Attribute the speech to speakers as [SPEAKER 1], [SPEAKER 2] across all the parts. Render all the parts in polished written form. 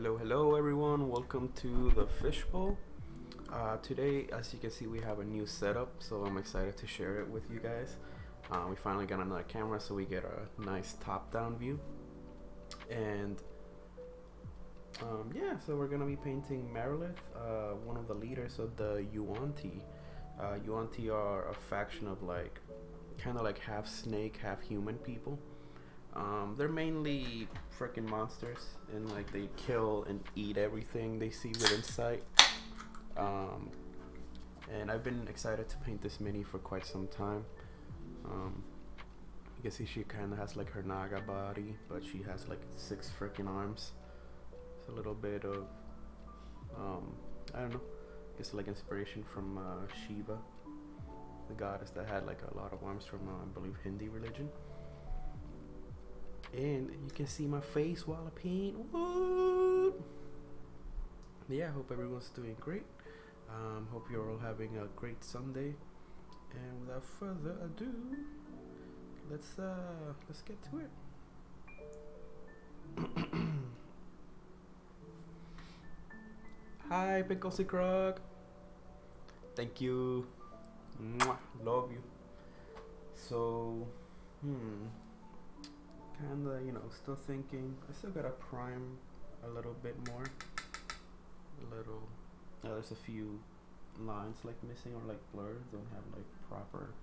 [SPEAKER 1] Hello everyone, welcome to the Fishbowl. Today, as you can see, we have a new setup, so I'm excited to share it with you guys. We finally got another camera so we get a nice top-down view. And yeah, so we're gonna be painting Merilith, one of the leaders of the Yuan-Ti. Yuan-Ti are a faction of kind of like half snake, half human people. They're mainly freaking monsters, and like they kill and eat everything they see within sight. And I've been excited to paint this mini for quite some time. You can see she kind of has like her Naga body, but she has like 6 freaking arms. It's a little bit of, I don't know, I guess like inspiration from Shiva, the goddess that had like a lot of arms from, I believe, Hindi religion. And you can see my face while I paint. What? Yeah, I hope everyone's doing great. Hope you're all having a great Sunday. And without further ado, let's get to it. Hi, Pickles Croc. Thank you. Mwah. Love you. So, kinda, still thinking. I still gotta prime a little bit more. There's a few lines like missing or like blurred. Don't have like proper.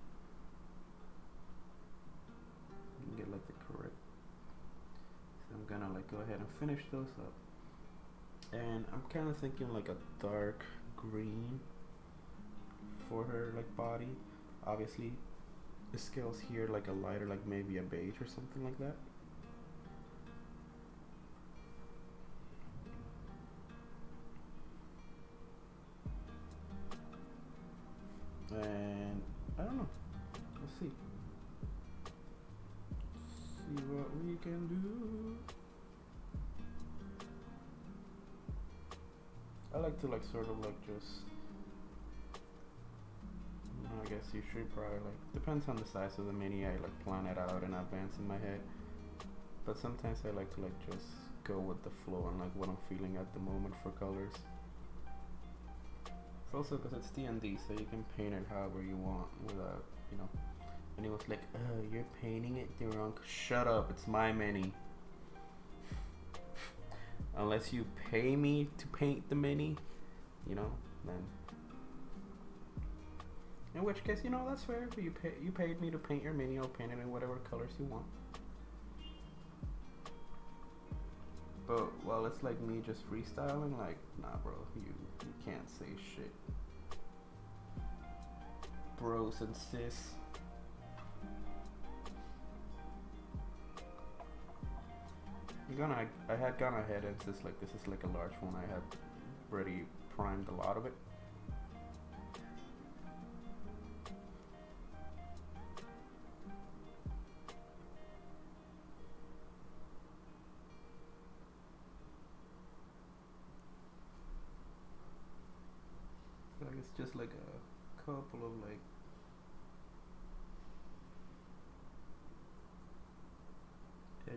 [SPEAKER 1] Get like the correct. So I'm gonna like go ahead and finish those up. And I'm kind of thinking like a dark green for her like body. Obviously, the scales here like a lighter, like maybe a beige or something like that. And I don't know. We'll see. See what we can do. I like to like sort of like just. I guess you should probably like, depends on the size of the mini. I like plan it out in advance in my head. But sometimes I like to like just go with the flow and like what I'm feeling at the moment for colors. It's also because it's D&D, so you can paint it however you want without, anyone's like, oh, you're painting it the wrong. Shut up, it's my mini. Unless you pay me to paint the mini, then. In which case, that's fair. You paid me to paint your mini. I'll paint it in whatever colors you want. But while it's like me just freestyling, like, nah, bro, you can't say shit. Bros and sis. I had gone ahead and since like this is like a large one, I had already primed a lot of it. Like it's just like a couple of like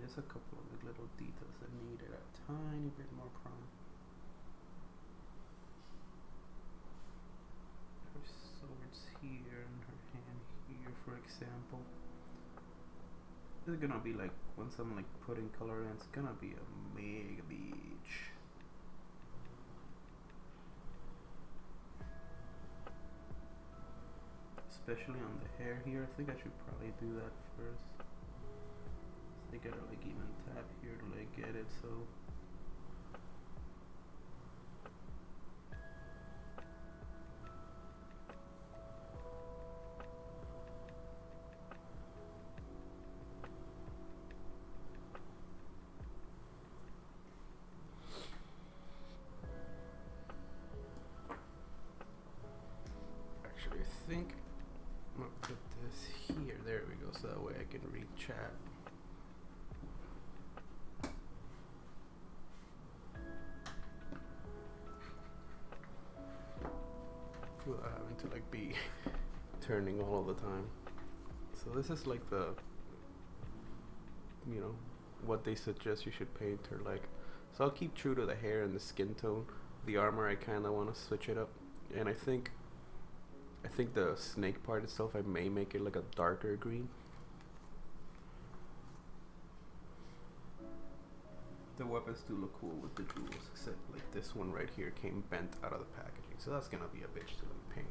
[SPEAKER 1] just a couple of like little details that needed a tiny bit more prime. Her swords here and her hand here, for example. This is gonna be like once I'm like putting color in, it's gonna be a mega beach. Especially on the hair here. I think I should probably do that first. I gotta like even tap here to like get it, so actually I think I'm gonna put this here. There we go, so that way I can read chat. Without having to like be turning all the time. So this is like the what they suggest you should paint her like So I'll keep true to the hair and the skin tone. The armor, I kind of want to switch it up, and I think the snake part itself, I may make it like a darker green. The weapons do look cool with the jewels, except like this one right here came bent out of the packaging, so that's gonna be a bitch to paint.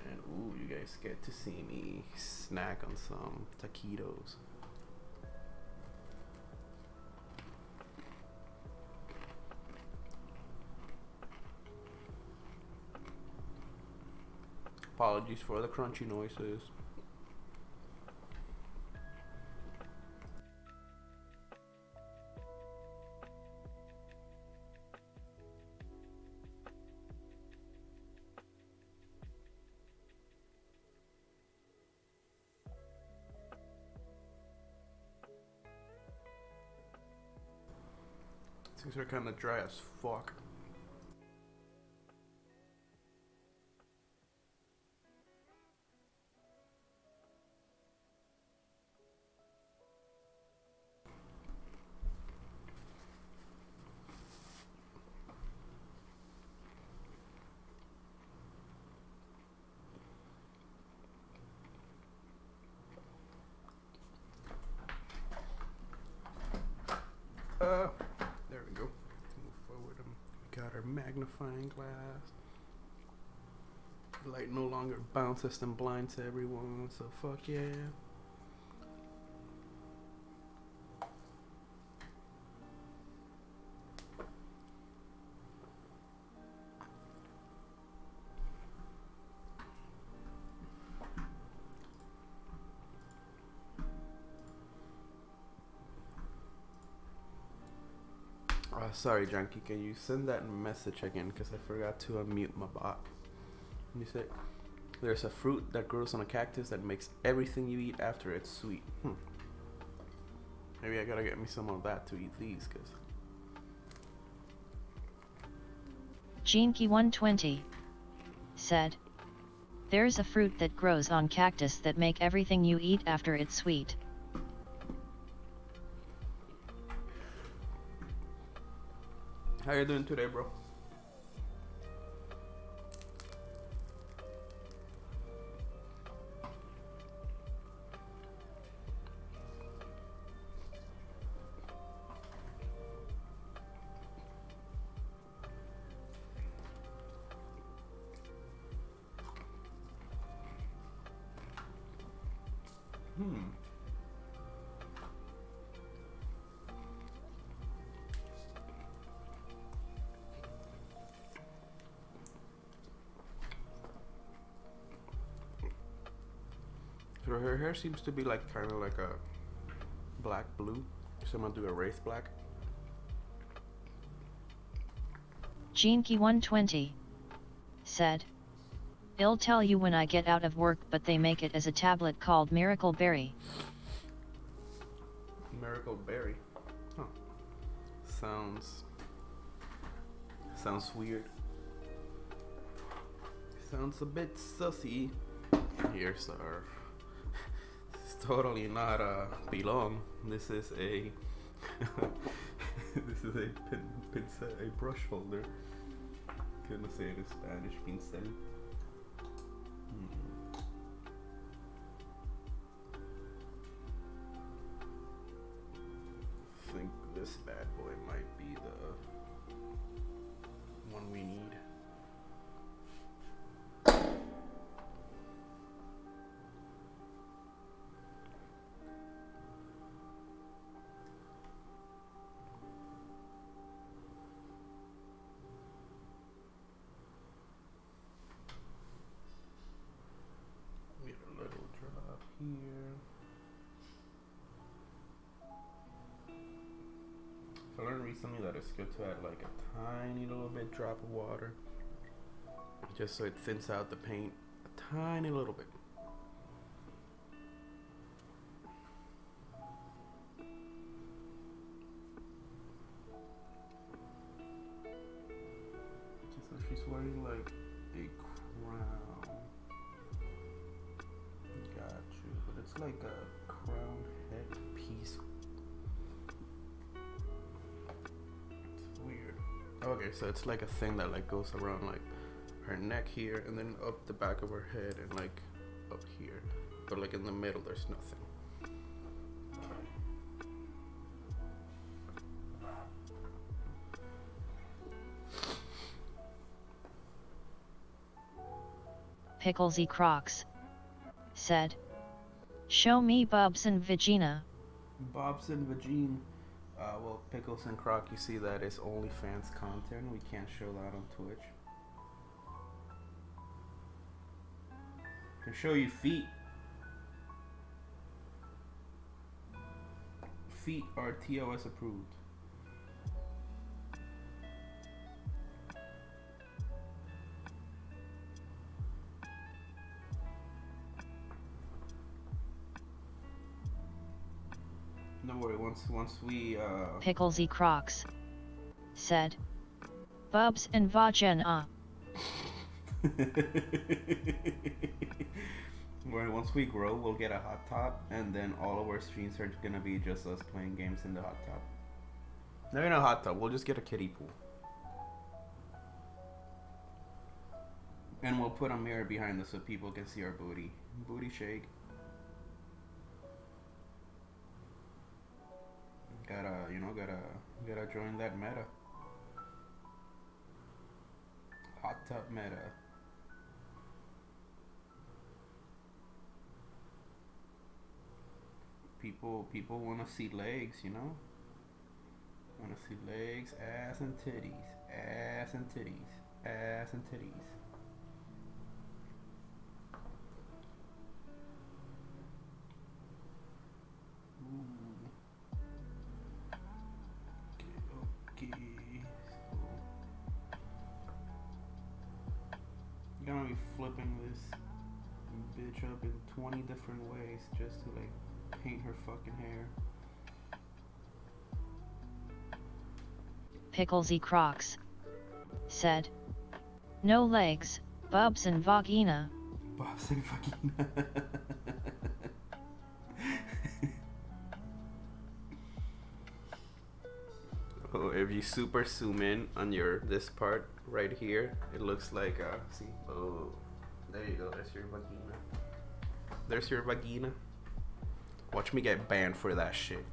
[SPEAKER 1] And ooh, you guys get to see me snack on some taquitos. Apologies for the crunchy noises. Things are kind of dry as fuck. There we go. Move forward. We got our magnifying glass. The light no longer bounces and blinds everyone, so fuck yeah. Sorry, Junkie, can you send that message again? Because I forgot to unmute my bot. You say, there's a fruit that grows on a cactus that makes everything you eat after it's sweet. Maybe I gotta get me some of that to eat these, because...
[SPEAKER 2] Geneki120 said, there's a fruit that grows on cactus that make everything you eat after it's sweet.
[SPEAKER 1] How you doing today, bro? So her hair seems to be like kind of like a black blue. Someone do a wraith black.
[SPEAKER 2] Geneki120 said, I'll tell you when I get out of work, but they make it as a tablet called Miracle Berry.
[SPEAKER 1] Miracle Berry. Huh. Sounds weird. Sounds a bit sussy. Here's our... This is totally not a belong. This is a... This is a pincel, a brush holder. Couldn't say it in Spanish, pincel. I think this bad boy might be the one we need. Get a little drop here. So I learned recently that it's good to add like a tiny little bit drop of water, just so it thins out the paint a tiny little bit. So she's wearing like a crown. Got you, but it's like a crown head piece. Okay, so it's like a thing that like goes around like her neck here, and then up the back of her head, and like up here, but like in the middle there's nothing.
[SPEAKER 2] Picklesy Crocs said, "Show me Bobs and Vagina."
[SPEAKER 1] Bobs and Vagine. Well, Pickles and Croc, you see that is OnlyFans content. We can't show that on Twitch. Can show you feet. Feet are TOS approved. Don't worry, once we
[SPEAKER 2] Picklesy Crocs said, "Bobs and Vagina."
[SPEAKER 1] Once we grow, we'll get a hot top, and then all of our streams are gonna be just us playing games in the hot tub. No, in a hot tub. We'll just get a kiddie pool, and we'll put a mirror behind us so people can see our booty. Booty shake. Gotta join that meta. Hot tub meta. People want to see legs, you know? Want to see legs, ass and titties, ass and titties, ass and titties. Ooh. Okay. So, gonna be flipping this bitch up in 20 different ways just to like paint her fucking hair.
[SPEAKER 2] Picklesy Crocs said, "No legs, Bobs and Vagina."
[SPEAKER 1] Bobs and Vagina. Oh, if you super zoom in on this part right here, it looks like see, oh, there you go. There's your vagina. There's your vagina. Watch me get banned for that shit.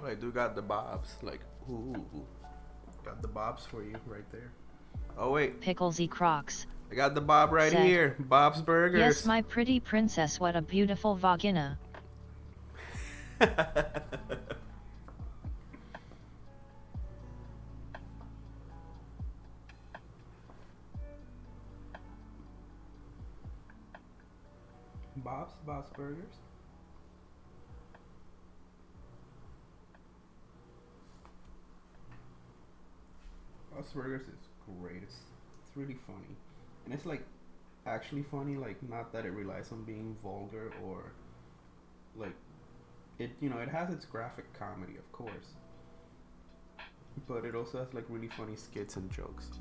[SPEAKER 1] I do got the bobs. Like, ooh, got the bobs for you right there. Oh wait,
[SPEAKER 2] Picklesy Crocs
[SPEAKER 1] I got the bob right
[SPEAKER 2] said,
[SPEAKER 1] here. Bob's Burgers.
[SPEAKER 2] "Yes, my pretty princess, what a beautiful vagina."
[SPEAKER 1] Bob's Burgers. Bob's Burgers is great. It's really funny, and it's like actually funny. Like, not that it relies on being vulgar or like it. You know, it has its graphic comedy, of course, but it also has like really funny skits and jokes.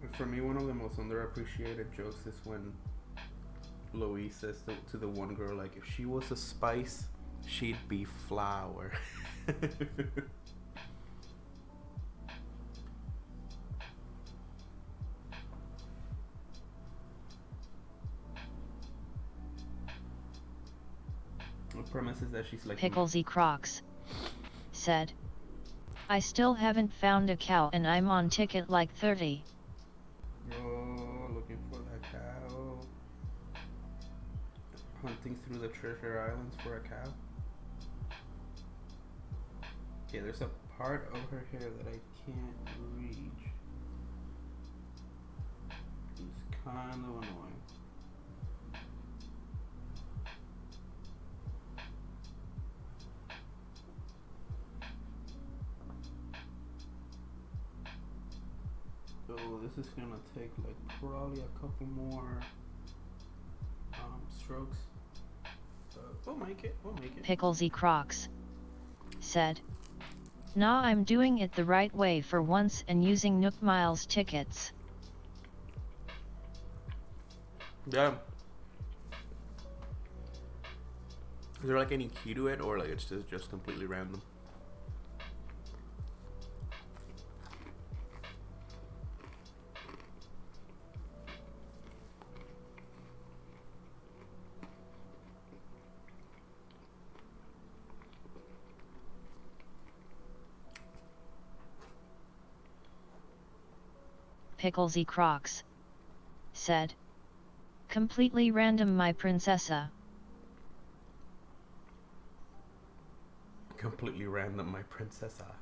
[SPEAKER 1] And for me, one of the most underappreciated jokes is when Louise says to the one girl, like, if she was a spice, she'd be flour. The premise is that she's like
[SPEAKER 2] Picklesy Crocs said, "I still haven't found a cow and I'm on ticket like 30.
[SPEAKER 1] Oh, looking for that cow. Hunting through the treasure islands for a cow. Okay, there's a part of her hair that I can't reach. It's kind of annoying. So this is gonna take like probably a couple more strokes. We'll make it. We'll make it.
[SPEAKER 2] Picklesy Crocs said, "Nah, I'm doing it the right way for once and using Nook Miles tickets."
[SPEAKER 1] Yeah. Is there like any key to it, or like it's just completely random?
[SPEAKER 2] Picklesy Crocs said, "Completely random, my princessa."
[SPEAKER 1] Completely random, my princessa.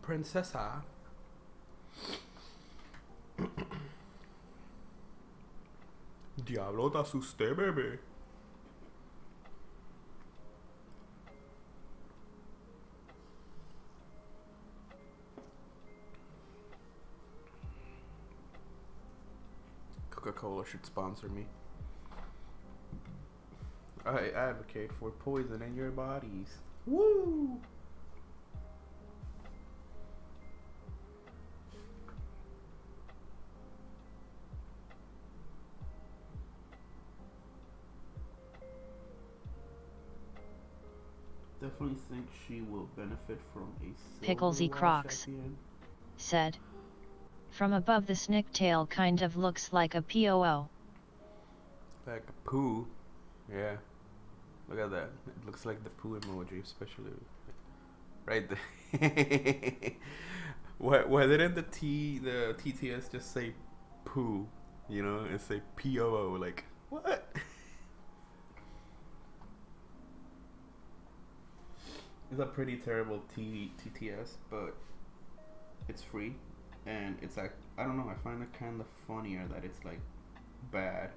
[SPEAKER 1] Princessa. Diablo, te asusté, bebé. Coca-Cola should sponsor me. I advocate for poison in your bodies. Woo! Definitely think she will benefit from a
[SPEAKER 2] Picklesy Crocs said, "From above the snick tail kind of looks like a POO."
[SPEAKER 1] Like a poo. Yeah. Look at that. It looks like the poo emoji, especially right there. Why didn't the TTS just say poo? You know, and say POO? Like what? It's a pretty terrible TTS, but it's free, and it's like I don't know. I find it kind of funnier that it's like bad.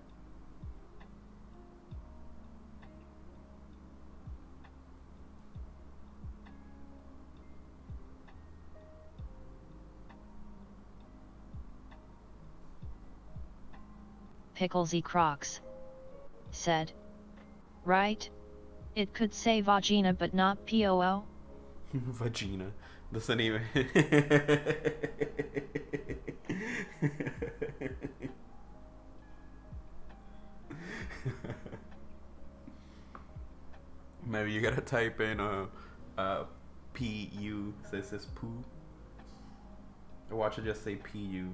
[SPEAKER 2] Picklesy Crocs said, "Right? It could say vagina but not POO."
[SPEAKER 1] Vagina doesn't even. Maybe you gotta type in PU, so it says poo. Or watch it just say PU.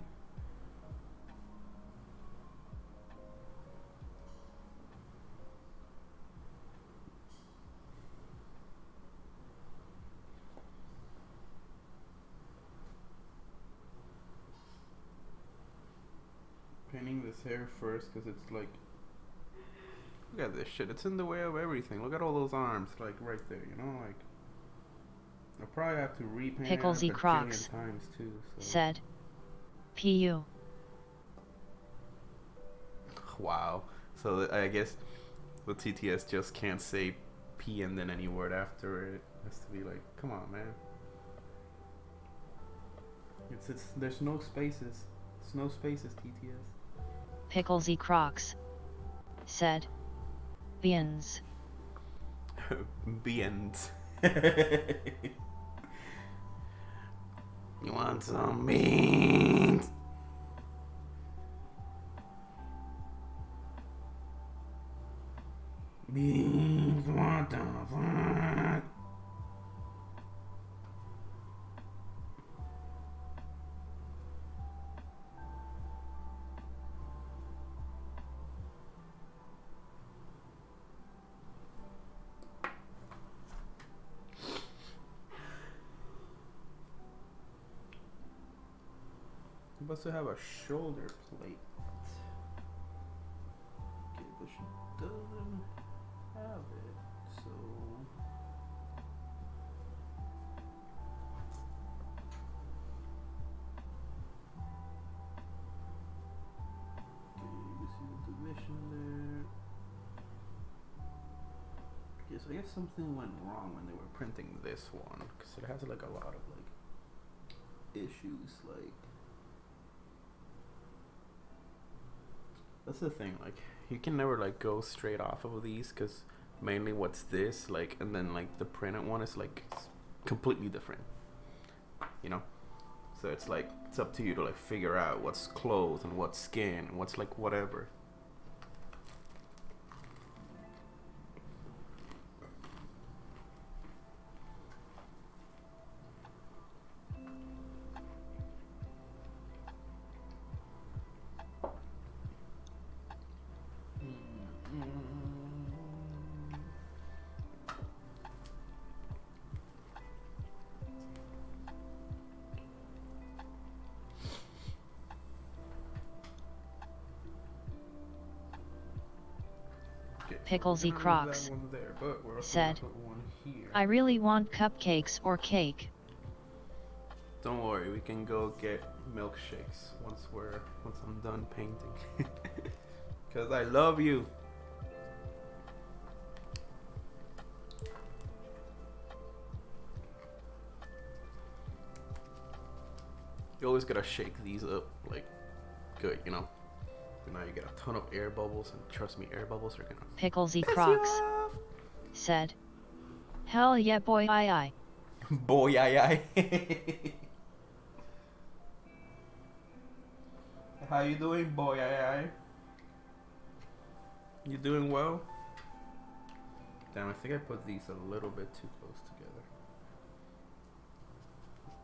[SPEAKER 1] Painting this hair first because it's like, look at this shit. It's in the way of everything. Look at all those arms, like right there. You know, like I'll probably have to repaint it a
[SPEAKER 2] Picklesy Crocs
[SPEAKER 1] bajillion times too. So.
[SPEAKER 2] said, "PU."
[SPEAKER 1] Wow. So I guess the TTS just can't say P and then any word after it. It has to be like, come on, man. It's there's no spaces. There's no spaces, TTS.
[SPEAKER 2] Picklesy Crocs said, "Beans."
[SPEAKER 1] Beans. You want some beans? Beans, what the fuck? Supposed to have a shoulder plate. Okay, but she doesn't have it, so. Okay, you see the division there. Guess So if something went wrong when they were printing this one, because it has like a lot of like issues, like that's the thing, like you can never like go straight off of these, because mainly what's this like, and then like the printed one is like completely different, you know. So it's like it's up to you to like figure out what's clothes and what's skin and what's like whatever.
[SPEAKER 2] Picklesy Crocs said, I really want cupcakes or cake.
[SPEAKER 1] Don't worry, we can go get milkshakes once I'm done painting. Cause I love you. You always gotta shake these up like good, you know. So now you get a ton of air bubbles, and trust me, air bubbles are gonna
[SPEAKER 2] Picklesy Crocs said, hell yeah boy I.
[SPEAKER 1] Boy I. How you doing, boy I? You doing well? Damn, I think I put these a little bit too close together.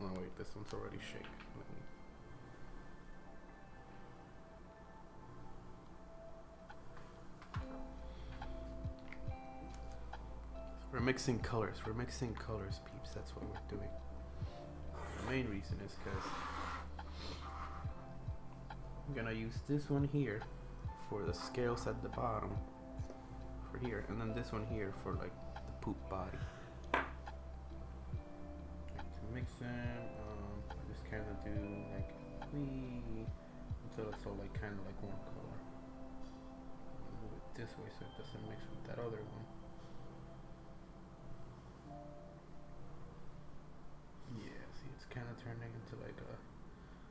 [SPEAKER 1] Oh wait, this one's already shaken. We're mixing colors, peeps. That's what we're doing. The main reason is because I'm gonna use this one here for the scales at the bottom, for here, and then this one here for like the poop body. To mix them, I just kind of do like until it's all like kind of like one color. Move it this way so it doesn't mix with that other one. Yeah, see, it's kind of turning into like a.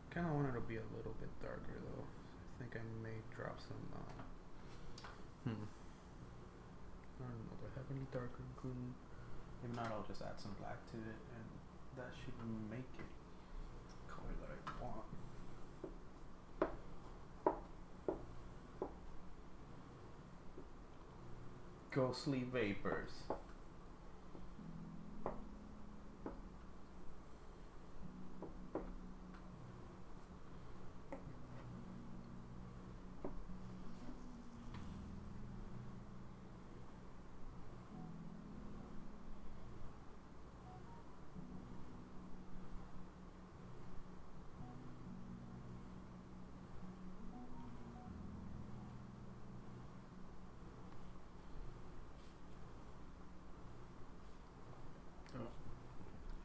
[SPEAKER 1] Kind of want it to be a little bit darker though. I think I may drop some. I don't know. Do I have any darker green? If not, I'll just add some black to it, and that should make it the color that I want. Ghostly vapors.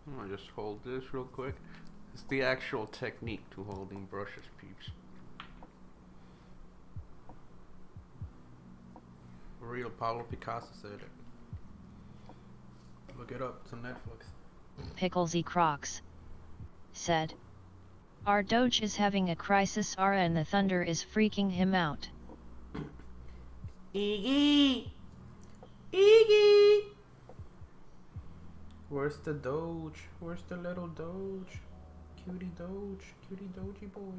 [SPEAKER 1] I'm gonna just hold this real quick. It's the actual technique to holding brushes, peeps. Real Pablo Picasso said it. Look it up. It's on Netflix.
[SPEAKER 2] Picklesy Crocs said, our Doge is having a crisis and the thunder is freaking him out.
[SPEAKER 1] Iggy! Iggy! Where's the Doge? Where's the little Doge? Cutie Doge. Cutie Dogey boy.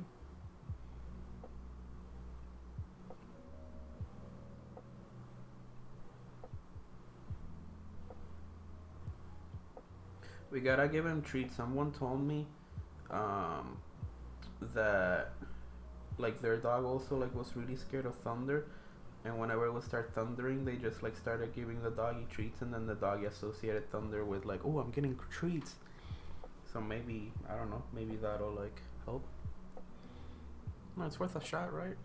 [SPEAKER 1] We gotta give him treats. Someone told me that like their dog also like was really scared of thunder, and whenever it would start thundering, they just like started giving the doggy treats, and then the doggy associated thunder with like, oh, I'm getting treats. So maybe, I don't know, maybe that'll like help. No, it's worth a shot, right?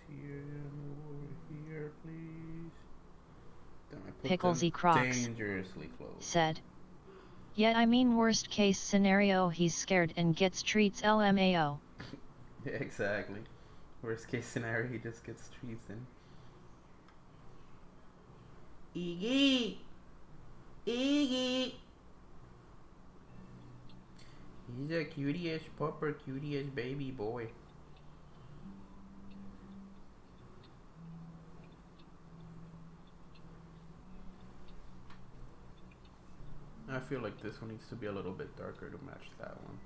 [SPEAKER 1] Here, over here, please.
[SPEAKER 2] Picklesy Crocs,
[SPEAKER 1] dangerously close.
[SPEAKER 2] said. Yeah, I mean worst case scenario he's scared and gets treats LMAO.
[SPEAKER 1] Yeah, exactly. Worst case scenario he just gets treats and Iggy! Iggy! He's a cutie-ish pupper, cutie-ish baby boy. I feel like this one needs to be a little bit darker to match that one.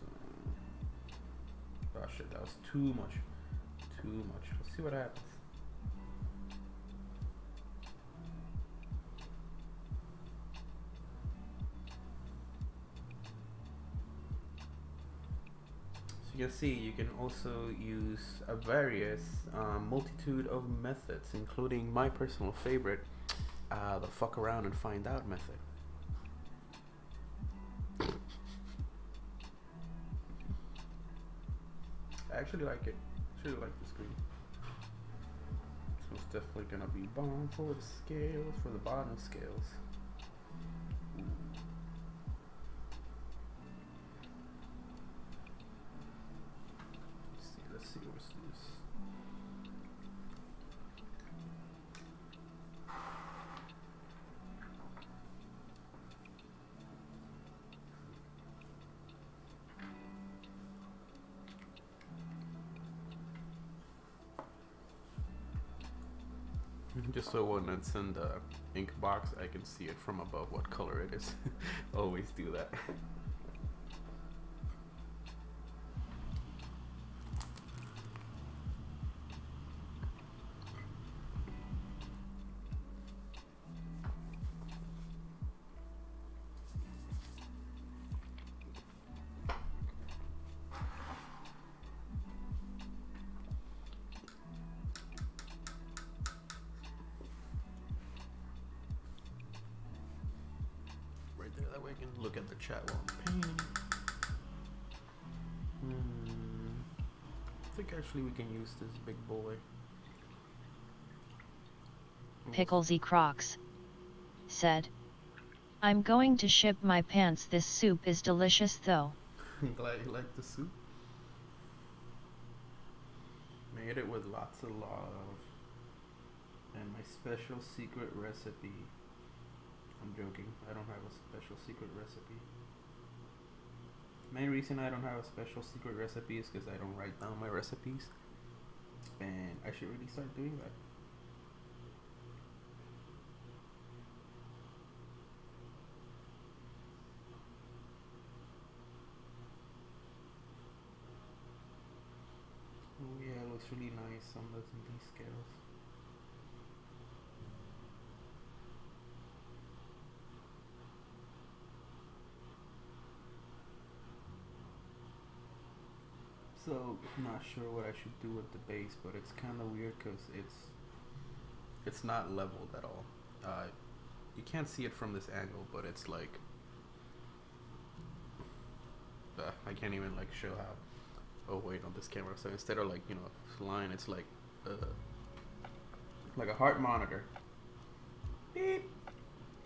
[SPEAKER 1] So oh shit, that was too much. Too much. Let's see what happens. So you can see you can also use a various multitude of methods, including my personal favorite, the fuck around and find out method. I actually like it. I actually like this green. So it's definitely gonna be bomb for the scales, for the bottom scales. Let's see what's this. Just so when it's in the ink box, I can see it from above what color it is. Always do that. Right there, that way I can look at the chat while I'm painting. I think actually we can use this big boy.
[SPEAKER 2] Picklesy Crocs, said. I'm going to ship my pants. This soup is delicious though.
[SPEAKER 1] I'm glad you like the soup. Made it with lots of love. And my special secret recipe. I'm joking, I don't have a special secret recipe. Main reason I don't have a special secret recipe is because I don't write down my recipes. And I should really start doing that. Oh yeah, it looks really nice on these scales. So I'm not sure what I should do with the base, but it's kind of weird because it's not leveled at all. You can't see it from this angle, but it's like I can't even like show how. Oh wait, on this camera. So instead of like a line, it's like a heart monitor. Beep,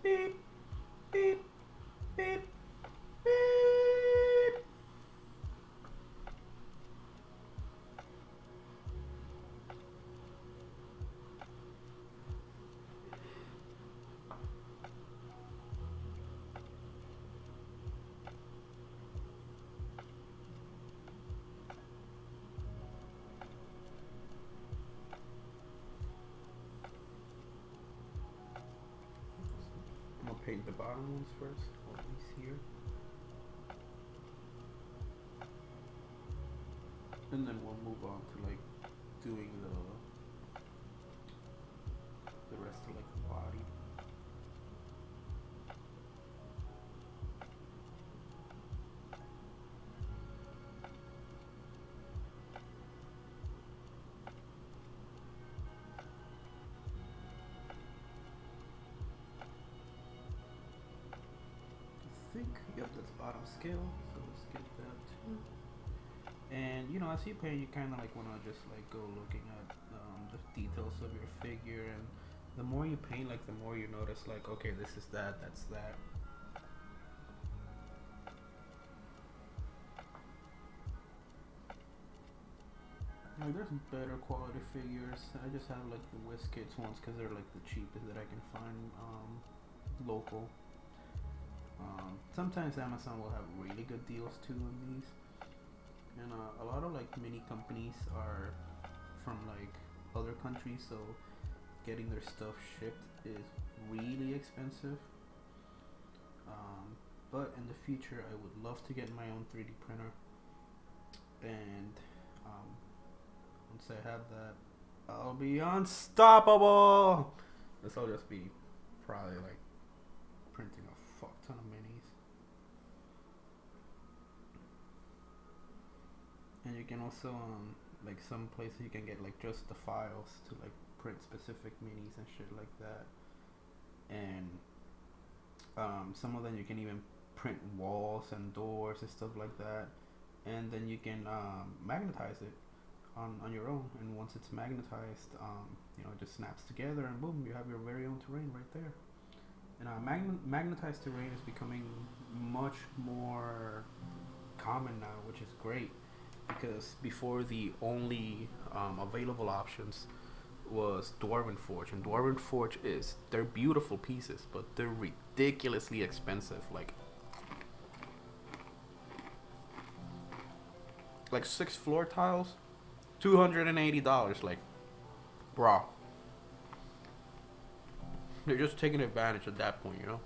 [SPEAKER 1] beep, beep, beep, beep. I'm gonna paint the bottom ones first, or at least here. And then we'll move on to like doing the rest of like the body. I think, yep, that's bottom scale, so let's get that too. And as you paint, you kind of like want to just like go looking at details of your figure, and the more you paint, like the more you notice, like, okay, this is that, that's that. Like, there's better quality figures. I just have like the WizKids ones because they're like the cheapest that I can find local. Sometimes Amazon will have really good deals too on these, and a lot of like mini companies are from like other countries, so getting their stuff shipped is really expensive. But in the future, I would love to get my own 3D printer, and once I have that, I'll be unstoppable. This will just be probably like printing a fuck ton of minis. And you can also like some places you can get like just the files to like print specific minis and shit like that. And some of them you can even print walls and doors and stuff like that. And then you can magnetize it on your own. And once it's magnetized, it just snaps together, and boom, you have your very own terrain right there. And magnetized terrain is becoming much more common now, which is great, because before the only available options was Dwarven Forge, and Dwarven Forge they're beautiful pieces, but they're ridiculously expensive. Like 6 floor tiles, $280. Like, bro, they're just taking advantage at that point, you know.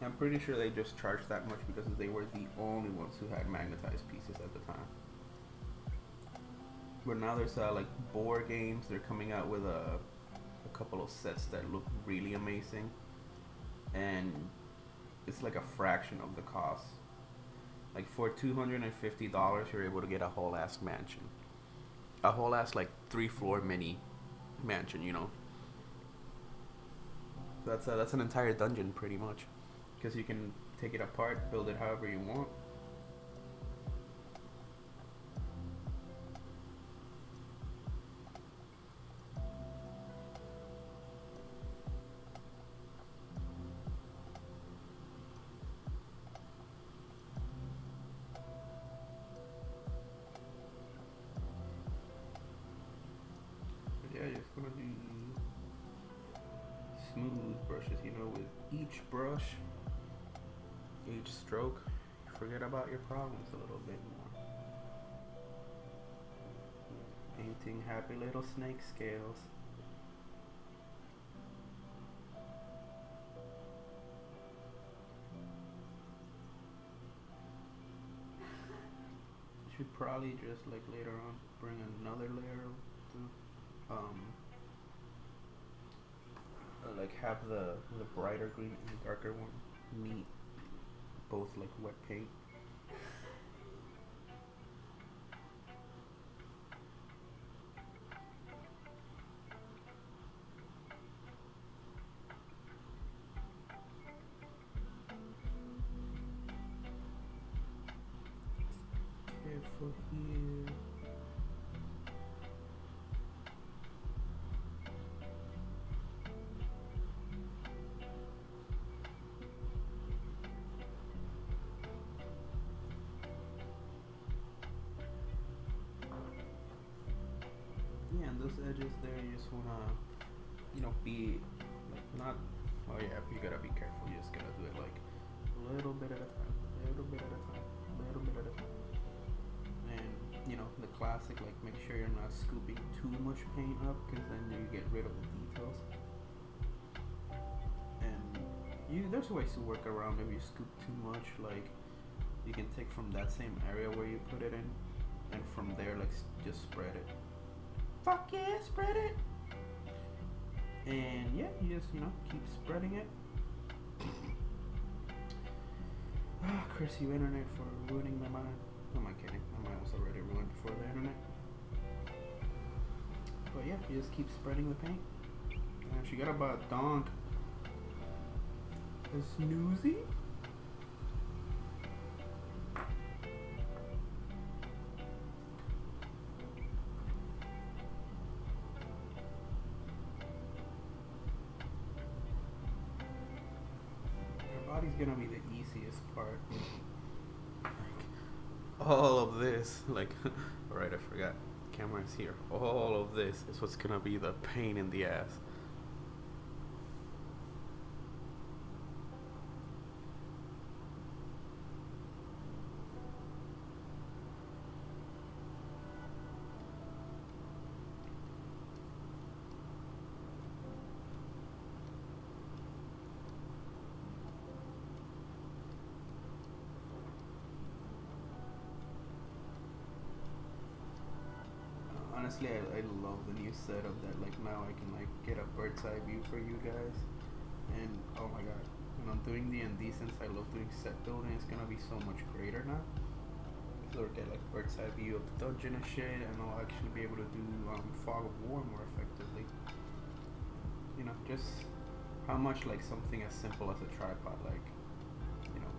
[SPEAKER 1] I'm pretty sure they just charged that much because they were the only ones who had magnetized pieces at the time. But now there's like board games. They're coming out with a couple of sets that look really amazing, and it's like a fraction of the cost. Like for $250, you're able to get a whole ass mansion, a whole ass like 3-floor mini mansion. You know, that's an entire dungeon pretty much, because you can take it apart, build it however you want. But yeah, you're just gonna do smooth brushes, with each brush, each stroke, forget about your problems a little bit more. Painting happy little snake scales. Should probably just like later on bring another layer to like have the brighter green and the darker one meet, both like wet paint. Careful here. Yeah, and those edges there, you just wanna, be like not. Oh yeah, you gotta be careful. You just gotta do it like a little bit at a time, little bit at a time, little bit at a time. And the classic, like make sure you're not scooping too much paint up, because then you get rid of the details. And there's ways to work around if you scoop too much. Like you can take from that same area where you put it in, and from there like just spread it. Fuck yeah, spread it. And yeah, you just keep spreading it. Curse you, internet, for ruining my mind. Who am I kidding? My mind was already ruined before the internet. But yeah, you just keep spreading the paint. And she got about donk. A snoozy? Her body's gonna be the easiest part. Like, all of this, like, alright, I forgot. Camera's here. All of this is what's gonna be the pain in the ass. Honestly, I love the new setup that like now I can like get a bird's eye view for you guys. And oh my god, when I'm doing the ND, since I love doing set building, it's gonna be so much greater now. So I'll get like bird's eye view of the dungeon and shit, and I'll actually be able to do fog of war more effectively. You know, just how much like something as simple as a tripod, like, you know,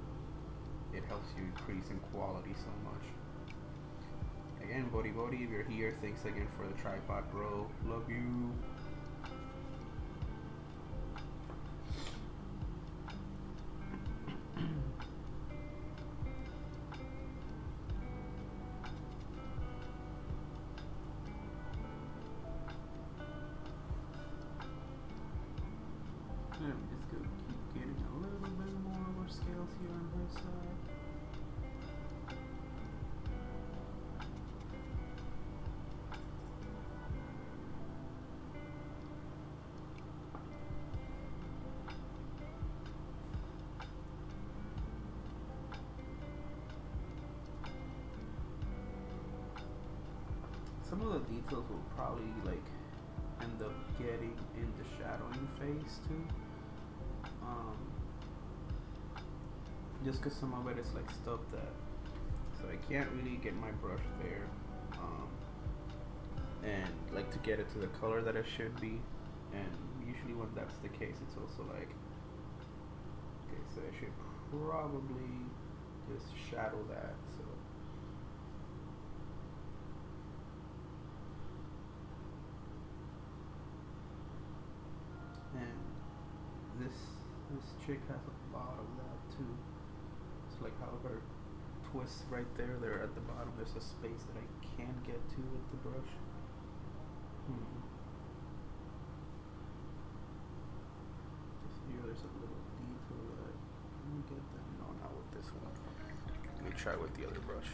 [SPEAKER 1] it helps you increase in quality so much. Again, Bodhi, if you're here, thanks again for the tripod, bro. Love you. I'm just gonna keep getting a little bit more of our scales here on her side. Some of the details will probably like end up getting in the shadowing phase too. Just cause some of it is like stuff that, so I can't really get my brush there, and like to get it to the color that it should be. And usually when that's the case, it's also like, okay, so I should probably just shadow that. So and this chick has a lot of that too. It's like how her twists right there. There at the bottom. There's a space that I can't get to with the brush. Just here, there's a little detail that. Let me get that. No, not with this one. Let me try with the other brush.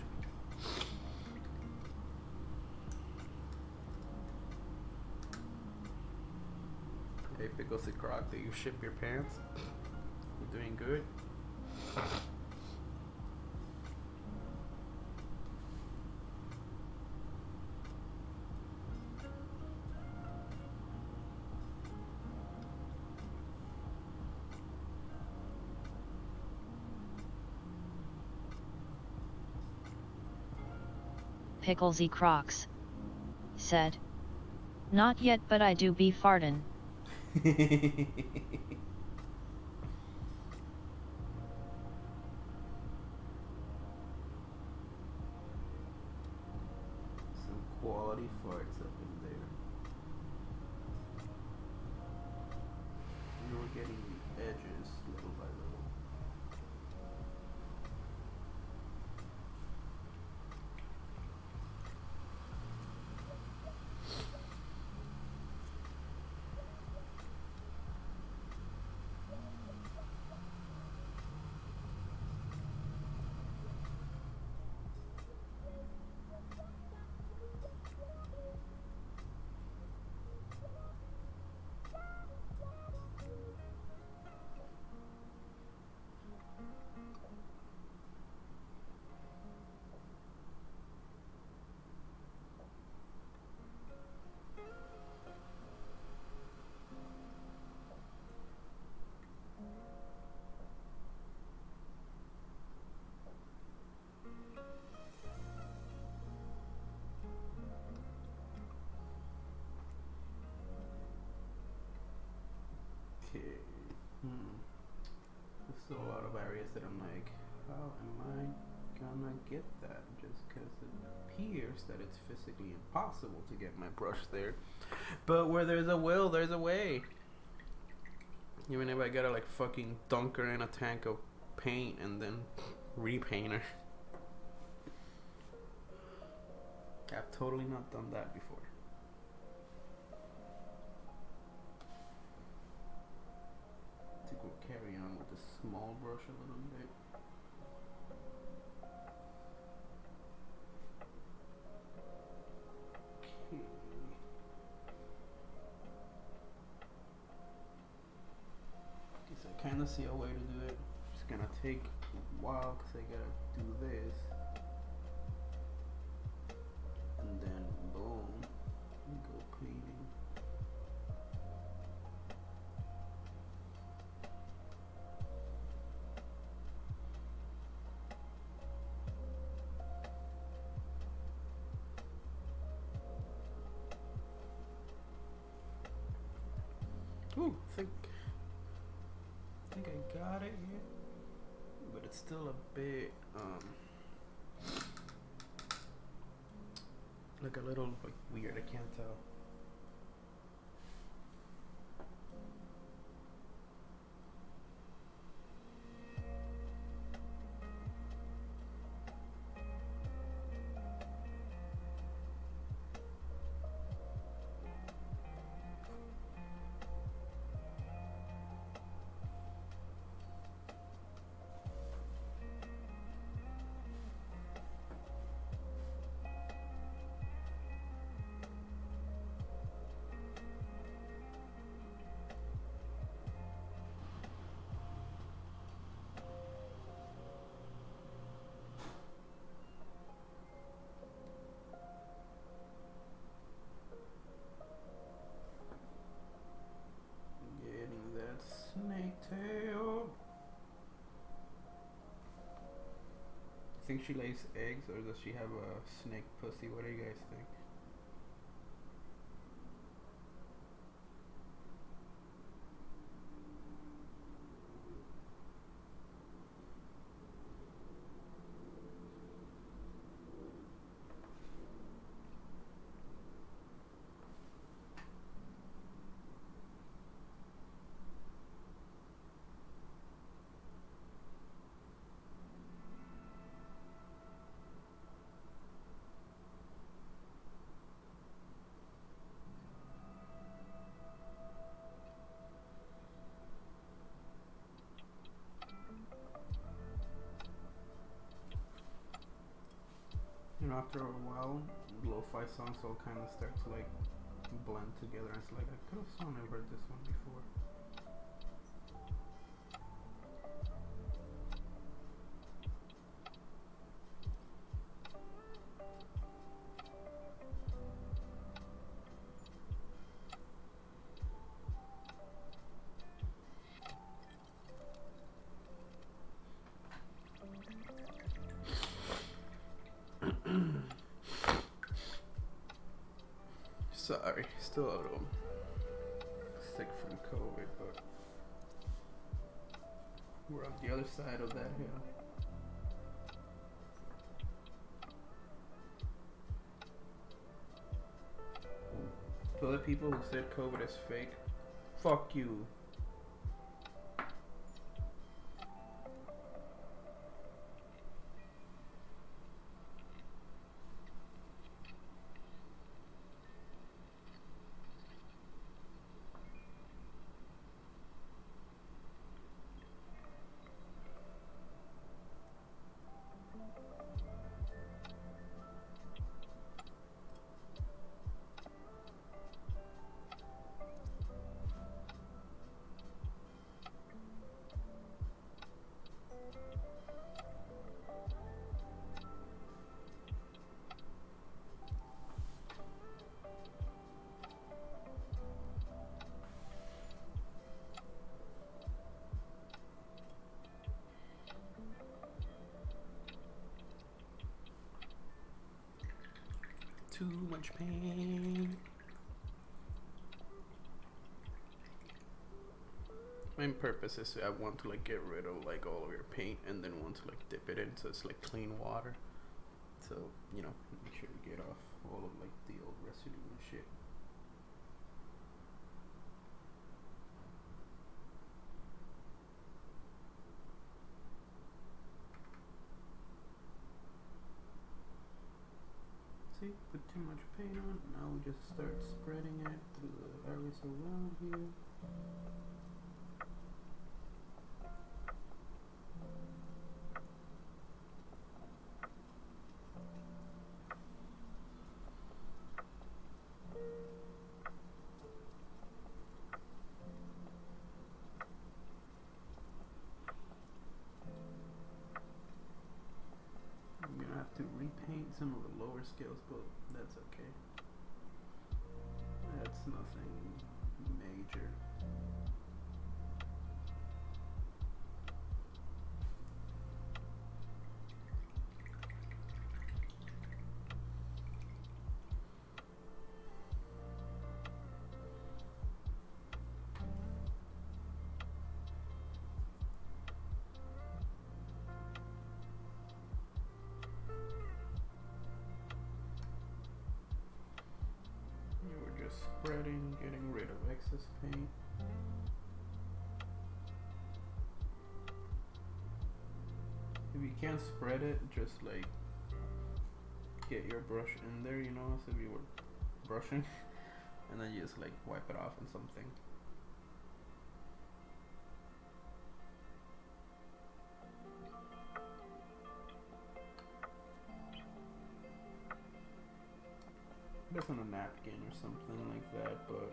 [SPEAKER 1] Hey, Pickles the Croc, did you ship your pants? You doing good?
[SPEAKER 2] Picklesy Crocs said, "Not yet, but I do be fartin'."
[SPEAKER 1] Some quality farts up in there. And we're getting the edges little by little. still a lot of areas that I'm like, how am I gonna get that? Just because it appears that it's physically impossible to get my brush there. But where there's a will, there's a way. Even if I gotta like fucking dunk her in a tank of paint and then repaint her. I've totally not done that before. I think we'll carry on with the small brush a little bit. Okay. Guess I kind of see a way to do it. It's gonna take a while because I gotta do this. And then boom, go painting. Ooh, I think I got it here, but it's still a bit like a little like weird. I can't tell. Getting that snake tail. Think she lays eggs or does she have a snake pussy? What do you guys think? You know, after a while, lo-fi songs all kind of start to like blend together. It's like I could have sworn I heard this one before. Sorry, still a little sick from COVID, but we're on the other side of that hill. To the people who said COVID is fake, fuck you. Too much pain. main purpose is I want to like get rid of like all of your paint and then want to like dip it in so it's like clean water. So, you know, make sure you get off all of like the old residue and shit. See, put too much paint on. Now we just start spreading it through the areas around here. I'm gonna have to repaint some of the lower scales, but that's okay. That's nothing major. We're just spreading, getting rid of excess paint. If you can't spread it, just like get your brush in there, you know, as if you were brushing, and then you just like wipe it off on something. Just on a napkin or something like that, but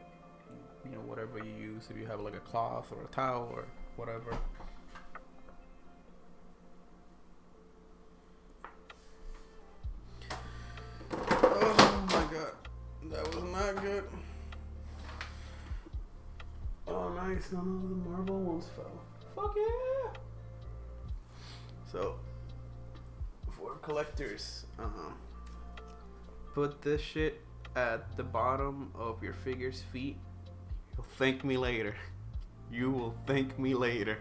[SPEAKER 1] you know, whatever you use, if you have like a cloth or a towel or whatever. Oh my god, that was not good. Oh nice, none of the marble ones fell. Fuck yeah! So, for collectors, put this shit at the bottom of your figure's feet. You'll thank me later. You will thank me later.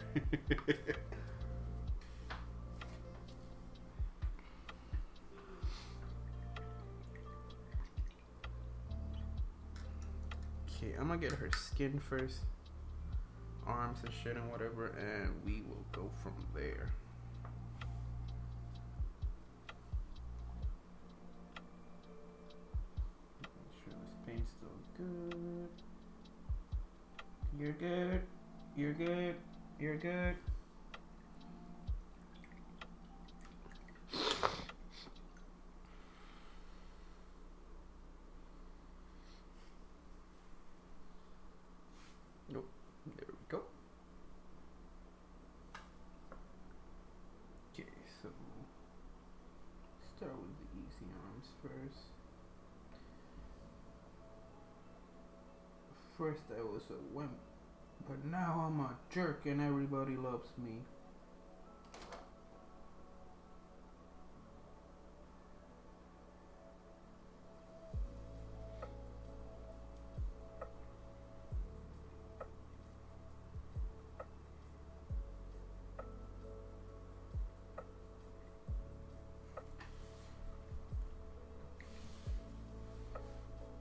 [SPEAKER 1] Okay, I'm gonna get her skin first. Arms and shit and whatever, and we will go from there. Good. You're good. You're good. You're good. Nope. There we go. Okay, so start with the easy arms first. First I was a wimp, but now I'm a jerk and everybody loves me.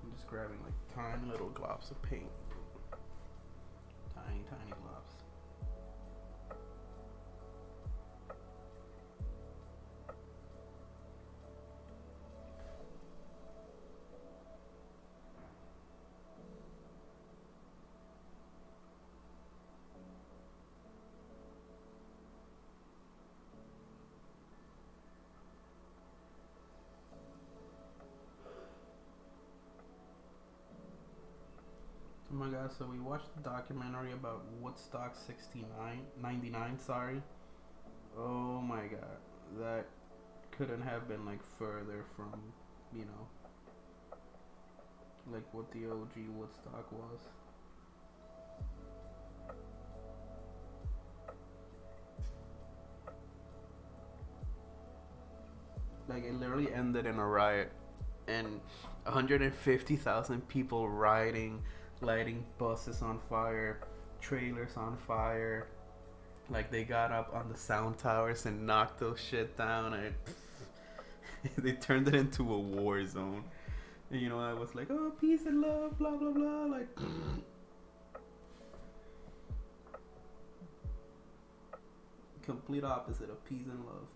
[SPEAKER 1] I'm just grabbing like tiny little globs of paint. Tiny globs. Oh my god, so we watched the documentary about Woodstock 99, sorry. Oh my god, that couldn't have been like further from, you know, like what the OG Woodstock was. Like it literally ended in a riot and 150,000 people rioting, lighting buses on fire, trailers on fire. Like they got up on the sound towers and knocked those shit down, and they turned it into a war zone. And, you know, I was like, oh, peace and love, blah blah blah, like. Complete opposite of peace and love.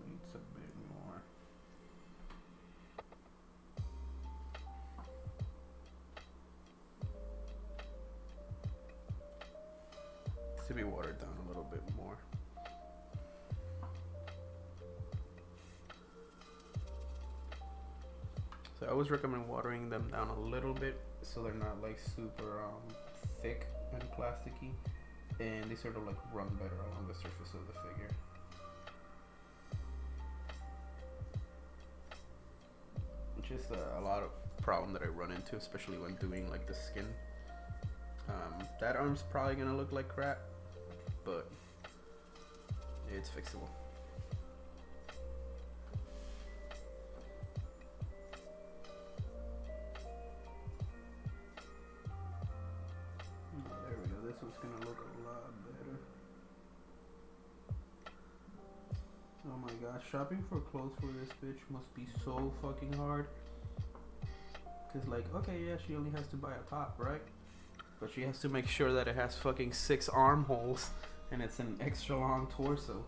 [SPEAKER 1] Needs a bit more. To be watered down a little bit more. So I always recommend watering them down a little bit so they're not like super thick and plasticky, and they sort of like run better along the surface of the figure. Which is a lot of problem that I run into, especially when doing like the skin. That arm's probably gonna look like crap, but it's fixable. There we go. This one's gonna look a lot better. Oh my gosh, shopping for clothes for this bitch must be so fucking hard. Cause like, okay, yeah, she only has to buy a top, right? But she has to make sure that it has fucking 6 armholes and it's an extra long torso.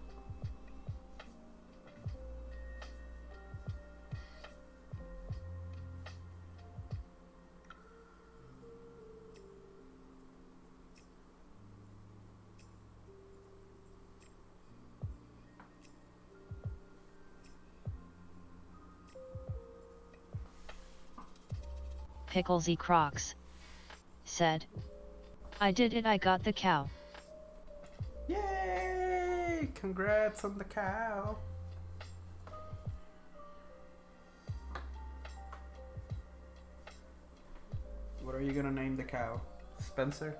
[SPEAKER 2] Picklesy Crocs said, I did it, I got the cow.
[SPEAKER 1] Yay! Congrats on the cow. What are you gonna name the cow? Spencer?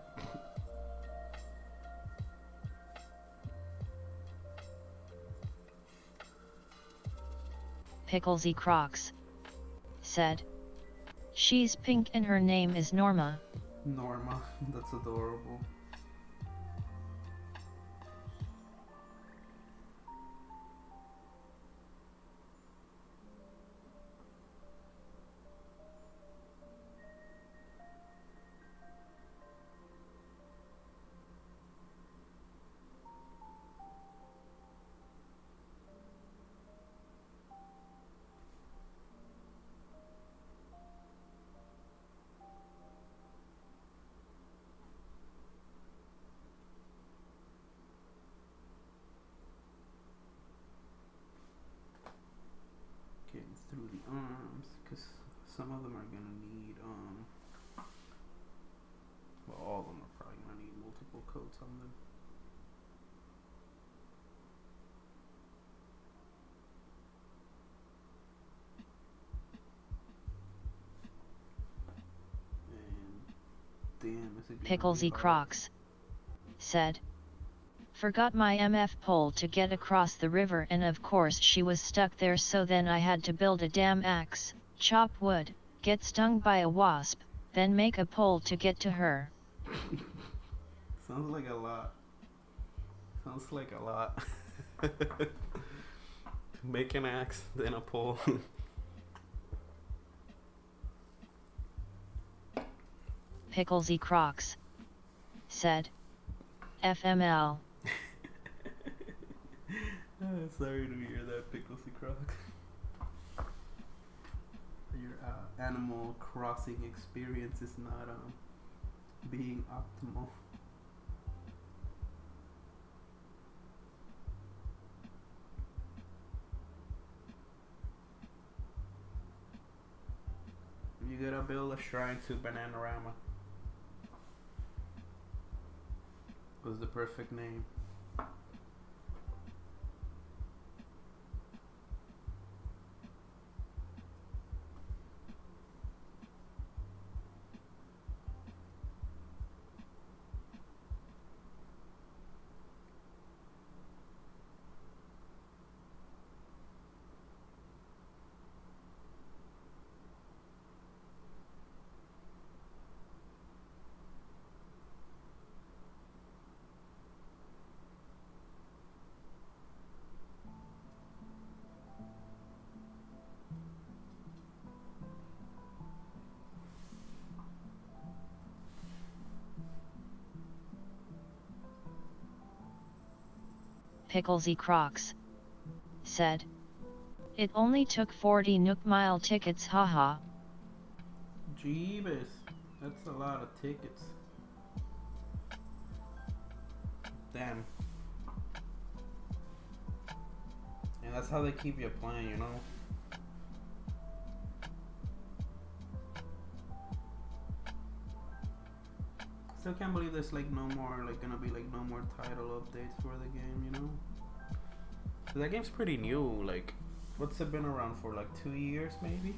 [SPEAKER 2] Picklesy Crocs said, she's pink and her name is Norma.
[SPEAKER 1] Norma, that's adorable. Getting through the arms, because some of them are gonna need well, all of them are probably gonna need multiple coats on them. And damn, is it gonna be
[SPEAKER 2] Picklesy
[SPEAKER 1] hard?
[SPEAKER 2] Crocs said, forgot my MF pole to get across the river, and of course she was stuck there, so then I had to build a damn axe, chop wood, get stung by a wasp, then make a pole to get to her.
[SPEAKER 1] Sounds like a lot. Sounds like a lot. Make an axe, then a pole.
[SPEAKER 2] Picklesy Crocs said, FML.
[SPEAKER 1] Sorry to hear that, Picklesy Croc. Your Animal Crossing experience is not being optimal. You gotta build a shrine to Bananarama. Was the perfect name.
[SPEAKER 2] Picklesy Crocs said. It only took 40 Nook Mile tickets, haha.
[SPEAKER 1] Jeebus. That's a lot of tickets. Damn. And that's how they keep you playing, you know? Still can't believe there's like no more, like gonna be like no more title updates for the game, you know? 'Cause that game's pretty new, like, what's it been around for, like 2 years maybe?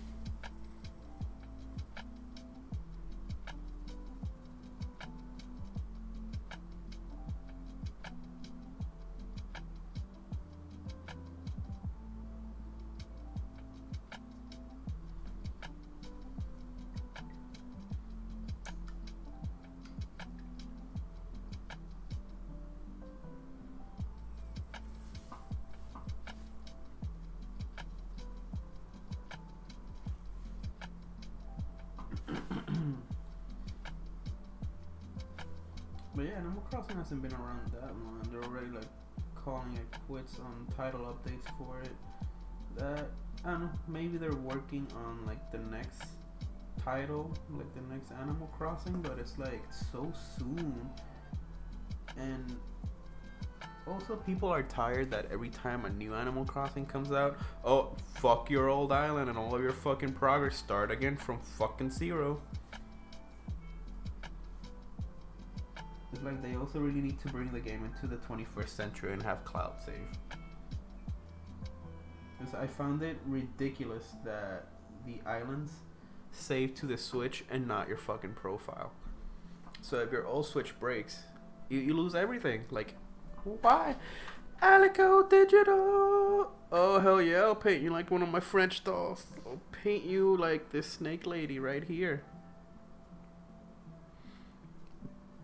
[SPEAKER 1] But yeah, Animal Crossing hasn't been around that long. They're already like calling it quits on title updates for it. That, I don't know, maybe they're working on like the next title, like the next Animal Crossing, but it's like so soon. And also people are tired that every time a new Animal Crossing comes out, oh, fuck your old island and all of your fucking progress, start again from fucking zero. It's like they also really need to bring the game into the 21st century and have cloud save. Because I found it ridiculous that the islands save to the Switch and not your fucking profile. So if your old Switch breaks, you lose everything. Like, why? Alico Digital! Oh, hell yeah, I'll paint you like one of my French dolls. I'll paint you like this snake lady right here.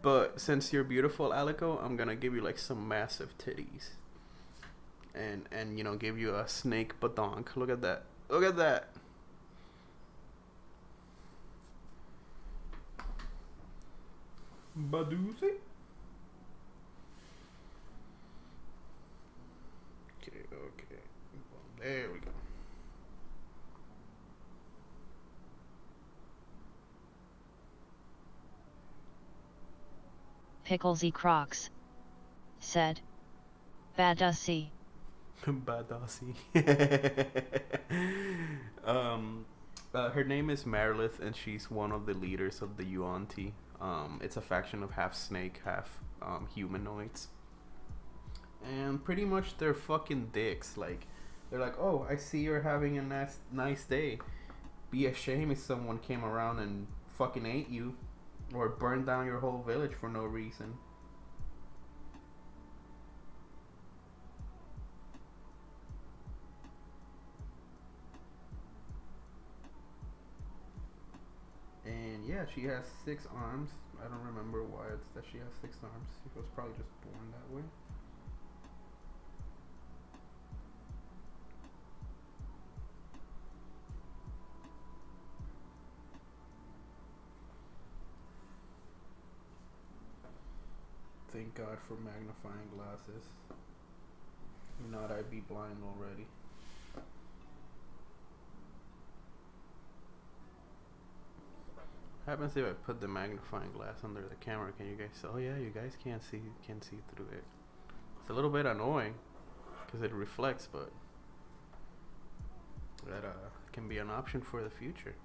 [SPEAKER 1] But since you're beautiful, Alico, I'm gonna give you like some massive titties. And you know, give you a snake badonk. Look at that. Look at that. Badoozy? Okay. There we go.
[SPEAKER 2] Picklesy Crocs said. Badussi.
[SPEAKER 1] Badassi. Her name is Marilith, and she's one of the leaders of the Yuan-Ti. It's a faction of half snake, half humanoids. And pretty much they're fucking dicks. Like, they're like, oh, I see you're having a nice day. Be a shame if someone came around and fucking ate you. Or burned down your whole village for no reason. And yeah, she has 6 arms. I don't remember why it's that she has 6 arms. She was probably just born that way. Thank God for magnifying glasses. If not, I'd be blind already. What happens if I put the magnifying glass under the camera? Can you guys? Oh yeah, you guys can't see through it. It's a little bit annoying because it reflects, but that can be an option for the future.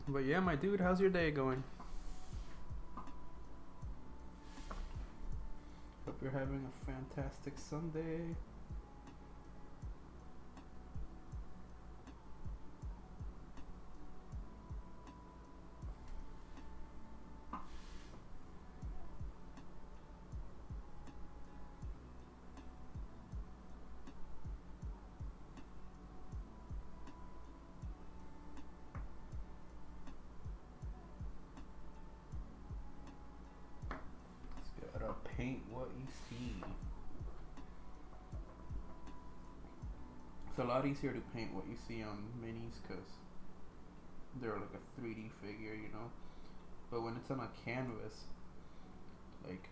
[SPEAKER 1] But yeah, my dude, how's your day going? you're having a fantastic Sunday. Just gotta paint what you see. It's a lot easier to paint what you see on minis because they're like a 3D figure, you know. But when it's on a canvas, like,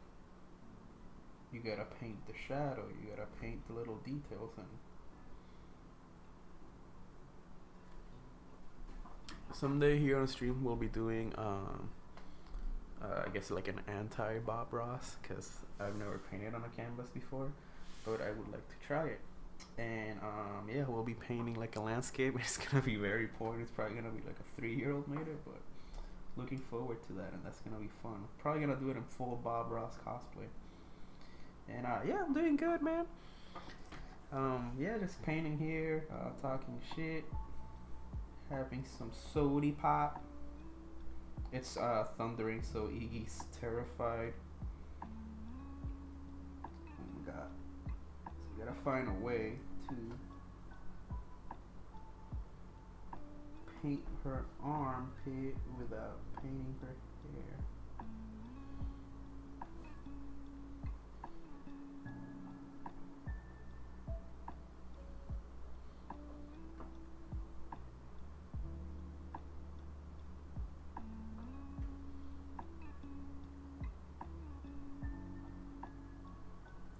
[SPEAKER 1] you gotta paint the shadow, you gotta paint the little details, and someday here on stream we'll be doing I guess like an anti Bob Ross, because I've never painted on a canvas before, but I would like to try it. And yeah, we'll be painting like a landscape. It's gonna be very poor. It's probably gonna be like a 3-year-old made it, but looking forward to that, and that's gonna be fun. Probably gonna do it in full Bob Ross cosplay. And yeah, I'm doing good, man. Yeah, just painting here, talking shit, having some sody pop. It's thundering, so Iggy's terrified. Oh my god. So we gotta find a way to paint her armpit without painting her hair.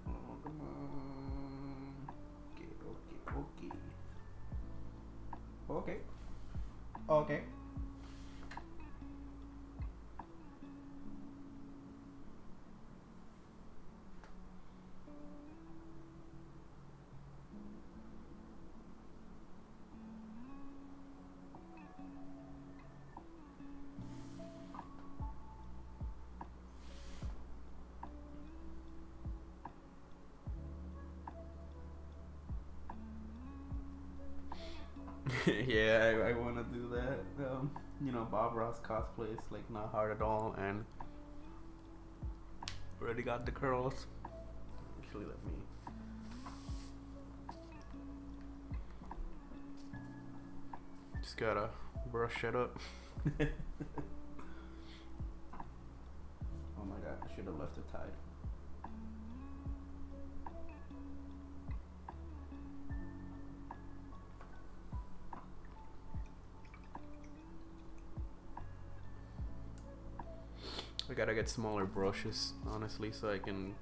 [SPEAKER 1] Oh, come on. Okay. Okay. Okay. Yeah, I want to do that. You know, Bob Ross cosplay is like not hard at all, and already got the curls. Actually, let me. Just gotta brush it up. Oh my god, I should have left it tied. I gotta get smaller brushes, honestly, so I can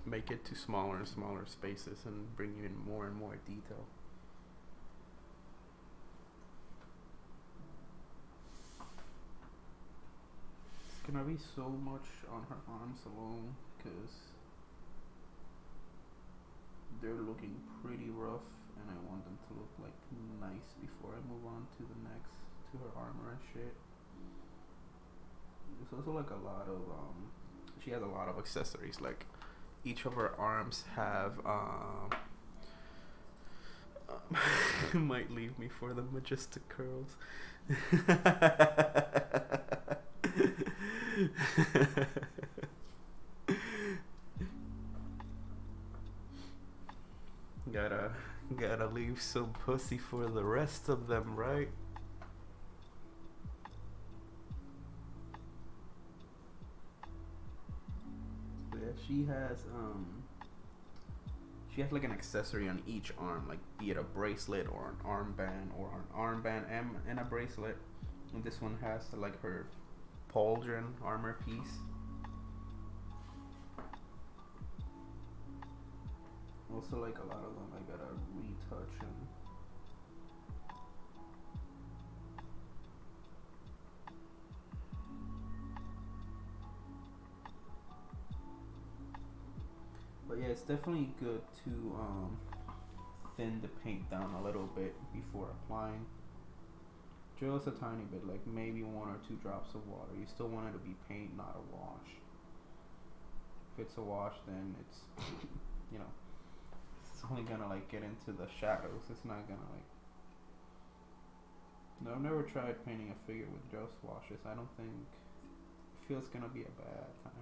[SPEAKER 1] make it to smaller and smaller spaces and bring in more and more detail. It's gonna be so much on her arms alone because they're looking pretty rough, and I want them to look like nice before I move on to the next, to her armor and shit. There's also like a lot of she has a lot of accessories. Like each of her arms have might leave me for the majestic curls. Gotta leave some pussy for the rest of them, right? She has like an accessory on each arm, like be it a bracelet or an armband or an armband and a bracelet. And this one has like her pauldron armor piece. Also, like a lot of them I gotta retouch and but yeah, it's definitely good to thin the paint down a little bit before applying. Just a tiny bit, like maybe 1 or 2 drops of water. You still want it to be paint, not a wash. If it's a wash, then it's you know, it's only gonna like get into the shadows. It's not gonna like. No, I've never tried painting a figure with just washes. I don't think it feels gonna be a bad time.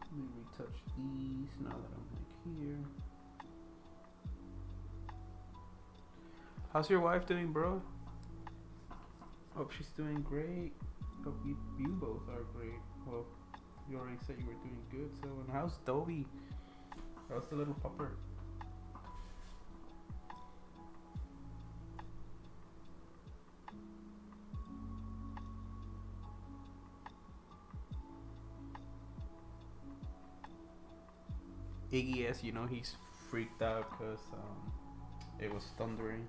[SPEAKER 1] Let me retouch these now that I'm like here. How's your wife doing, bro? Hope she's doing great. Hope you both are great. Well, you already said you were doing good. So, and how's Dobie? How's the little pupper? Iggy, as you know, he's freaked out because it was thundering.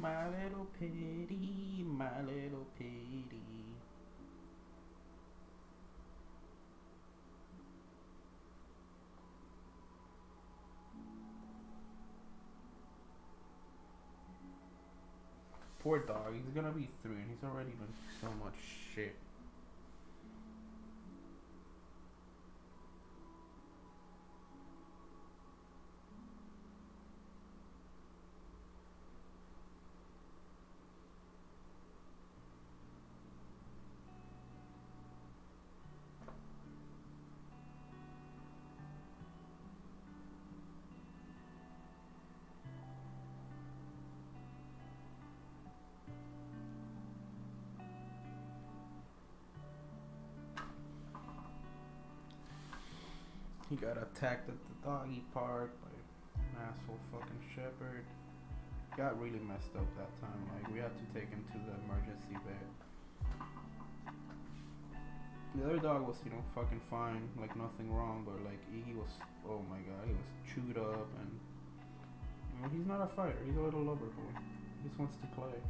[SPEAKER 1] My little pity, my little pity. Poor dog, he's gonna be 3 and he's already doing so much shit. He got attacked at the doggy park by an asshole fucking shepherd. Got really messed up that time. Like, we had to take him to the emergency vet. The other dog was, you know, fucking fine, like nothing wrong, but like Iggy was, oh my god, he was chewed up, and you know, he's not a fighter. He's a little lover boy. He just wants to play.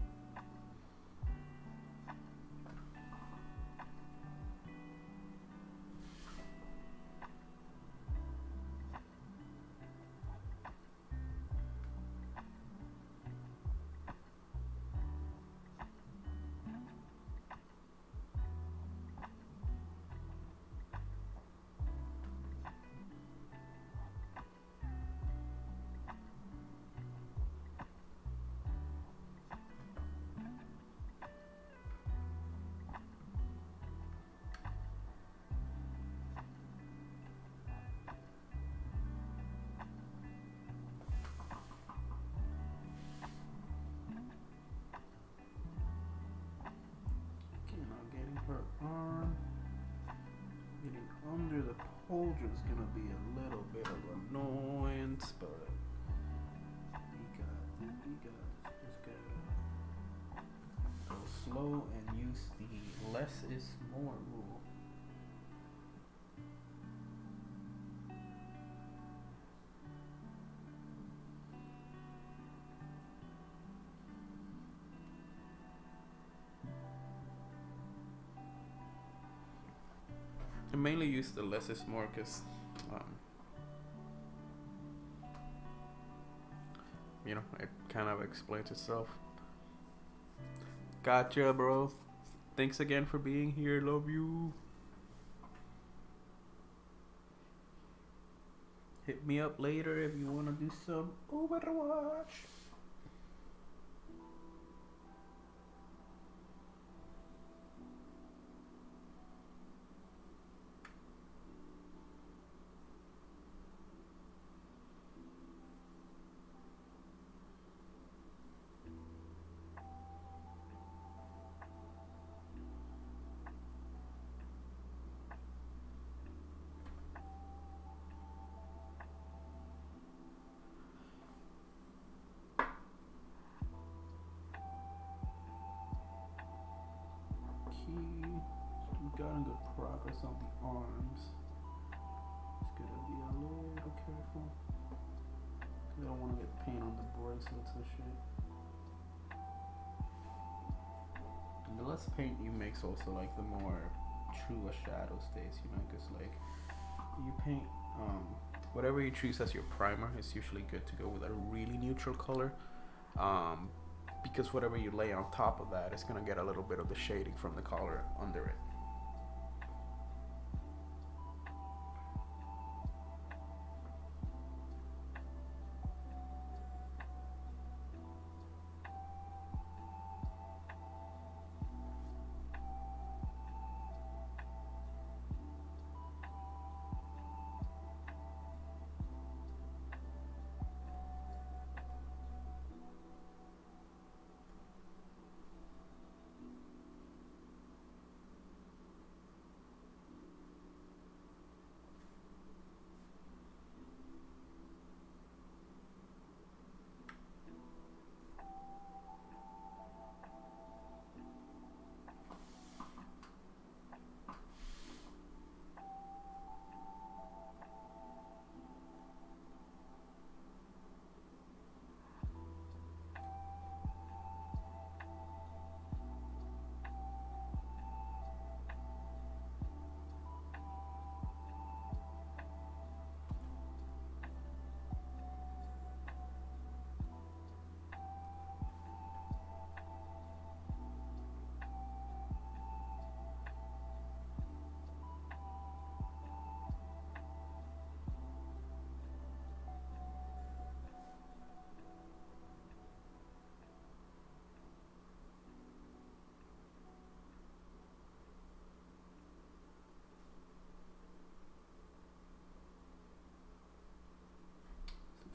[SPEAKER 1] Her arm getting under the holder is gonna be a little bit of annoyance, but we got this. Just gotta go slow and use the less is more rule. I mainly use the less is more because, you know, it kind of explains itself. Gotcha, bro. Thanks again for being here. Love you. Hit me up later if you want to do some Overwatch. Gotten good progress on the arms. Just gotta be a little careful. I don't want to get pain on the bracelets and shit. less paint you makes also like the more true a shadow stays, you know, because like you paint whatever you choose as your primer, it's usually good to go with a really neutral color, um, because whatever you lay on top of that is gonna get a little bit of the shading from the color under it.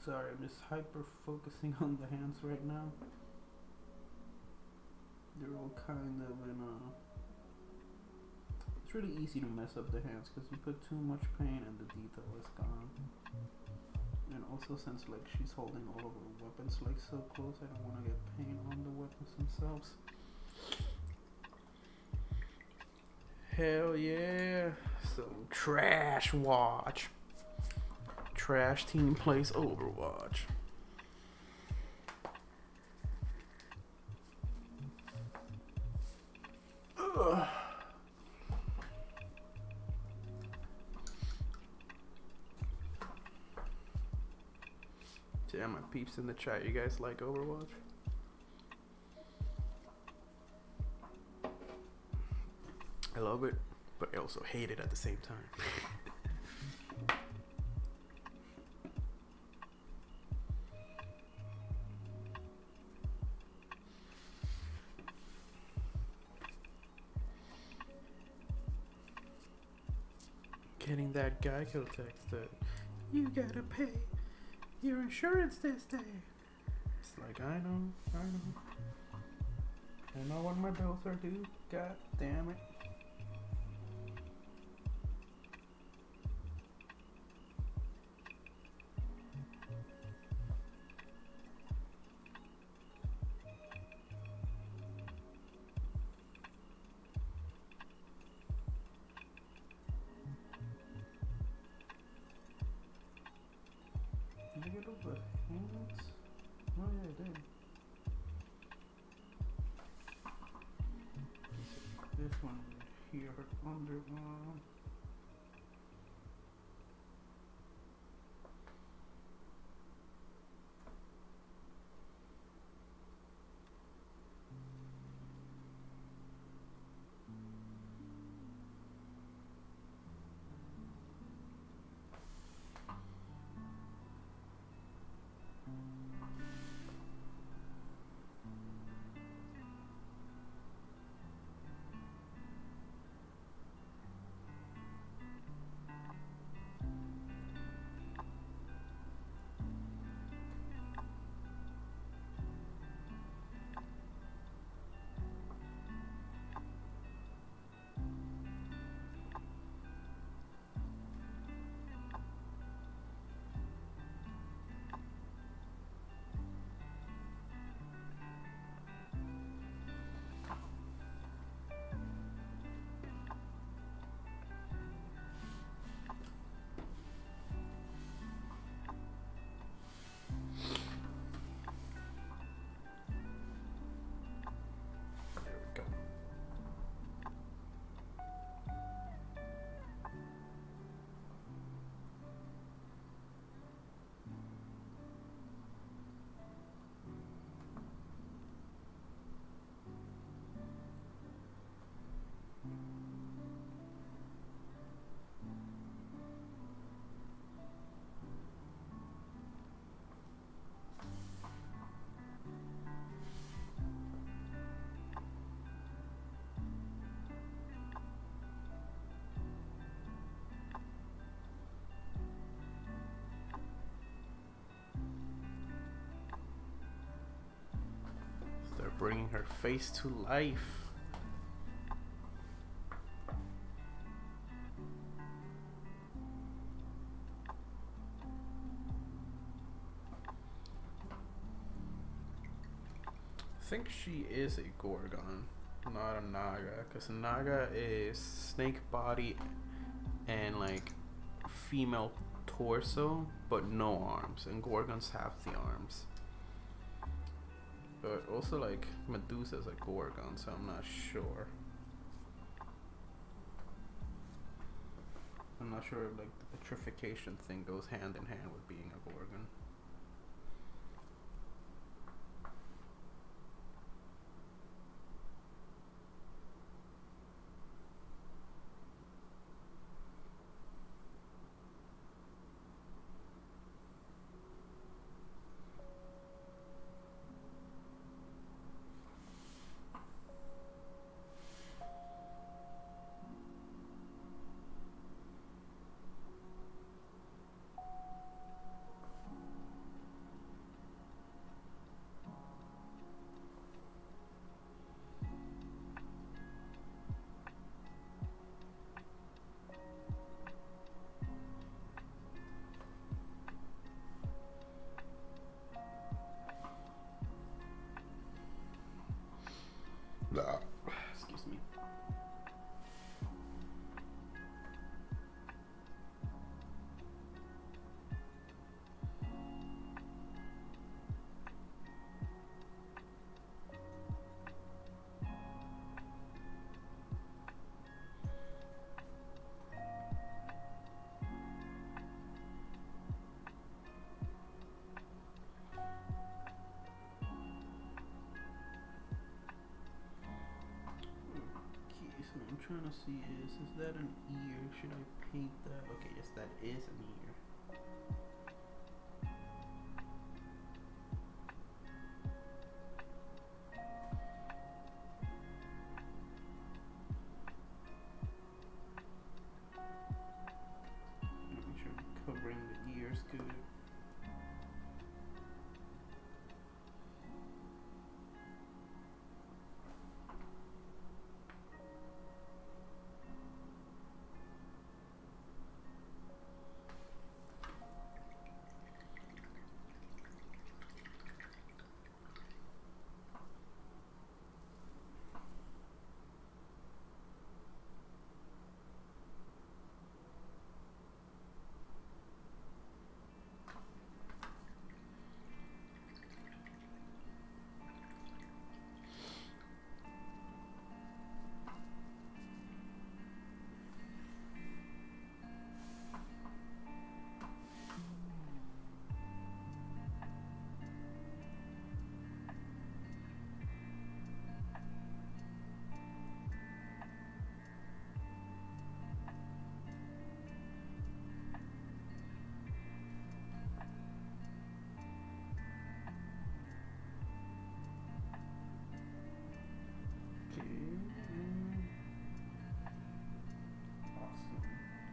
[SPEAKER 1] Sorry, I'm just hyper focusing on the hands right now. They're all kind of in a. It's really easy to mess up the hands because you put too much paint and the detail is gone. And also, since like she's holding all of her weapons like so close, I don't want to get paint on the weapons themselves. Hell yeah! Some trash watch. Trash team plays Overwatch. Ugh. Yeah, my peeps in the chat, you guys like Overwatch? I love it, but I also hate it at the same time. Getting that Geico text that you gotta pay your insurance this day. It's like, I know. I know what my bills are due. God damn it. Did I get all the hands? Oh yeah, I did. This one here, underarm. bringing her face to life. I think she is a Gorgon, not a Naga, because Naga is snake body and like female torso, but no arms, and Gorgons have the arms. But also, like, Medusa's a Gorgon, so I'm not sure. I'm not sure if like the petrification thing goes hand in hand with being a Gorgon. Excuse me. I'm trying to see is that an ear? Should I paint that? Okay, yes, that is an ear. Make sure I'm covering the ears good.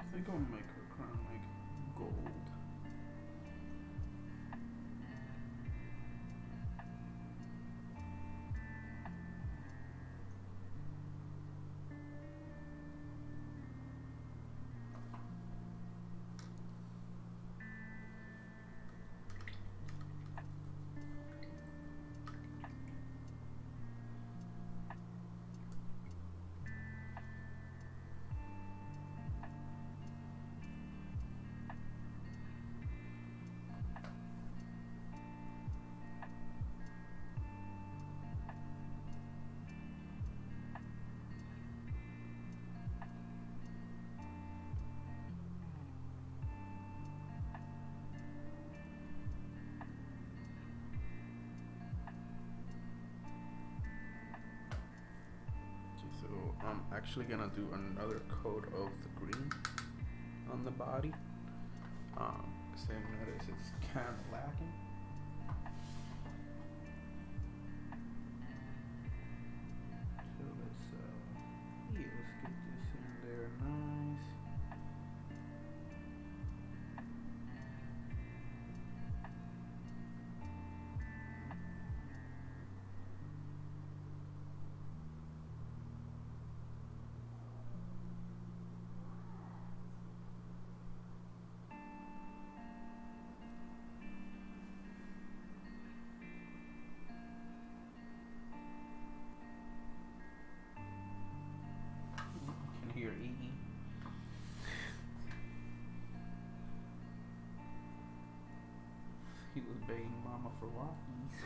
[SPEAKER 1] I think I'll make her crown like gold. So I'm actually gonna do another coat of the green on the body. Because I notice it's kind of lacking. So let's let's get this in there nice. He was begging mama for Rockies.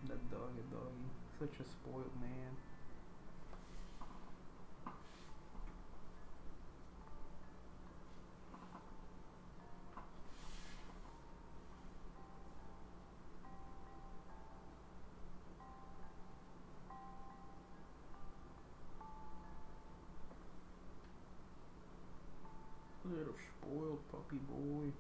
[SPEAKER 1] That doggy. Such a spoiled man. Little spoiled puppy boy.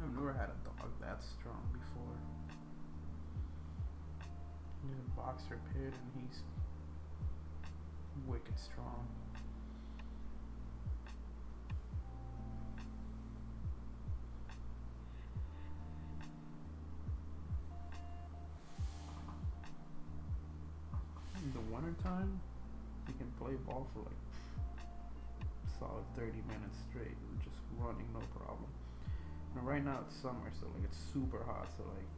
[SPEAKER 1] I've never had a dog that strong before. He's a boxer pit and he's wicked strong. In the wintertime, he can play ball for like solid 30 minutes straight, just running, no problem. And right now it's summer, so like it's super hot, so like,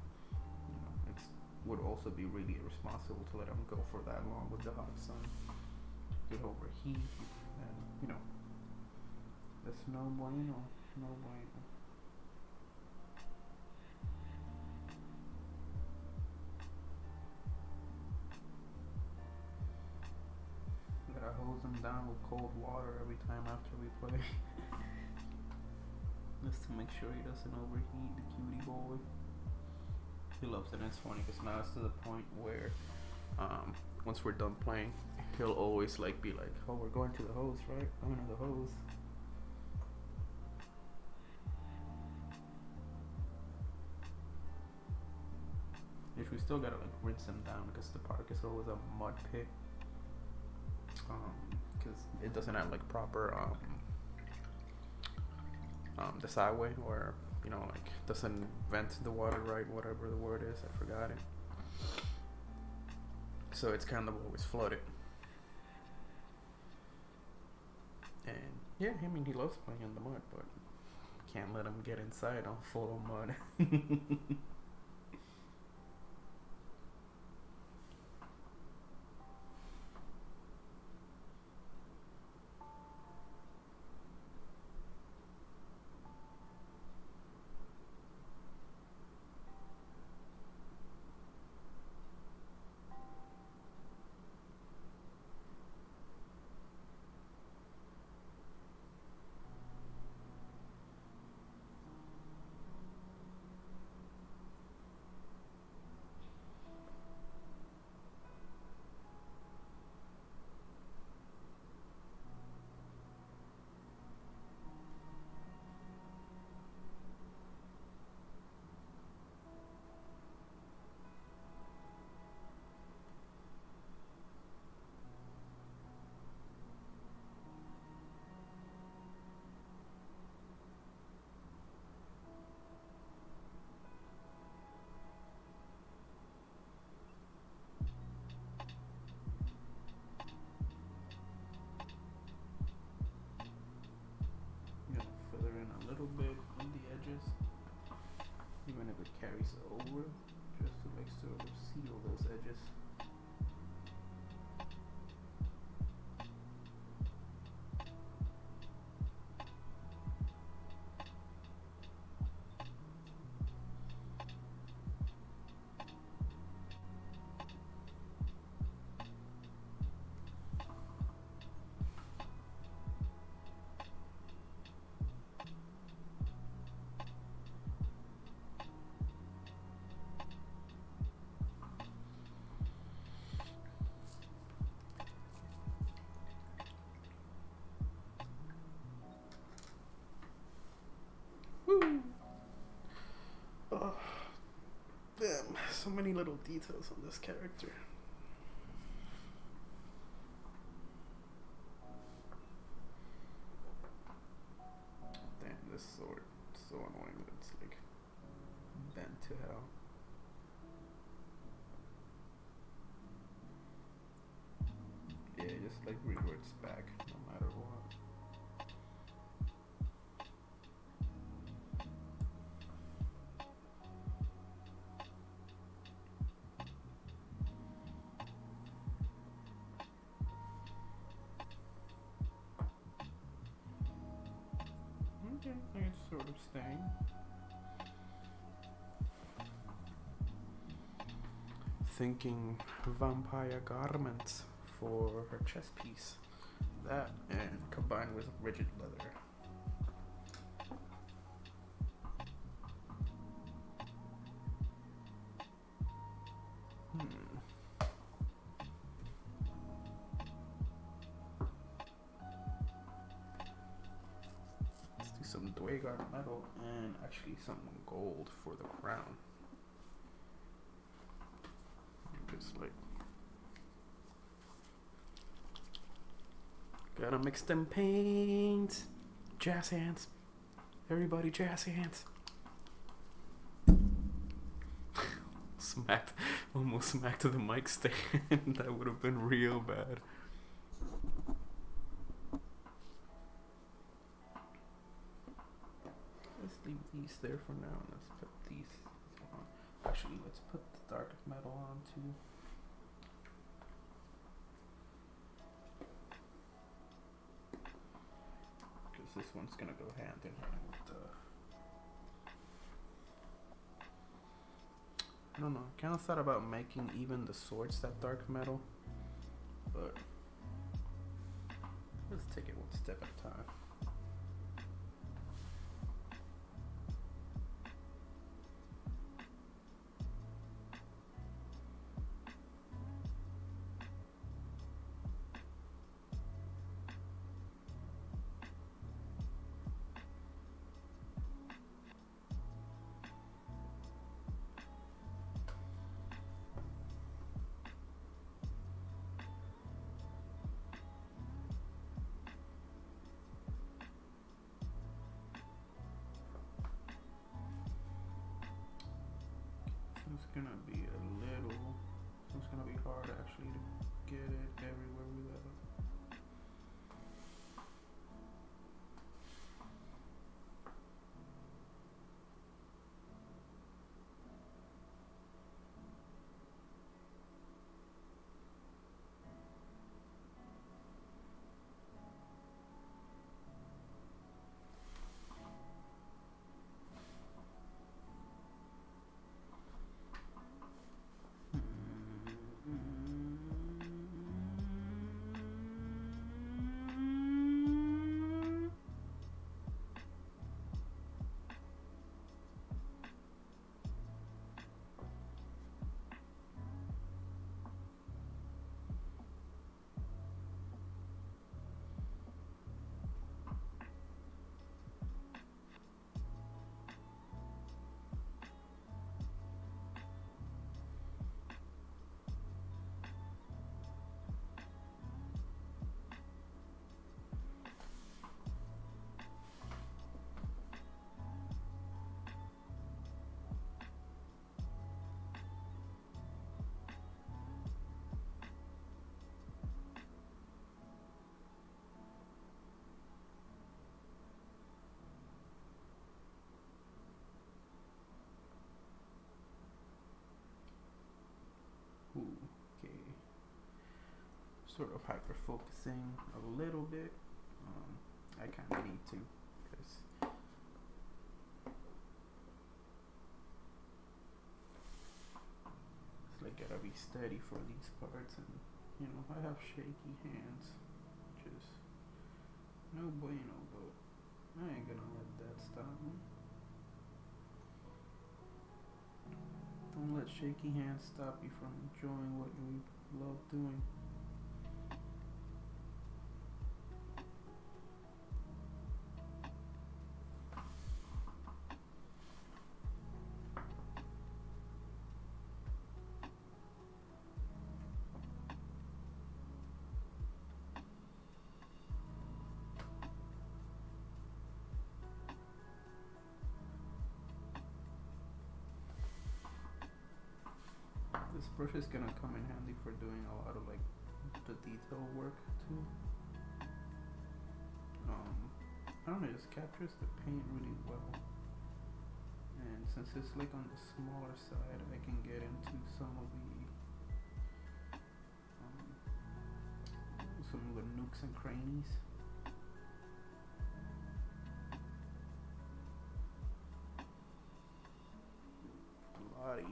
[SPEAKER 1] you know, it's would also be really irresponsible to let him go for that long with the hot sun. Could overheat, and you know, that's no bueno, no bueno. Gotta hose him down with cold water every time after we play. Just to make sure he doesn't overheat, the cutie boy. He loves it, and it's funny because now it's to the point where once we're done playing, he'll always like be like, oh, we're going to the hose, right? Going to the hose. Which we still gotta like rinse him down because the park is always a mud pit. Because it doesn't have like proper the sideway, or you know, like doesn't vent the water right, whatever the word is, I forgot it. So it's kind of always flooded. And yeah, I mean, he loves playing in the mud, but can't let him get inside on full of mud. A little bit on the edges, even if it carries over, just to like sort of seal those edges. Woo! Oh, damn, so many little details on this character. Damn, this sword is so annoying that it's like bent to hell. Yeah, it just like reverts back no matter what. It's sort of staying. Thinking vampire garments for her chest piece. That and combined with rigid leather. Let's do some Dwayguard metal and actually some gold for the crown. Just like gotta mix them paints. Jazz hands. Everybody jazz hands. Almost smacked the mic stand. That would have been real bad. Let's leave these there for now. Let's put these on. Actually, let's put the dark metal on too. Because this one's gonna go hand in hand with the. I don't know. I kind of thought about making even the swords that dark metal, but let's take it one step at a time. It's gonna be it's gonna be hard actually to get it everywhere without. Okay. Sort of hyper focusing a little bit. I kind of need to because it's like gotta be steady for these parts, and you know I have shaky hands. Just no bueno, but I ain't gonna let that stop me. Don't let shaky hands stop you from enjoying what you love doing. This brush is gonna come in handy for doing a lot of like the detail work too. I don't know, it just captures the paint really well. And since it's like on the smaller side, I can get into some of the nooks and crannies.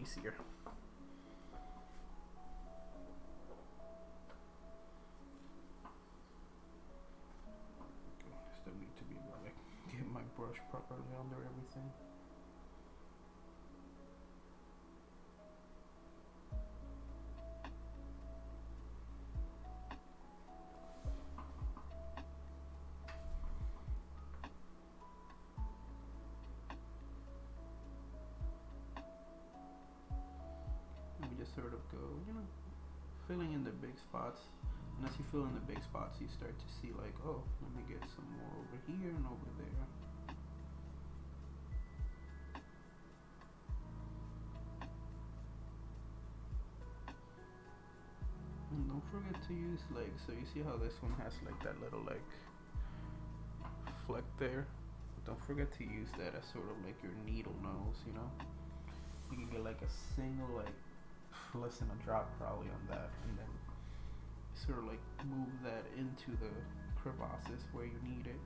[SPEAKER 1] easier. Still need to be able to like get my brush properly under everything. And we just sort of go, you know, filling in the big spots. And as you fill in the big spots, you start to see like, oh, let me get some more over here and over there. And don't forget to use like, so you see how this one has like that little like fleck there? Don't forget to use that as sort of like your needle nose, you know? You can get like a single like less than a drop probably on that, and then sort of like move that into the crevasses where you need it.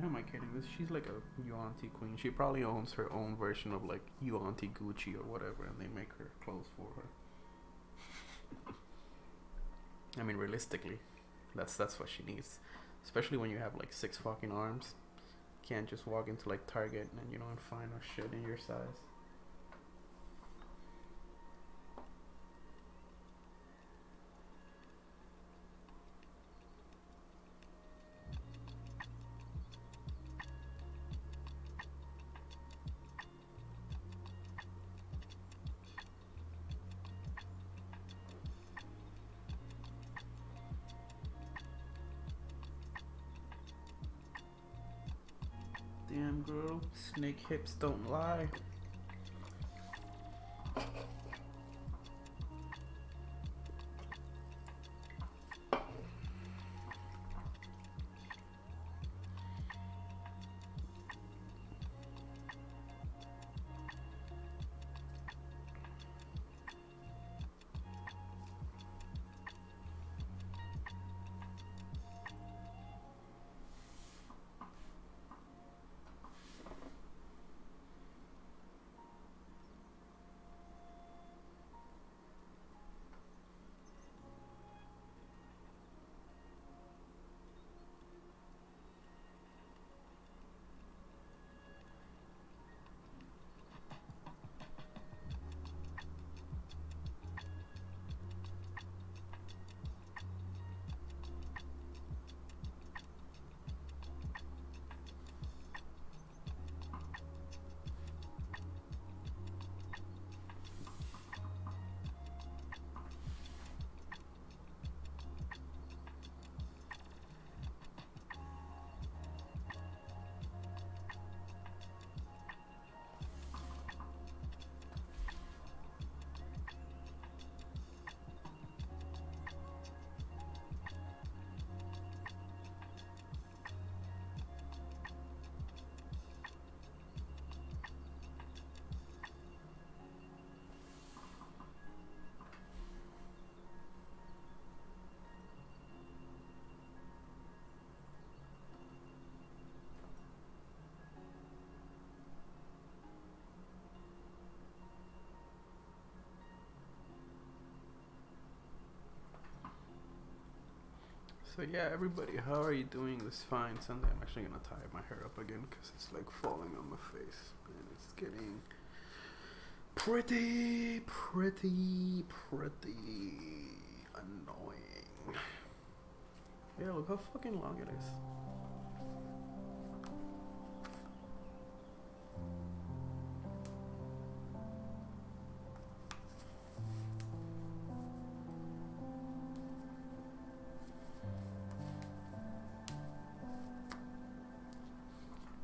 [SPEAKER 1] Who am I kidding? She's like a Yuanti queen. She probably owns her own version of like Yuanti Gucci or whatever, and they make her clothes for her. I mean, realistically, that's what she needs. Especially when you have like 6 fucking arms. You can't just walk into like Target and, you know, and find a shit in your size. Damn girl, snake hips don't lie. So yeah, everybody, how are you doing this fine Sunday? I'm actually gonna tie my hair up again because it's like falling on my face and it's getting pretty annoying. Yeah, look how fucking long it is.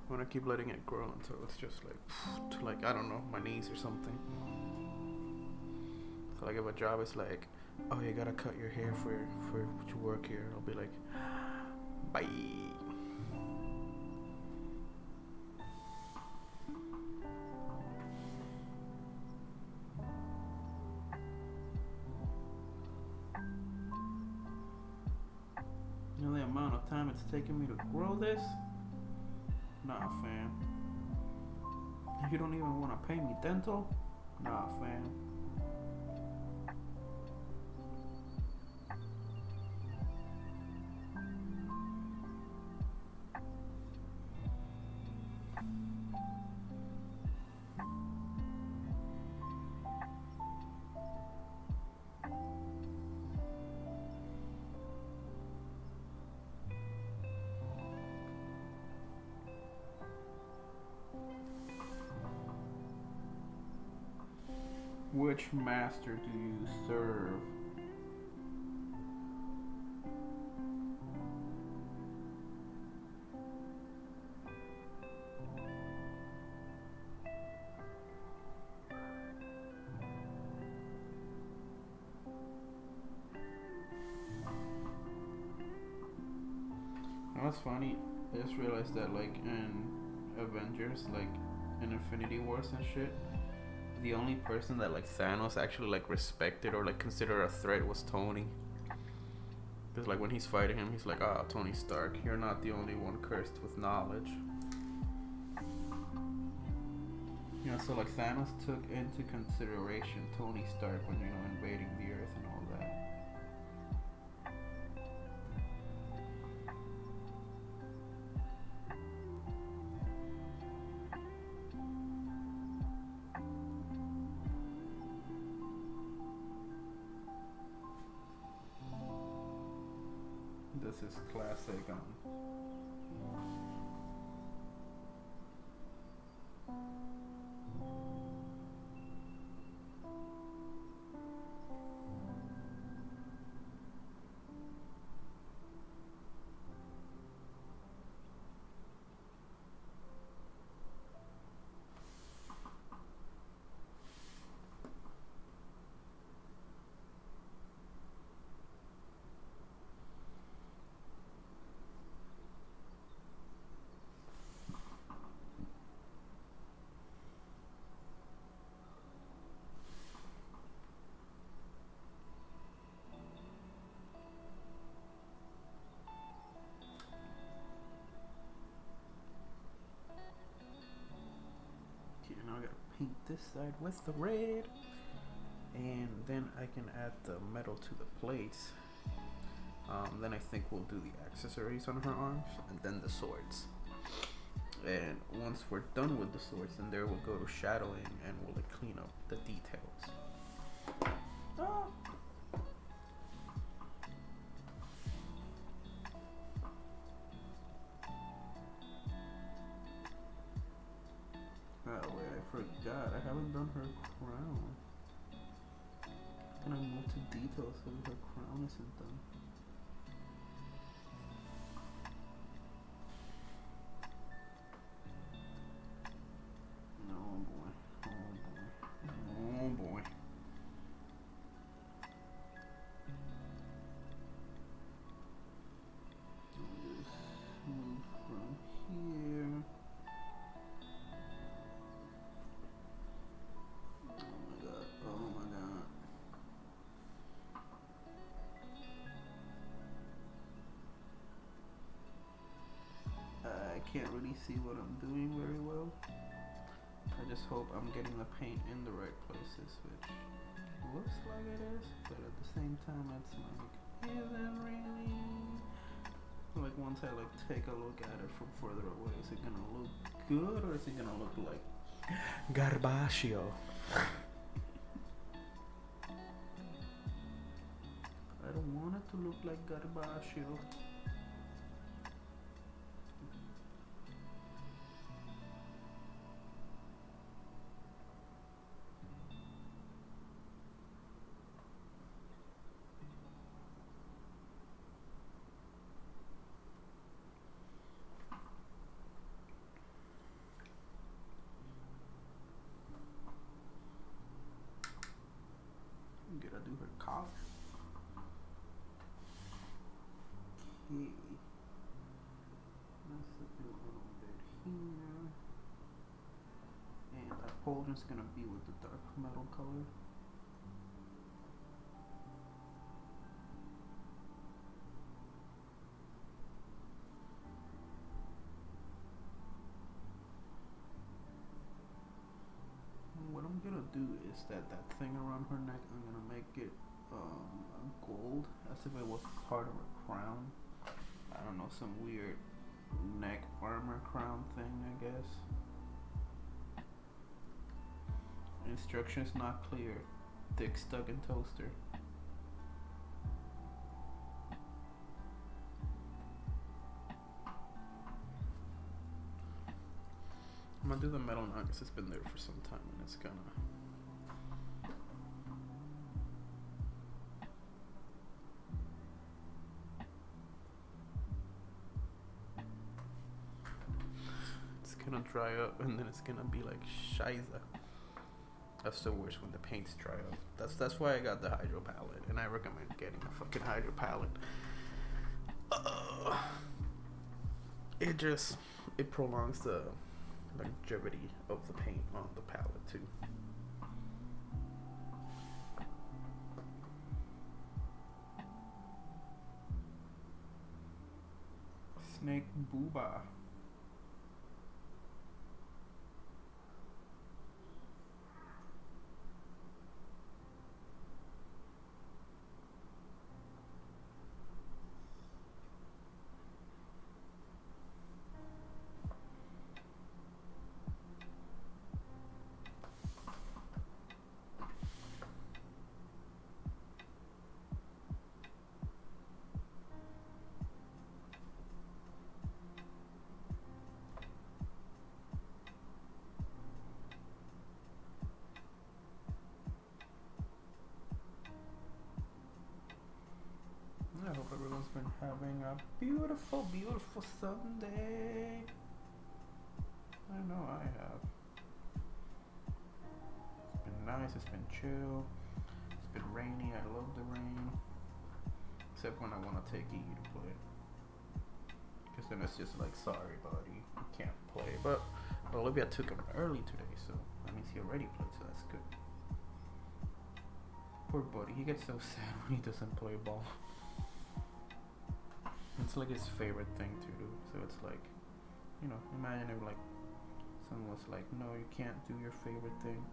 [SPEAKER 1] I'm gonna keep letting it grow until it's just like, to like, I don't know, my knees or something. So like if a job is like, oh, you gotta cut your hair for to work here, I'll be like, bye. amount of time it's taken me to grow this, nah, fam. If you don't even want to pay me dental, nah, fam. Which master do you serve? That's funny. I just realized that, like, in Avengers, like in Infinity Wars and shit, the only person that like Thanos actually like respected or like considered a threat was Tony. Because like when he's fighting him, he's like, "Ah, oh, Tony Stark, you're not the only one cursed with knowledge." You know, so like Thanos took into consideration Tony Stark when, you know, invading the Earth and all that. This is classic. Now I gotta paint this side with the red, and then I can add the metal to the plates. Then I think we'll do the accessories on her arms, and then the swords. And once we're done with the swords, then there we'll go to shadowing, and we'll like clean up the details. Ah. Oh wait, I forgot. I haven't done her crown. And I moved to details so her crown isn't done. Oh boy. Oh boy. Oh boy. I'll just move from here. Oh my god. I can't really see what I'm doing very well. I just hope I'm getting the paint in the right places, which looks like it is, but at the same time it's like, is it really? Like once I like take a look at it from further away, is it gonna look good or is it gonna look like Garbaccio? I don't want it to look like Garbaccio. Gotta do her collar. Okay. Let's do a little bit here. And that pauldron's gonna be with the dark metal color. do is that thing around her neck, I'm gonna make it gold, as if it was part of her crown. I don't know, some weird neck armor crown thing, I guess. Instructions not clear. Dick stuck in toaster. I'm gonna do the metal now because it's been there for some time and it's gonna. It's gonna dry up and then it's gonna be like shiza. That's the worst when the paints dry up. That's why I got the hydro palette, and I recommend getting a fucking hydro palette. It prolongs the longevity of the paint on the palette too. Snake booba. I hope everyone's been having a beautiful, beautiful Sunday. I know I have. It's been nice, it's been chill. It's been rainy, I love the rain. Except when I want to take EU to play. Because then it's just like, sorry buddy, you can't play. But Olivia took him early today, so that means he already played, so that's good. Poor buddy, he gets so sad when he doesn't play ball. It's like his favorite thing to do. So it's like, you know, imagine if like someone was like, no, you can't do your favorite thing.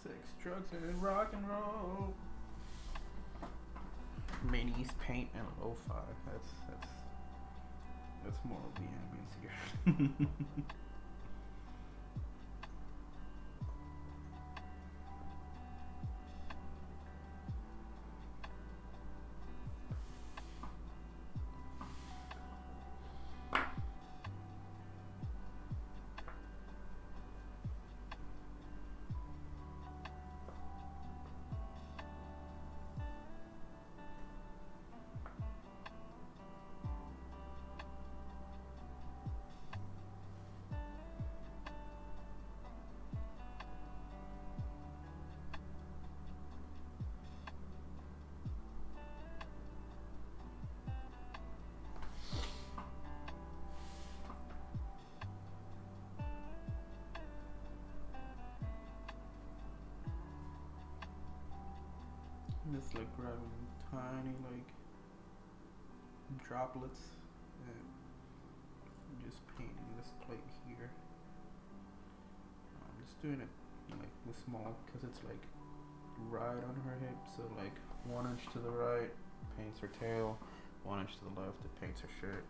[SPEAKER 1] Sex, drugs, and rock and roll. Minis, paint, and lo-fi. That's more of the ambience here. Just like grabbing tiny like droplets and just painting this plate here. I'm just doing it like with small because it's like right on her hip, so like 1 inch to the right paints her tail, 1 inch to the left it paints her shirt.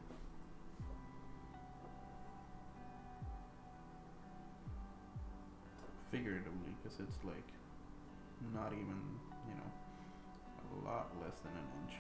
[SPEAKER 1] figuratively, because it's like not even, you know, a lot less than an inch.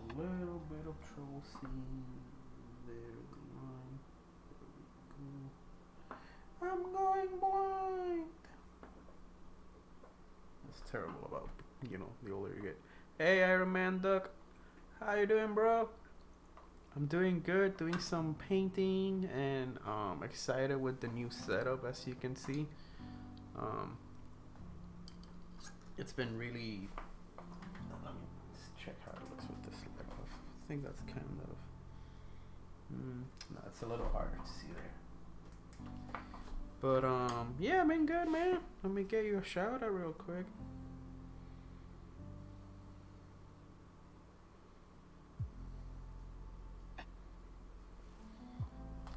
[SPEAKER 1] A little bit of trouble seeing there the line. There we go. I'm going blind. That's terrible about, you know, the older you get. Hey, Iron Man Duck, how you doing, bro? I'm doing good, doing some painting, and excited with the new setup, as you can see. It's been really. Let me check how it looks with this light off. I think that's kind of. No, it's a little harder to see there. But yeah, I've been good, man. Let me get you a shout out real quick.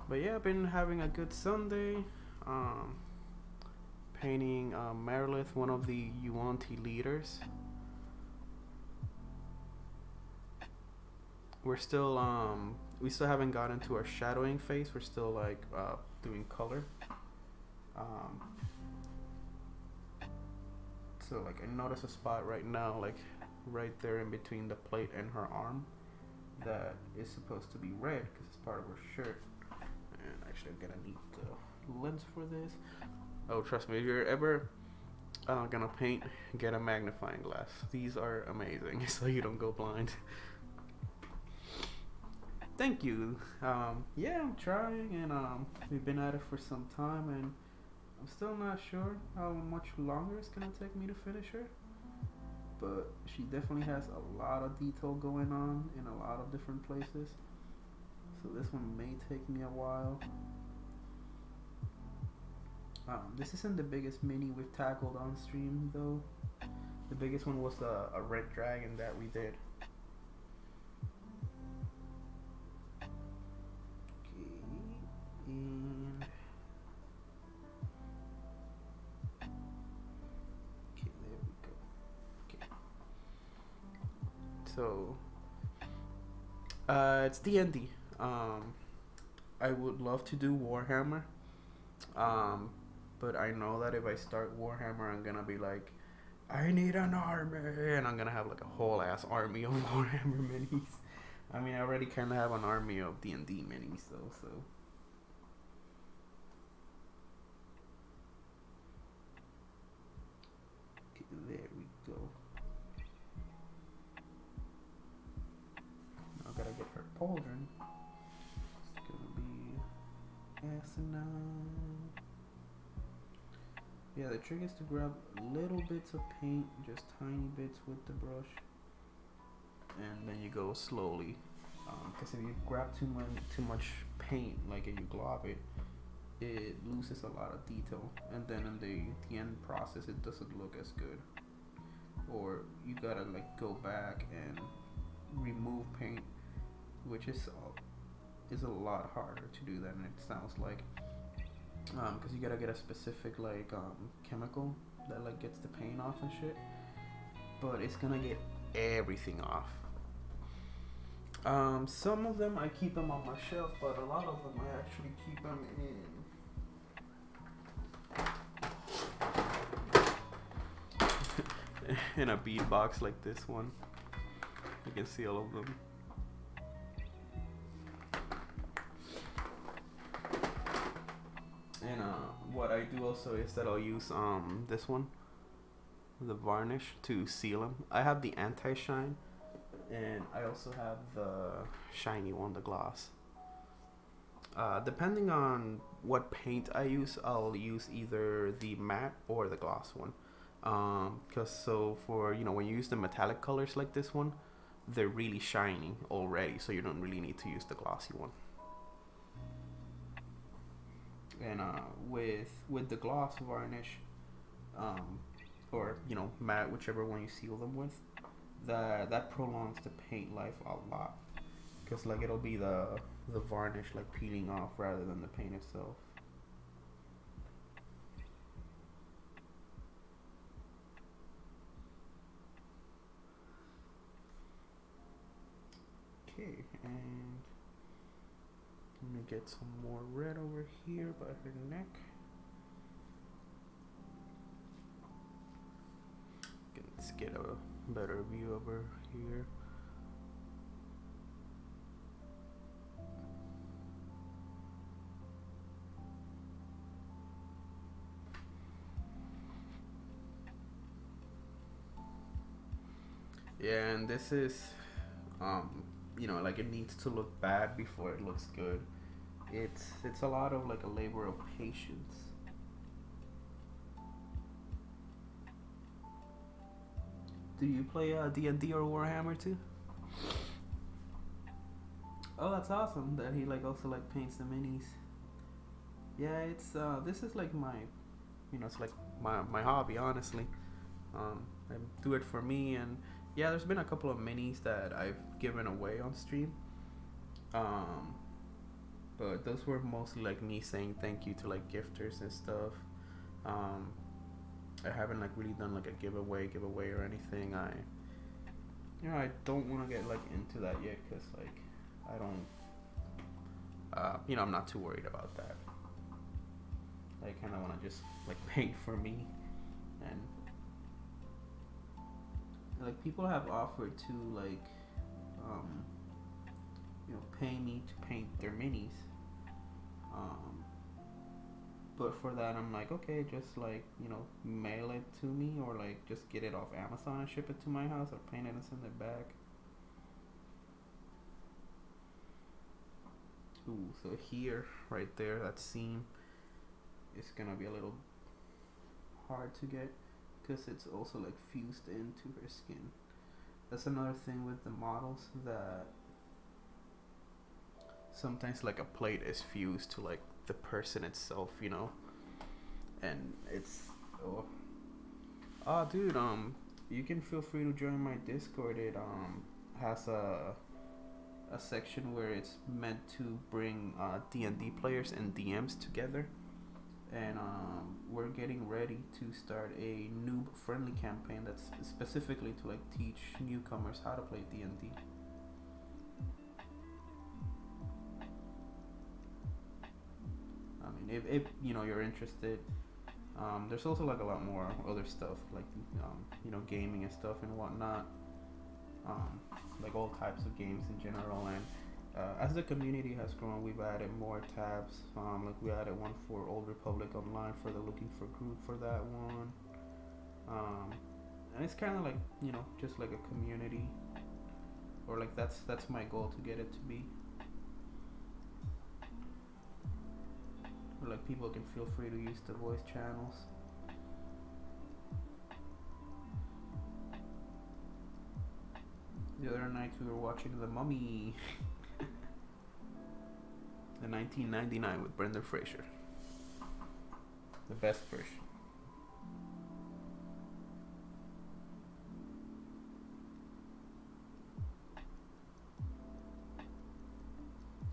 [SPEAKER 1] But yeah, I've been having a good Sunday. Painting Merilith, one of the Yuan-Ti leaders. We're still we still haven't gotten to our shadowing phase. We're still like doing color. So like I notice a spot right now, like right there in between the plate and her arm, that is supposed to be red because it's part of her shirt. And actually, I'm gonna need the lens for this. Oh, trust me, if you're ever gonna paint, get a magnifying glass. These are amazing, so you don't go blind. Thank you. Yeah, I'm trying, and we've been at it for some time, and I'm still not sure how much longer it's gonna take me to finish her. But she definitely has a lot of detail going on in a lot of different places. So this one may take me a while. This isn't the biggest mini we've tackled on stream though. The biggest one was a red dragon that we did. Okay, and okay, there we go. Okay, so it's D&D. I would love to do Warhammer. But I know that if I start Warhammer, I'm gonna be like, I need an army, and I'm gonna have like a whole ass army of Warhammer minis. I mean, I already kind of have an army of D&D minis though, so. Okay, there we go. Now I gotta get her pauldron. It's gonna be asinine. Yeah, the trick is to grab little bits of paint, just tiny bits with the brush, and then you go slowly. Because if you grab too much paint, like if you glob it, it loses a lot of detail, and then in the end process, it doesn't look as good. Or you gotta like go back and remove paint, which is a lot harder to do than it sounds like. Because you gotta get a specific like chemical that like gets the paint off and shit, but it's gonna get everything off. Some of them I keep them on my shelf, but a lot of them I actually keep them in a bead box like this one. You can see all of them. And what I do also is that I'll use this one, the varnish, to seal them. I have the anti-shine, and I also have the shiny one, the gloss. Depending on what paint I use, I'll use either the matte or the gloss one. Cause so for, you know, when you use the metallic colors like this one, they're really shiny already, so you don't really need to use the glossy one. And with the gloss varnish, um, or matte, whichever one you seal them with, that prolongs the paint life a lot, because like it'll be the varnish like peeling off rather than the paint itself. Okay, and let me get some more red over here by her neck. Let's get a better view of her here. Yeah, and this is, like it needs to look bad before it looks good. It's a lot of like a labor of patience. Do you play D&D or Warhammer too? Oh, that's awesome that he like also like paints the minis. Yeah, it's this is like my, it's like my hobby, honestly. I do it for me, and yeah, there's been a couple of minis that I've given away on stream. But those were mostly like me saying thank you to like gifters and stuff. I haven't like really done like a giveaway or anything. I don't want to get like into that yet, because like I don't, I'm not too worried about that. I kind of want to just like paint for me, and like people have offered to like pay me to paint their minis, but for that I'm like, okay, just like mail it to me, or like just get it off Amazon and ship it to my house, or paint it and send it back. Ooh, so here right there, that seam is gonna be a little hard to get, because it's also like fused into her skin. That's another thing with the models, that sometimes like a plate is fused to like the person itself, and it's dude, you can feel free to join my Discord. It has a section where it's meant to bring D&D players and DMs together, and we're getting ready to start a noob friendly campaign that's specifically to like teach newcomers how to play D&D. I mean, if you're interested, there's also like a lot more other stuff, like gaming and stuff and whatnot, like all types of games in general. And as the community has grown, we've added more tabs. Like we added one for Old Republic Online for the looking for group for that one. And it's kind of like just like a community, or like that's my goal, to get it to be. Or like people can feel free to use the voice channels. The other night we were watching The Mummy. The 1999 with Brendan Fraser. The best version.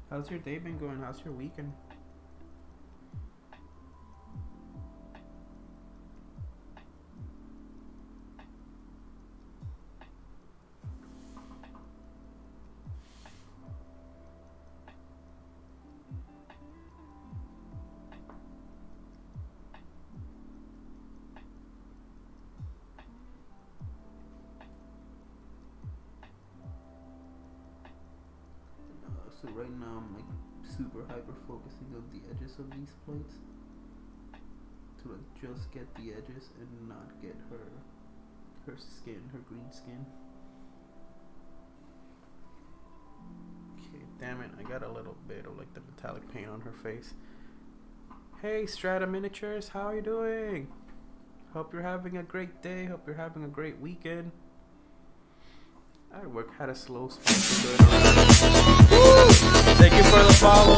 [SPEAKER 1] How's your day been going? How's your weekend? So right now I'm like super hyper focusing on the edges of these plates, to like just get the edges and not get her skin, her green skin. Okay, damn it, I got a little bit of like the metallic paint on her face. Hey Strata Miniatures, how are you doing? Hope you're having a great day, hope you're having a great weekend. Artwork had a slow spot. Thank you for the follow.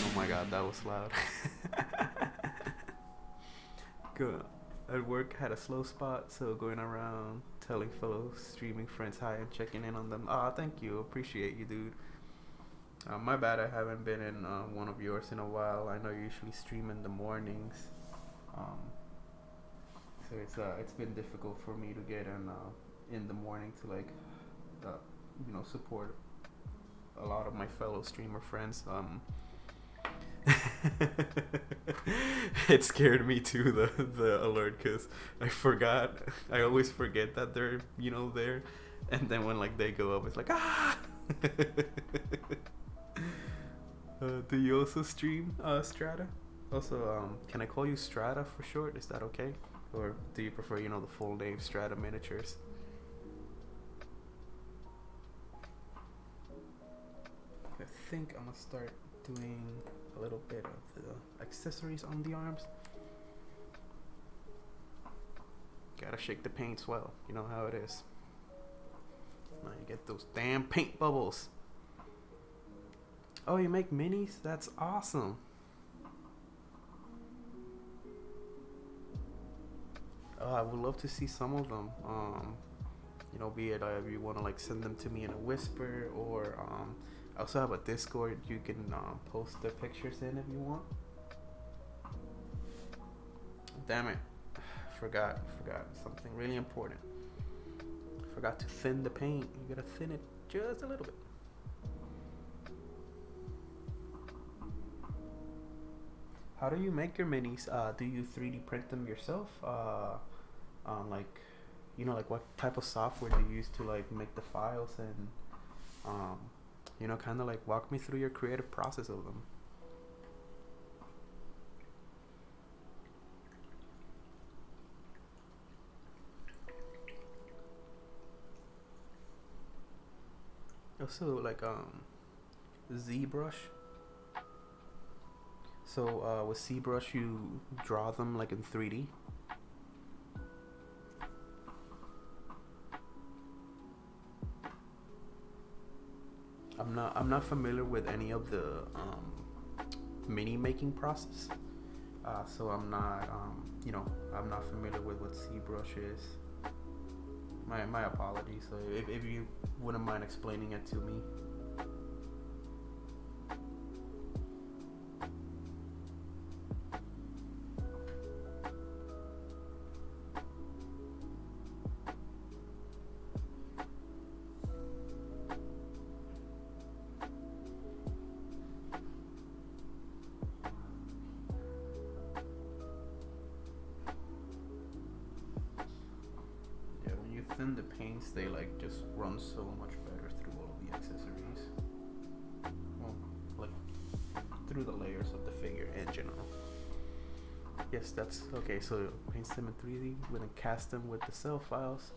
[SPEAKER 1] Oh my god. forgot that was loud. Good. At work had a slow spot, so going around telling fellow streaming friends hi and checking in on them. Ah, thank you, appreciate you, dude. My bad, I haven't been in one of yours in a while. I know you usually stream in the mornings, um, so it's been difficult for me to get in the morning to like, support a lot of my fellow streamer friends. It scared me too, the alert, because I forgot. I always forget that they're there, and then when like they go up, it's like ah. Do you also stream Strata? Also, can I call you Strata for short? Is that okay? Or do you prefer the full name Strata Miniatures? I think I'm gonna start doing a little bit of the accessories on the arms. Gotta shake the paints well, you know how it is. Now you get those damn paint bubbles. Oh, you make minis? That's awesome. Oh, I would love to see some of them. Be it if you want to like send them to me in a whisper, or I also have a Discord you can post the pictures in if you want. Damn it. Forgot something really important. Forgot to thin the paint. You gotta thin it just a little bit. How do you make your minis? Do you 3D print them yourself? Like what type of software do you use to like make the files, and kind of like walk me through your creative process of them. Also, like ZBrush. So with ZBrush, you draw them like in 3D. I'm not familiar with any of the mini making process. So I'm not I'm not familiar with what ZBrush is. My apologies. So if you wouldn't mind explaining it to me. Thin the paints, they like just run so much better through all of the accessories. Well, like through the layers of the figure in general. Yes, that's okay. So paint them in 3D, we're gonna cast them with the cell files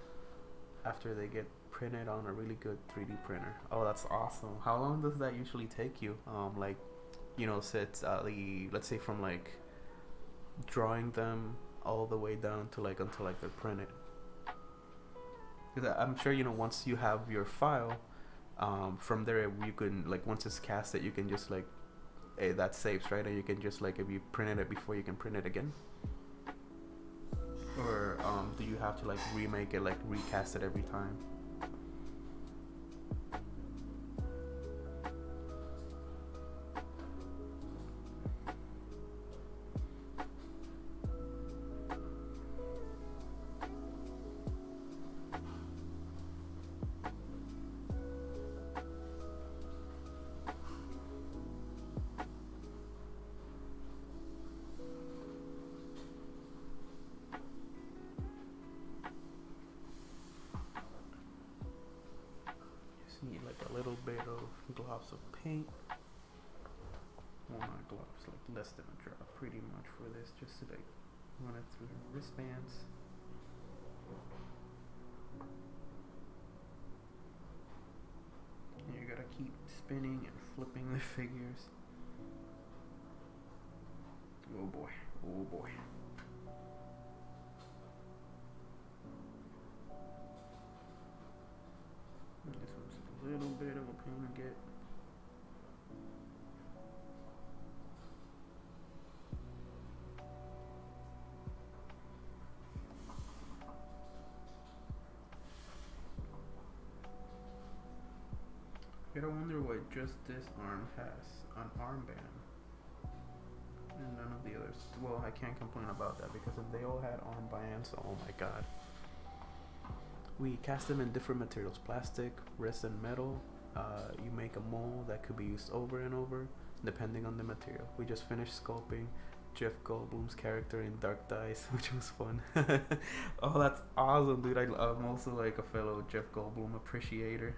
[SPEAKER 1] after they get printed on a really good 3D printer. Oh, that's awesome. How long does that usually take you? Let's say from like drawing them all the way down to like until like they're printed. Because I'm sure once you have your file, from there you can like once it's casted, you can just like, hey, that saves, right? And you can just like if you printed it before, you can print it again. Or do you have to like remake it, like recast it every time? Need like a little bit of globs of paint. Well, not globs, like less than a drop pretty much for this, just to like run it through the wristbands. And you gotta keep spinning and flipping the figures. Oh boy, oh boy. This one's a little bit of a pain to get. Gotta wonder why just this arm has an armband and none of the others. Well, I can't complain about that because if they all had armbands, oh my god. We cast them in different materials: plastic, resin, metal. You make a mold that could be used over and over depending on the material. We just finished sculpting Jeff Goldblum's character in dark dyes, which was fun. Oh, that's awesome, dude. I'm also like a fellow Jeff Goldblum appreciator.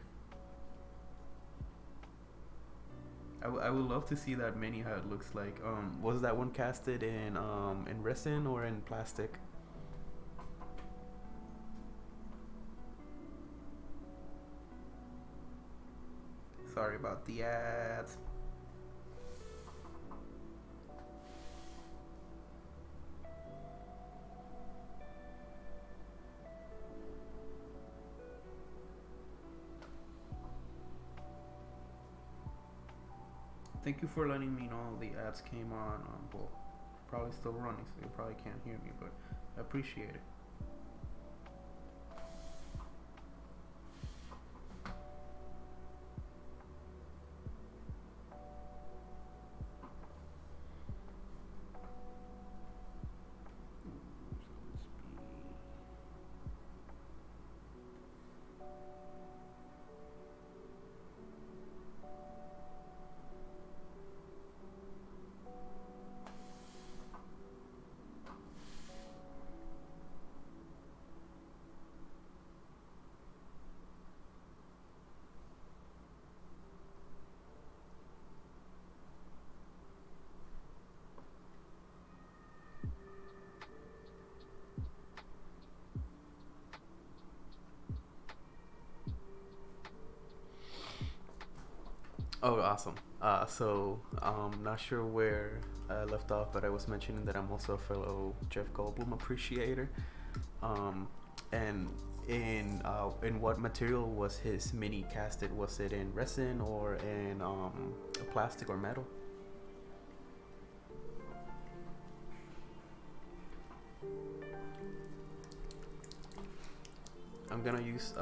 [SPEAKER 1] I would love to see that mini, how it looks like. Was that one casted in resin or in plastic? Sorry about the ads. Thank you for letting me know the ads came on. Well, probably still running, so you probably can't hear me, but I appreciate it. Oh, awesome. Not sure where I left off, but I was mentioning that I'm also a fellow Jeff Goldblum appreciator. And in what material was his mini casted? Was it in resin or in plastic or metal? I'm gonna use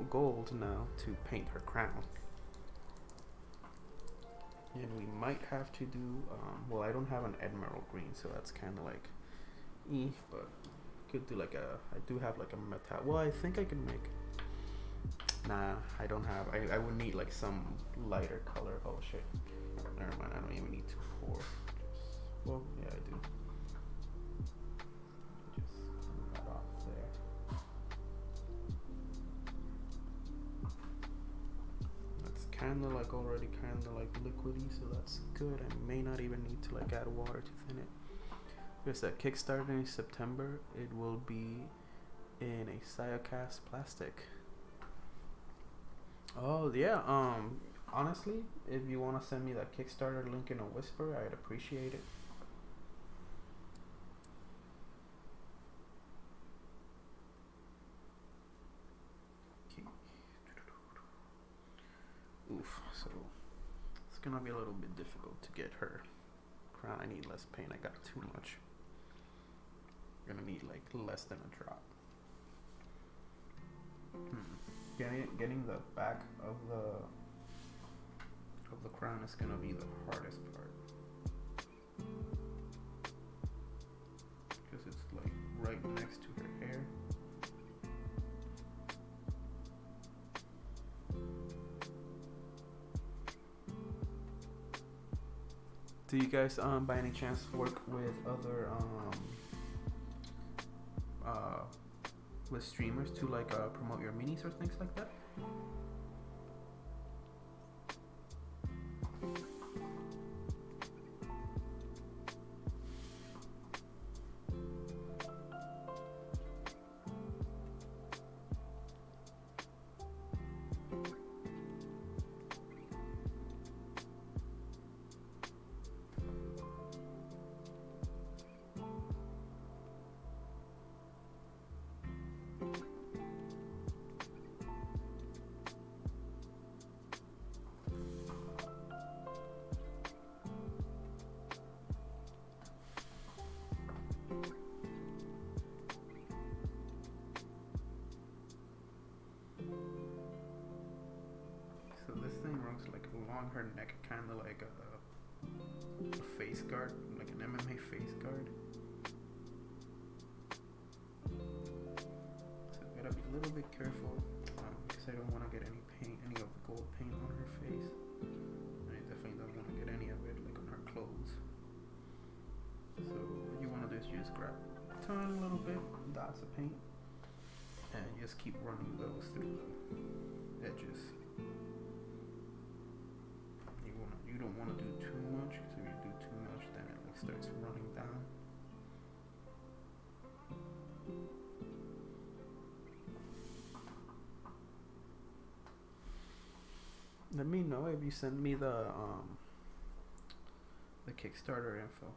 [SPEAKER 1] gold now to paint her crown. And we might have to do, well, I don't have an emerald green, so that's kind of like, but could do like I do have like a metal. Well, I think I can make, nah, I don't have, I would need like some lighter color. Oh shit, never mind, I don't even need to pour. Well, yeah, I do. Just move that off there. Kind of like already kind of like liquidy, so that's good. I may not even need to like add water to thin it. There's a Kickstarter in September. It will be in a Cyocast plastic. Oh yeah, honestly, if you want to send me that Kickstarter link in a whisper, I'd appreciate it. Oof, so it's gonna be a little bit difficult to get her crown. I need less paint. I got too much. I'm gonna need like less than a drop. Getting the back of the crown is gonna be the hardest part because it's like right next to her hair. Do you guys by any chance work with other with streamers to like promote your minis or things like that? along her neck, kind of like a face guard, like an MMA face guard. So I gotta be a little bit careful because I don't want to get any of the gold paint on her face. And I definitely don't want to get any of it like on her clothes. So what you want to do is you just grab a tiny little bit dots of paint and just keep running those through the edges. You don't want to do too much, because if you do too much, then it like starts running down. Let me know if you send me the Kickstarter info.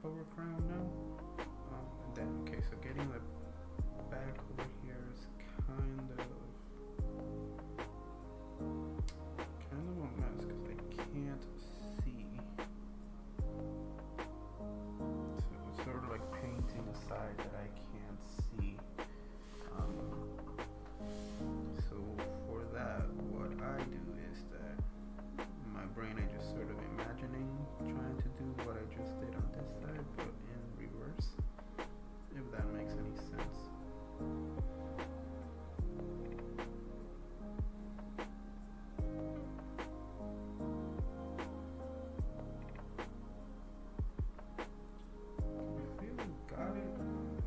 [SPEAKER 1] Over crown now, and then okay, so getting the back over here is kind of a mess because I can't see. So it's sort of like painting a side that I can't see. So for that, what I do is that my brain, I just sort of imagining trying to do what I just did on this side, but in reverse, if that makes any sense. I feel we got it. I'm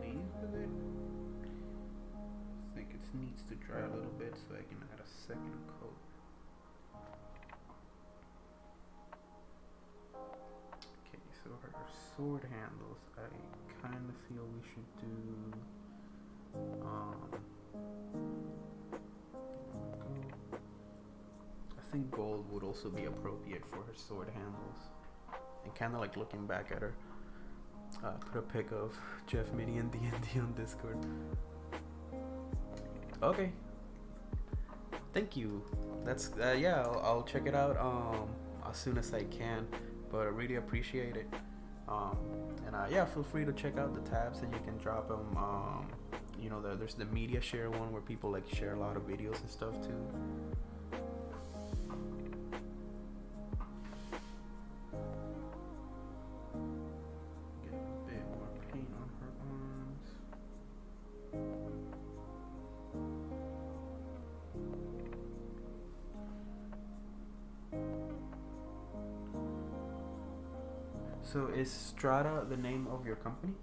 [SPEAKER 1] pleased with it. I think it needs to dry a little bit so I can add a second coat. So her sword handles, I kind of feel we should do I think gold would also be appropriate for her sword handles. And kind of like looking back at her, put a pic of Jeff, Mini, and D&D on Discord. Okay, thank you. That's yeah, I'll check it out as soon as I can, but I really appreciate it. And yeah, feel free to check out the tabs and you can drop them. You know, there's the media share one where people like share a lot of videos and stuff too. Get a bit more paint on her arms. So is Strata the name of your company?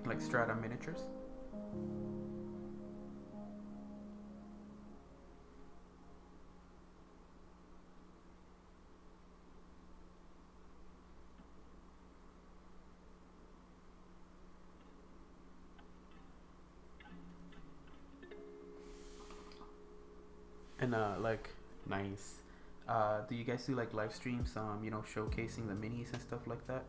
[SPEAKER 1] Like Strata Miniatures? And like, nice. Do you guys do like live streams, you know, showcasing the minis and stuff like that?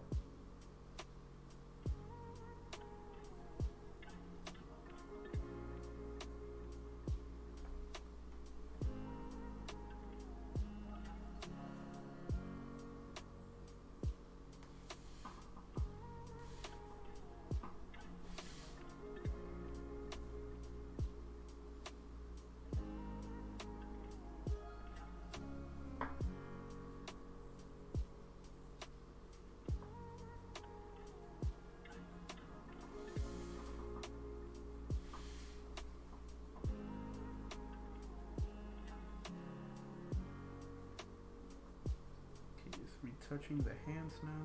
[SPEAKER 1] Touching the hands now,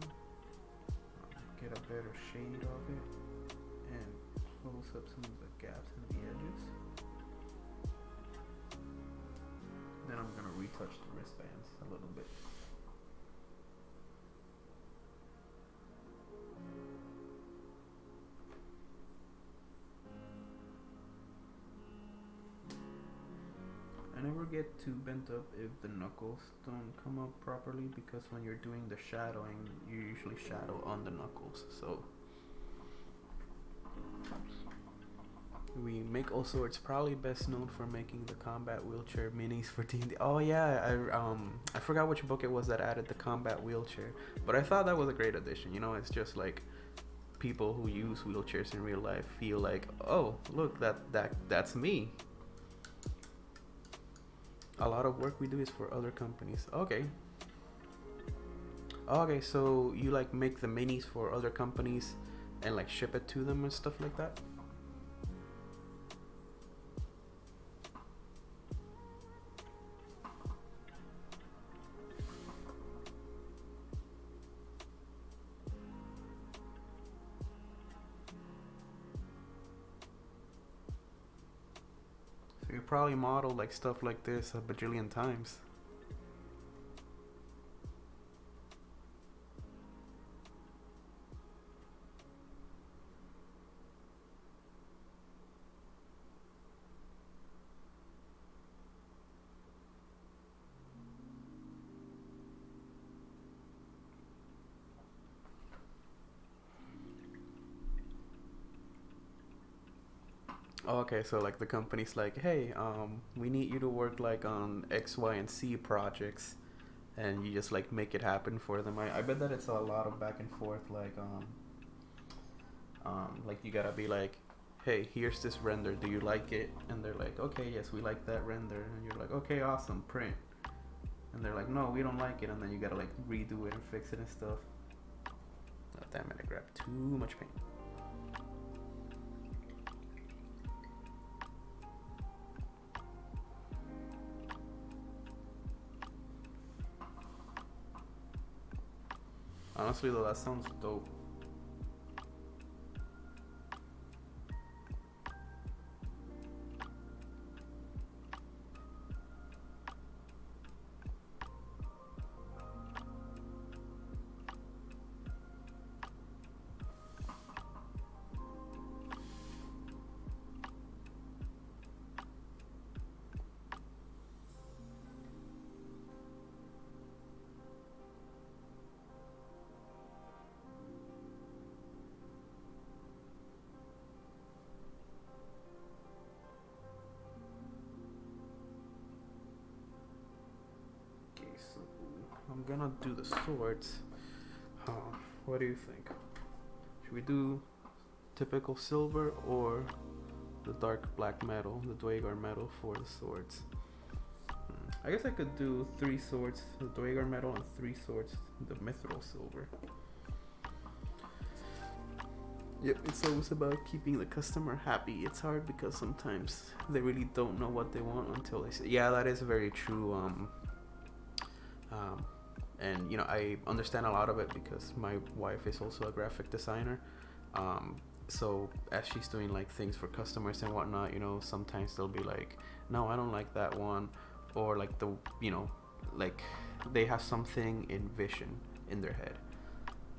[SPEAKER 1] get a better shade of it and close up some of the gaps in the edges. Then I'm gonna retouch the wristbands a little bit. I never get too bent up if the knuckles don't come up properly, because when you're doing the shadowing, you usually shadow on the knuckles. So we make also, it's probably best known for making the combat wheelchair minis for D&D. Oh yeah, I forgot which book it was that added the combat wheelchair, but I thought that was a great addition. You know, it's just like people who use wheelchairs in real life feel like, oh look, that's me. A lot of work we do is for other companies. Okay, so you like make the minis for other companies and like ship it to them and stuff like that? So you probably modeled like stuff like this a bajillion times. Oh, okay, so like the company's like, hey, we need you to work like on X, Y, and C projects, and you just like make it happen for them. I bet that it's a lot of back and forth, like you gotta be like, hey, here's this render, do you like it? And they're like, okay, yes, we like that render. And you're like, okay, awesome, print. And they're like, no, we don't like it. And then you gotta like redo it and fix it and stuff. Oh, damn it, I grabbed too much paint. Honestly though, that sounds dope. So I'm gonna do the swords. What do you think? Should we do typical silver or the dark black metal, the Dwagar metal for the swords? I guess I could do 3 swords, the Dwagar metal, and 3 swords, the mithril silver. Yep, it's always about keeping the customer happy. It's hard because sometimes they really don't know what they want until they say, yeah, that is very true. And you know, I understand a lot of it because my wife is also a graphic designer. So as she's doing like things for customers and whatnot, you know, sometimes they'll be like, no, I don't like that one, or like the, you know, like they have something in vision in their head,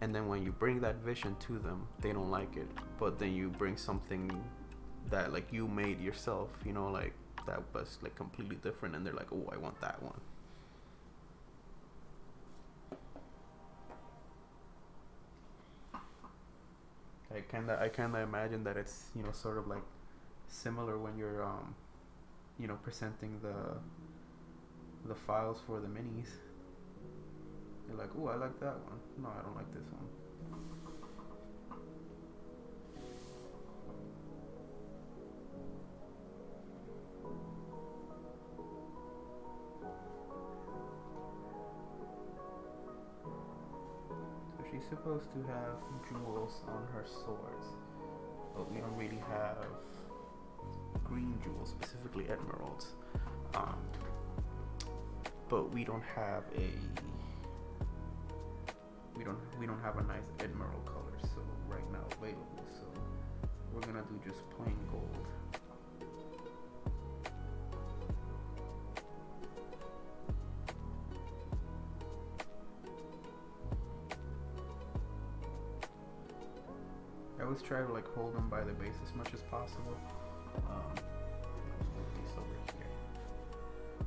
[SPEAKER 1] and then when you bring that vision to them, they don't like it. But then you bring something that like you made yourself, you know, like that was like completely different, and they're like, oh, I want that one. I kinda imagine that it's, you know, sort of like similar when you're you know, presenting the files for the minis. You're like, oh, I like that one. No, I don't like this one. So she's supposed to have jewels on her swords, but we don't really have green jewels, specifically emeralds. But we don't have a we don't have a nice emerald color so right now available. So we're gonna do just plain gold. I always try to like hold them by the base as much as possible. Let's move these over here.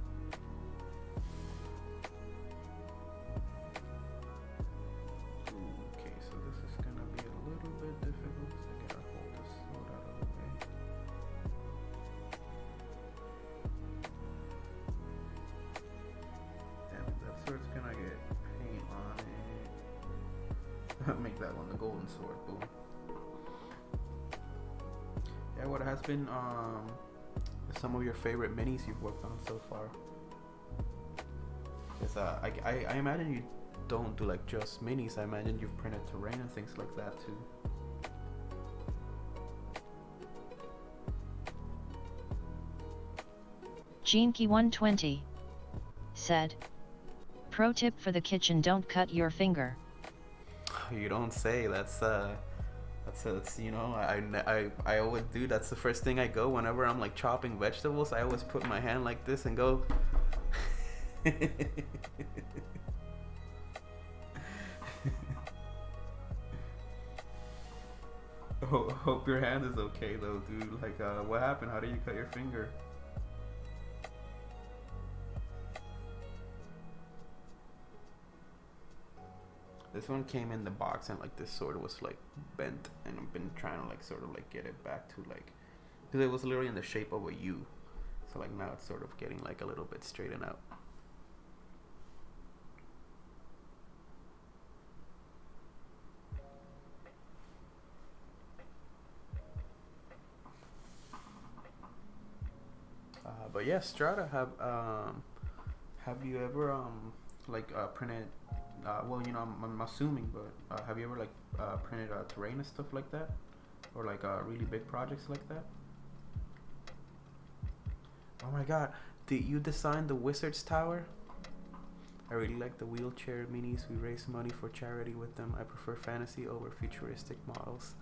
[SPEAKER 1] one sword. Boom. Yeah, what has been some of your favorite minis you've worked on so far? Because I imagine you don't do like just minis. I imagine you've printed terrain and things like that too.
[SPEAKER 2] Geneki120 said, "Pro tip for the kitchen: don't cut your finger."
[SPEAKER 1] You don't say. That's you know, I always do. That's the first thing I go whenever I'm like chopping vegetables. I always put my hand like this and go. Hope your hand is okay though, dude. Like, what happened? How did you cut your finger? This one came in the box and like this sword was like bent, and I've been trying to like sort of like get it back to like, because it was literally in the shape of a U. So like now it's sort of getting like a little bit straightened out. But yeah, Strata, have you ever like printed? Well, you know, I'm assuming, but have you ever like printed terrain and stuff like that, or like really big projects like that? Oh my God, did you design the Wizard's Tower? I really like the wheelchair minis. We raise money for charity with them. I prefer fantasy over futuristic models.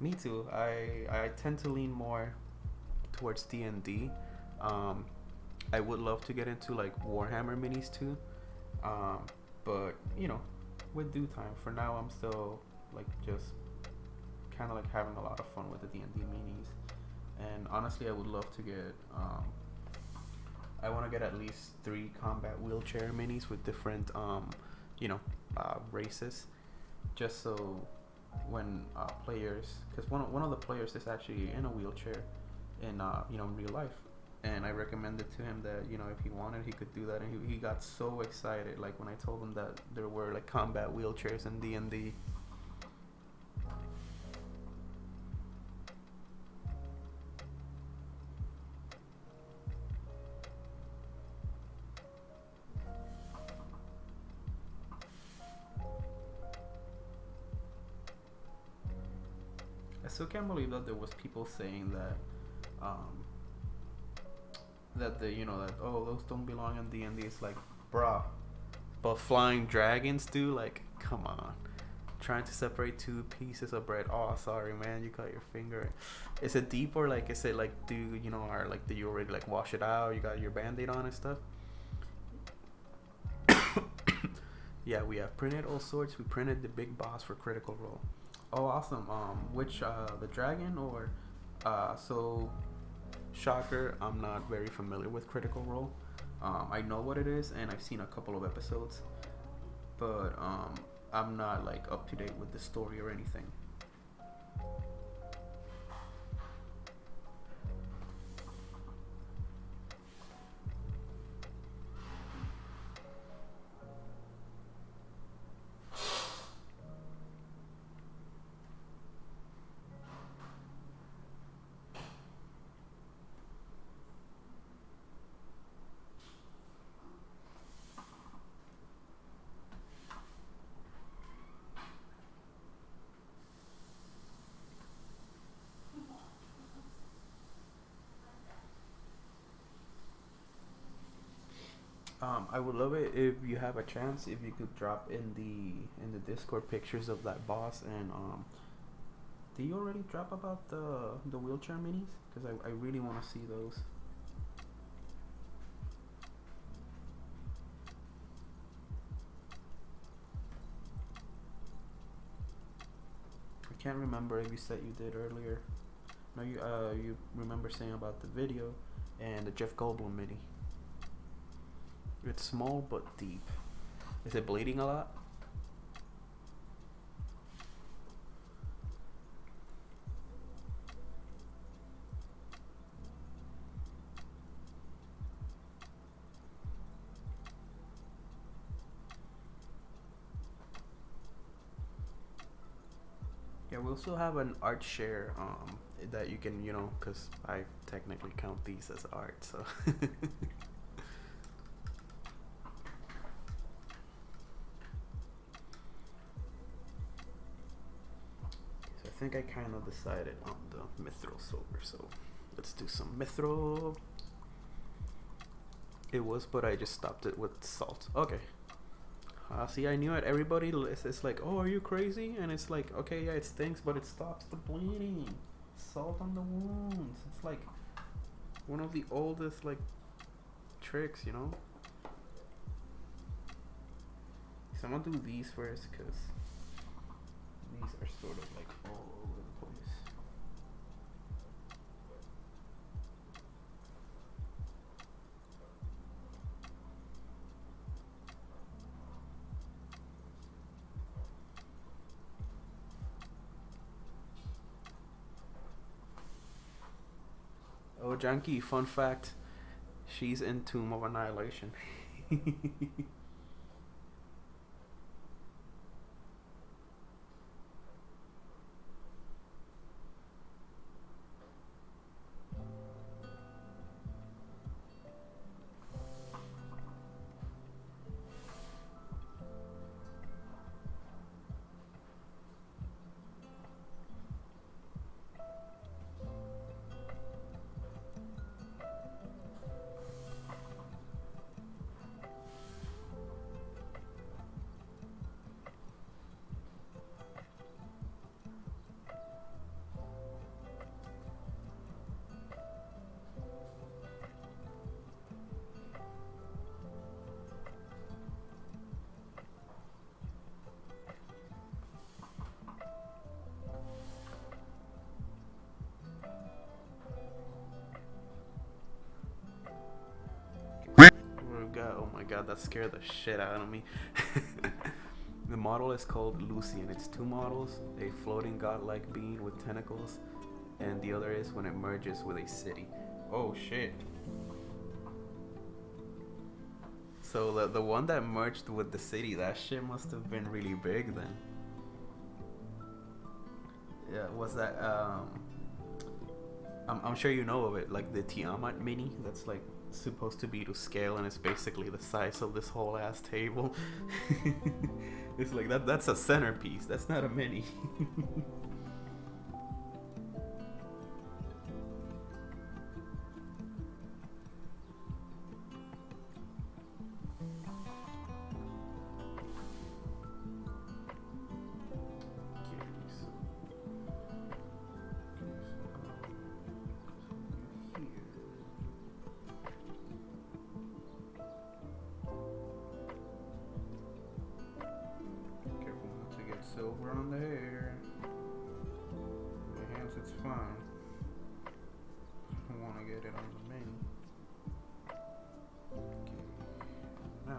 [SPEAKER 1] Me too. I tend to lean more towards D&D. I would love to get into like Warhammer minis too, but you know, with due time. For now, I'm still like just kind of like having a lot of fun with the D&D minis, and honestly, I would love to get. I want to get at least 3 combat wheelchair minis with different, you know, races, just so when players, because one of the players is actually in a wheelchair in you know, in real life, and I recommended to him that, you know, if he wanted, he could do that, and he got so excited like when I told him that there were like combat wheelchairs in D&D. I still can't believe that there was people saying that um, that the, you know, that, oh, those don't belong in D&D. It's like, bruh, but flying dragons do. Like, come on, trying to separate 2 pieces of bread. Oh, sorry, man, you cut your finger. Is it deep, or like, is it like, do you know, or like, do you already like wash it out? You got your band-aid on and stuff? Yeah, we have printed all sorts. We printed the big boss for Critical Role. Oh, awesome. Which the dragon, or so shocker, I'm not very familiar with Critical Role. I know what it is, and I've seen a couple of episodes, but I'm not like up to date with the story or anything. I would love it if you have a chance, if you could drop in the Discord pictures of that boss, and do you already drop about the wheelchair minis? Because I really want to see those. I can't remember if you said you did earlier. No, you remember saying about the video and the Jeff Goldblum mini. It's small but deep. Is it bleeding a lot? we also have an art share that you can, you know, because I technically count these as art, so. So I think I kind of decided on the mithril silver, so let's do some mithril. It was, but I just stopped it with salt. Okay. See, I knew it. Everybody is like, oh, are you crazy? And it's like, okay, yeah, it stinks, but it stops the bleeding. Salt on the wounds. It's like one of the oldest, like, tricks, you know? So I'm gonna do these first, because these are sort of like all over the place. Oh, Janky, fun fact. She's in Tomb of Annihilation. Oh my god, that scared the shit out of me. The model is called Lucy, and it's two models: a floating godlike being with tentacles, and the other is when it merges with a city. Oh shit. So the one that merged with the city, that shit must have been really big then. Yeah, was that I'm sure you know of it, like the Tiamat mini that's like supposed to be to scale, and it's basically the size of this whole ass table. It's like that's a centerpiece. That's not a mini. Silver on the hair. My hands, it's fine. I want to get it on the mini. Okay. Now.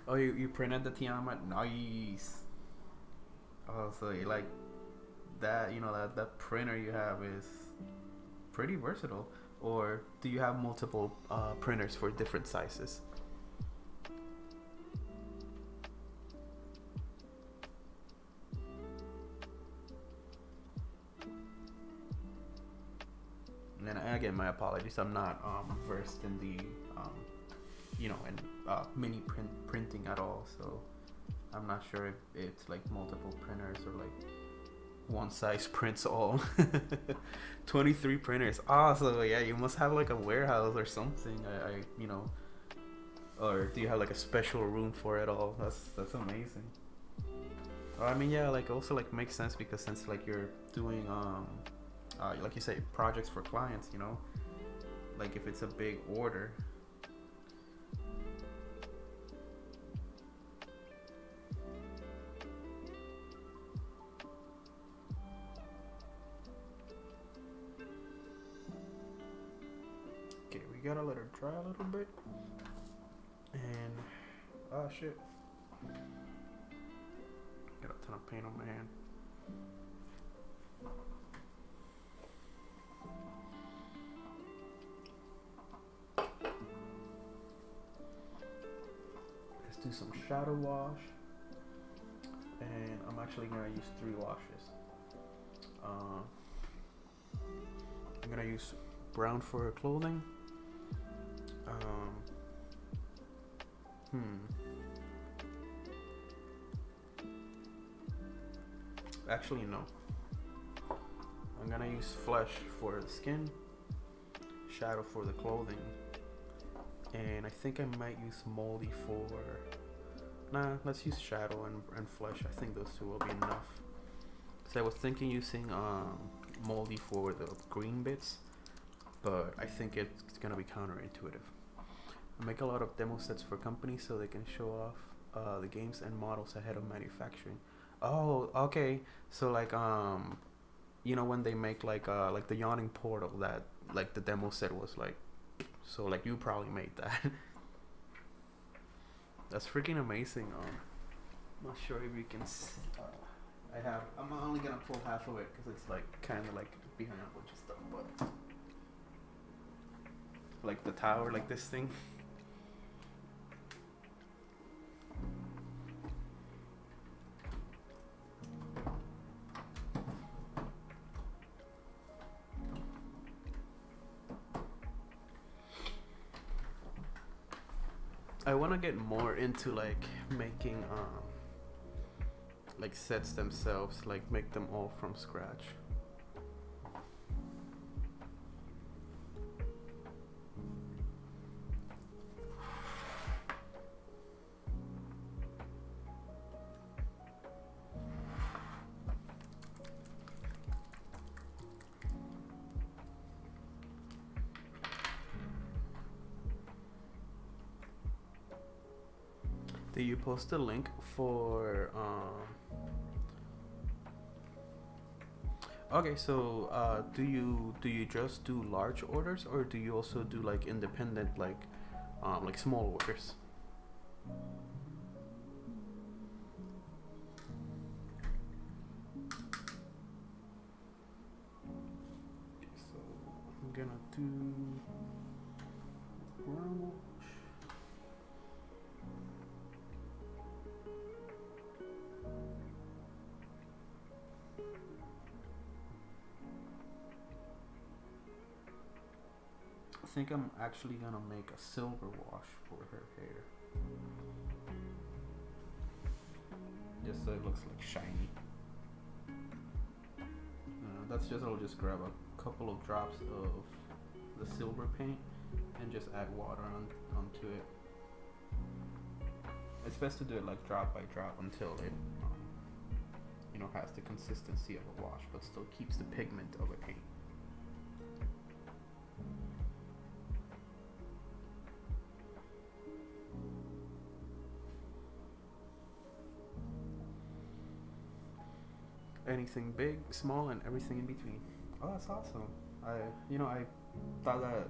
[SPEAKER 1] Oh, you printed the Tiamat? Nice. Oh, so you like that, you know, that printer you have is pretty versatile. Or do you have multiple printers for different sizes? And again, my apologies. I'm not versed in the, you know, in mini printing at all. So I'm not sure if it's like multiple printers or like one size prints all. 23 printers. Oh, so yeah, you must have like a warehouse or something. I you know, or do you have like a special room for it all? That's amazing. I mean, yeah, like also like makes sense because since like you're doing like you say, projects for clients, you know, like if it's a big order. Okay, we gotta let her dry a little bit. And shit, got a ton of paint on my hand. do some shadow wash, and I'm actually gonna use 3 washes. I'm gonna use brown for clothing. Actually, no. I'm gonna use flesh for the skin, shadow for the clothing, and I think I might use moldy for. Nah, let's use shadow and flesh. I think those 2 will be enough. So I was thinking using moldy for the green bits, but I think it's gonna be counterintuitive. I make a lot of demo sets for companies so they can show off the games and models ahead of manufacturing. Oh, okay. So like you know when they make like the yawning portal, that like the demo set was like, so like you probably made that. That's freaking amazing. Not sure if you can see. I'm only gonna pull half of it because it's like kind of like behind a bunch of stuff, but like the tower, like this thing. I want to get more into like making like sets themselves, like make them all from scratch. Did you post a link for okay, so do you just do large orders, or do you also do like independent, like small orders? So I'm gonna do brown wash. I think I'm actually gonna make a silver wash for her hair, just so it looks like shiny. That's just, I'll just grab a couple of drops of the silver paint and just add water onto it. It's best to do it like drop by drop until it has the consistency of a wash but still keeps the pigment of a paint. Anything big, small, and everything in between. Oh, that's awesome. I thought that,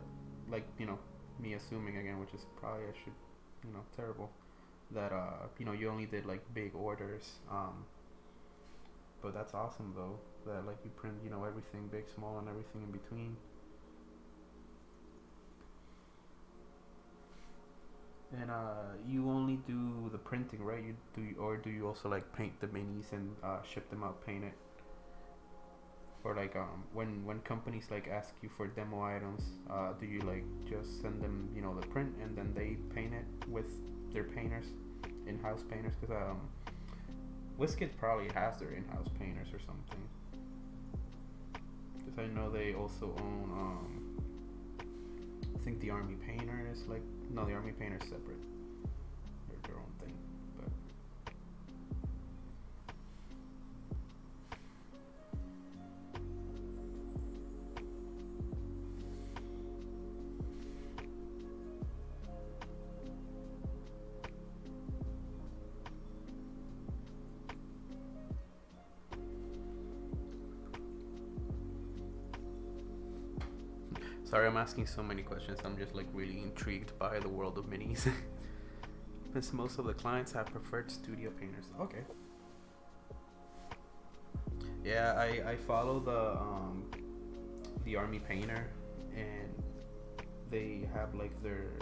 [SPEAKER 1] like, me assuming again, which is probably I should, terrible, that you only did like big orders. But that's awesome though, that like you print, everything big, small, and everything in between. And you only do the printing, right? Or do you also like paint the minis and ship them out painted? Or like when companies like ask you for demo items, do you like just send them the print and then they paint it with their painters, in-house painters? Because WizKids probably has their in-house painters or something. Because I know they also own I think the Army Painter is like, no, the Army Painter is separate. They're their own thing. But sorry, I'm asking so many questions. I'm just like really intrigued by the world of minis. Since most of the clients have preferred studio painters. Okay. Yeah, I follow the Army Painter, and they have like their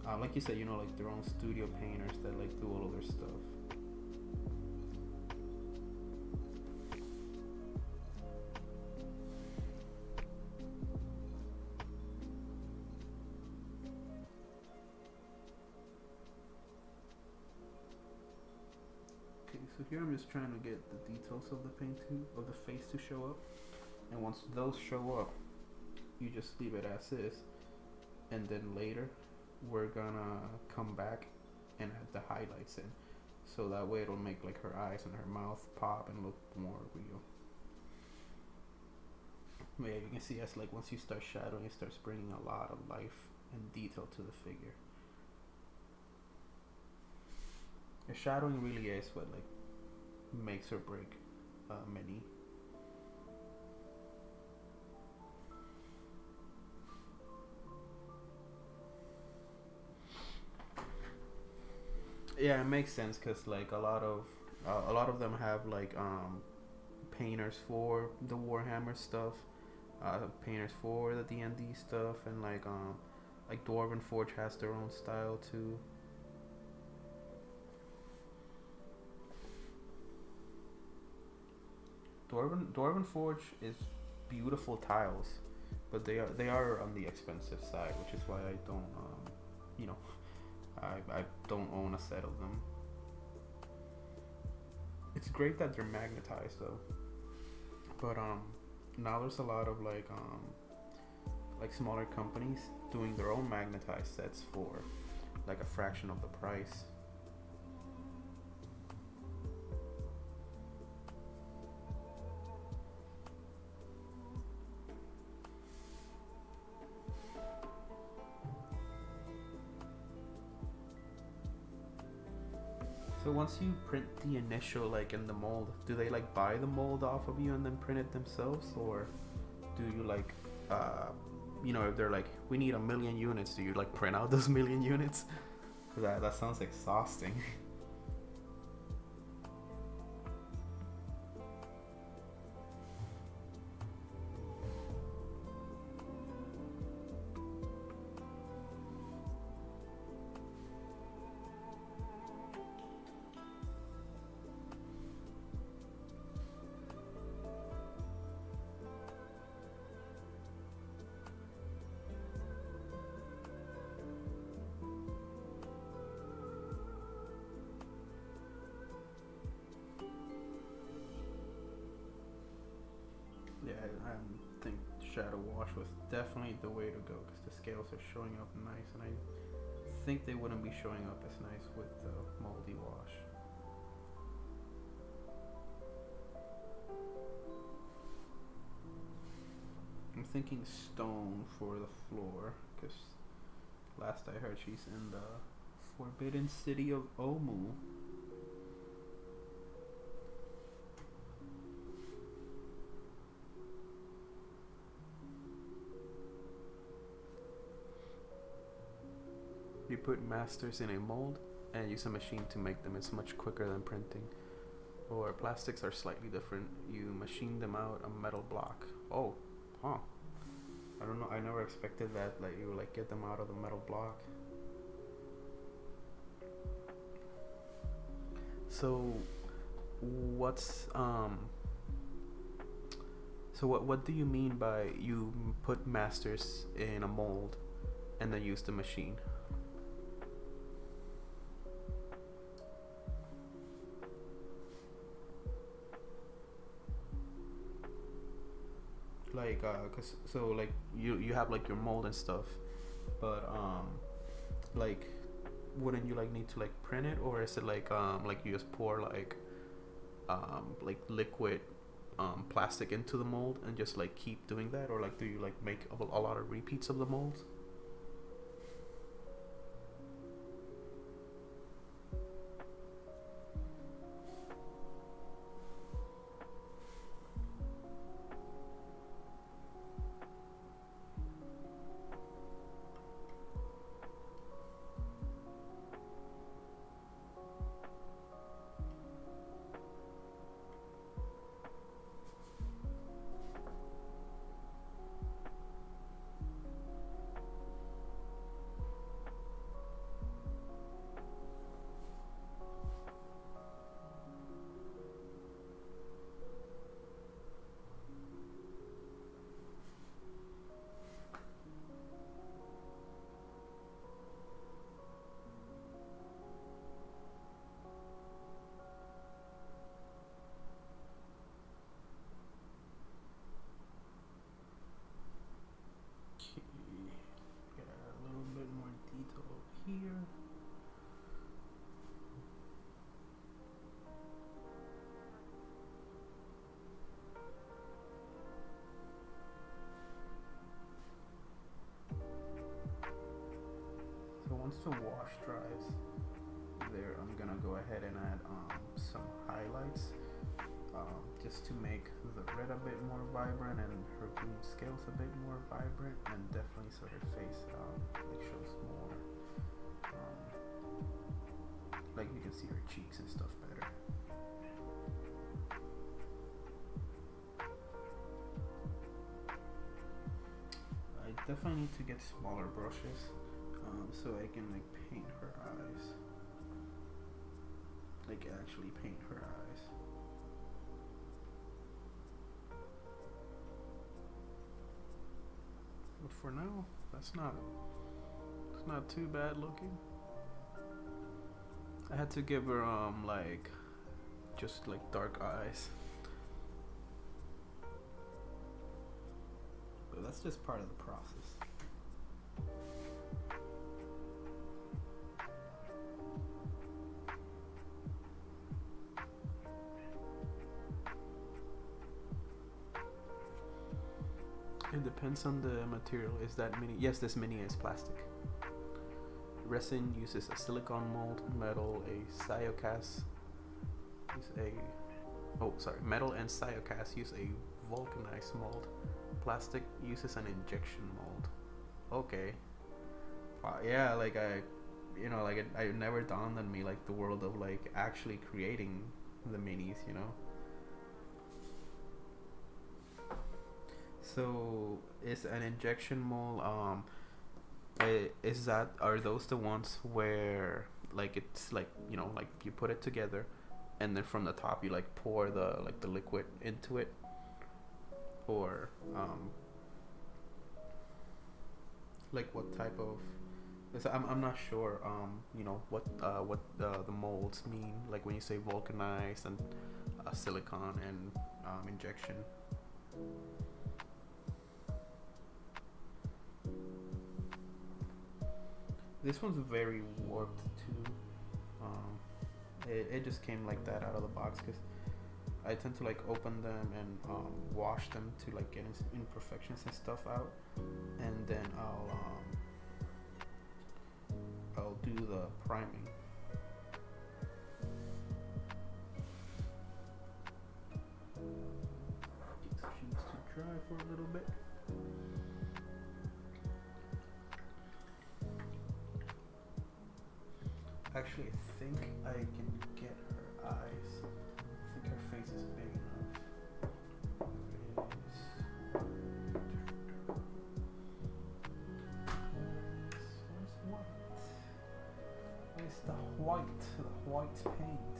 [SPEAKER 1] Like you said, you know, like their own studio painters that like do all of their stuff. Okay, so here I'm just trying to get the details of the painting of the face to show up, and once those show up, you just leave it as is, and then later we're gonna come back and add the highlights in, so that way it'll make like her eyes and her mouth pop and look more real. Yeah, you can see as like once you start shadowing, it starts bringing a lot of life and detail to the figure. The shadowing really is what like makes or break many. Yeah, it makes sense because like a lot of them have like painters for the Warhammer stuff, painters for the D&D stuff, and like Dwarven Forge has their own style too. Dwarven Forge is beautiful tiles, but they are on the expensive side, which is why I don't you know I don't own a set of them. It's great that they're magnetized though, but now there's a lot of like smaller companies doing their own magnetized sets for like a fraction of the price. So once you print the initial like in the mold, do they like buy the mold off of you and then print it themselves, or do you like if they're like we need 1,000,000 units, do you like print out those 1,000,000 units? Cause that sounds exhausting. Yeah, I think shadow wash was definitely the way to go because the scales are showing up nice, and I think they wouldn't be showing up as nice with the moldy wash. I'm thinking stone for the floor because last I heard she's in the Forbidden City of Omu. You put masters in a mold and use a machine to make them. It's much quicker than printing. Or plastics are slightly different. You machine them out a metal block. Oh, huh. I don't know. I never expected that. Like you like get them out of the metal block. So, what's So what do you mean by you put masters in a mold and then use the machine? Like cause so like you have like your mold and stuff, but like wouldn't you like need to like print it, or is it like you just pour like liquid plastic into the mold and just like keep doing that, or like do you like make a lot of repeats of the molds? once the wash dries, there I'm gonna go ahead and add some highlights, just to make the red a bit more vibrant and her green scales a bit more vibrant, and definitely so her face like shows more, like you can see her cheeks and stuff better. I definitely need to get smaller brushes, so I can like paint her eyes, like actually paint her eyes. But for now, it's not too bad looking. I had to give her like just like dark eyes. But that's just part of the process. It depends on the material. Is that mini? Yes, this mini is plastic. Resin uses a silicone mold. Metal, a Cyocast. Metal and Cyocast use a vulcanized mold. Plastic uses an injection mold. Okay. Yeah, like it never dawned on me like the world of like actually creating the minis, you know. So is an injection mold are those the ones where like it's like, you know, like you put it together and then from the top you like pour the liquid into it, or like what type of, I'm not sure you know what the molds mean, like when you say vulcanized and silicone and injection. This one's very warped too. It just came like that out of the box because I tend to like open them and wash them to like get imperfections and stuff out, and then I'll do the priming. So she needs to dry for a little bit. Actually, I think I can get her eyes. I think her face is big enough. Where's the white paint?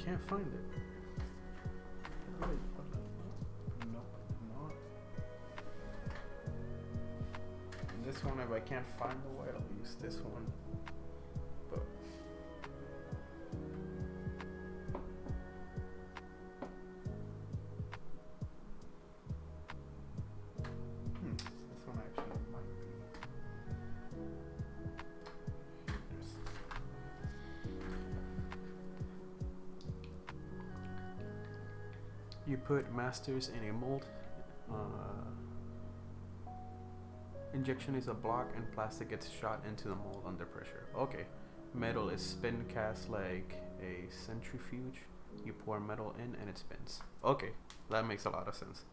[SPEAKER 1] Can't find it. Wait, nope, not. This one, if I can't find the white, I'll use this one. But this one actually might be. You put masters in a mold. Injection is a block and plastic gets shot into the mold under pressure. Okay. Metal is spin cast like a centrifuge. You pour metal in and it spins. Okay, that makes a lot of sense.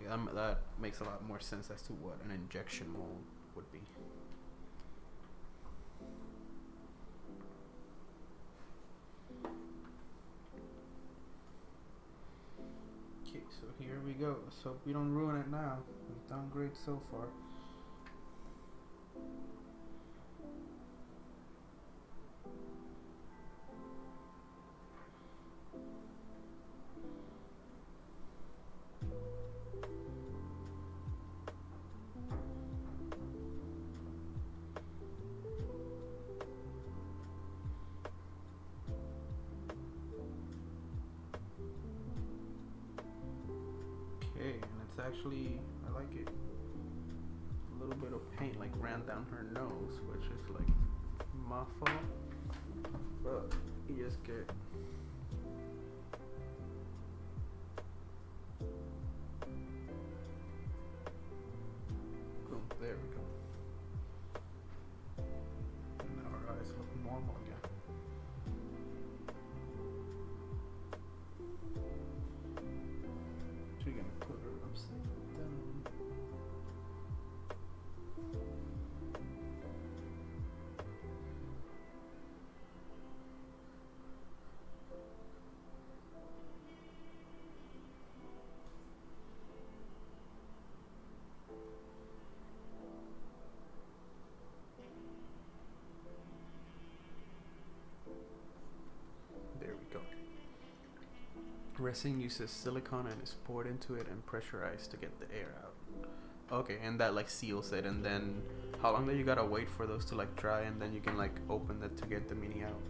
[SPEAKER 1] Yeah, that makes a lot more sense as to what an injection mold would be. Okay, so here we go. So we don't ruin it now. We've done great so far. Okay, and it's actually, I like it. little bit of paint like ran down her nose, which is like my fault. But you just get boom, there we go. And now our eyes look normal again. So you're gonna put her upside down. There we go. Resin uses silicone and is poured into it and pressurized to get the air out. Okay, and that like seals it, and then how long do you gotta wait for those to like dry, and then you can like open it to get the mini out?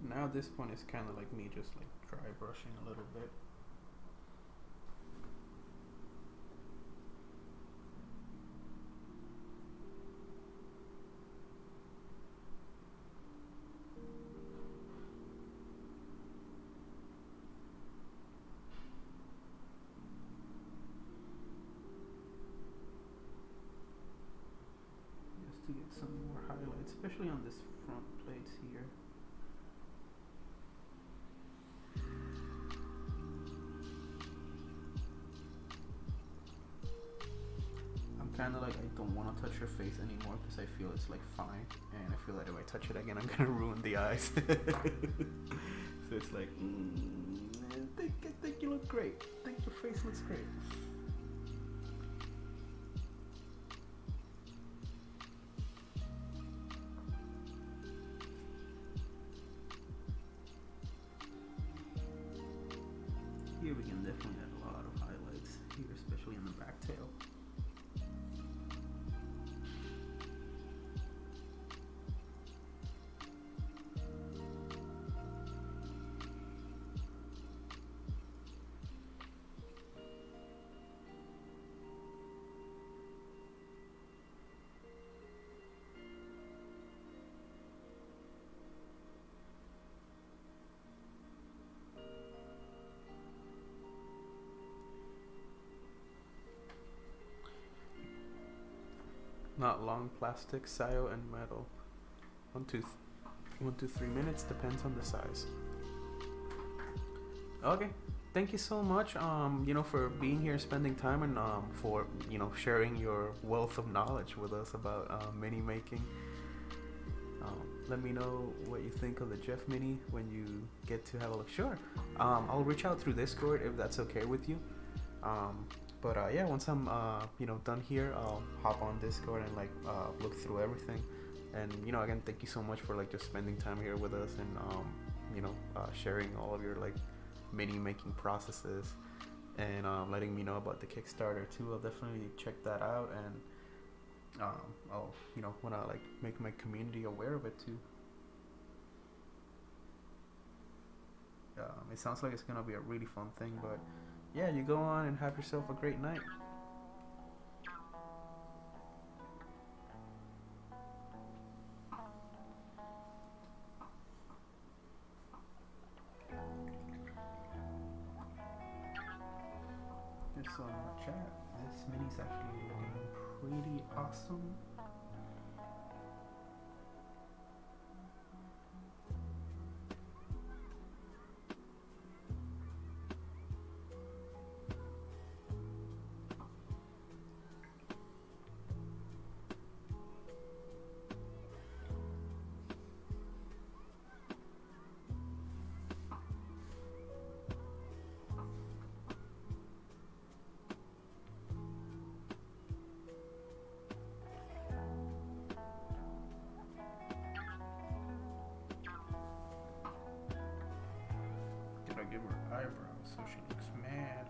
[SPEAKER 1] Now this one is kind of like me just like dry brushing a little bit. Just to get some more highlights, especially on this front plates here. Kind of like I don't want to touch her face anymore because I feel it's like fine, and I feel like if I touch it again I'm gonna ruin the eyes. So it's like I think you look great. I think your face looks great. Here we can definitely add a lot of highlights here, especially in the back tail. Not long plastic, sio and metal. 1 to 3 minutes, depends on the size. Okay, thank you so much, for being here, spending time, and for sharing your wealth of knowledge with us about mini making. Let me know what you think of the Jeff Mini when you get to have a look. Sure, I'll reach out through Discord if that's okay with you. But yeah, once I'm done here, I'll hop on Discord and look through everything. And again, thank you so much for just spending time here with us, and sharing all of your mini making processes, and letting me know about the Kickstarter too. I'll definitely check that out, and I'll want to make my community aware of it too. It sounds like it's gonna be a really fun thing, but yeah, you go on and have yourself a great night. Just saw in the chat, this mini's actually looking pretty awesome. so she looks mad.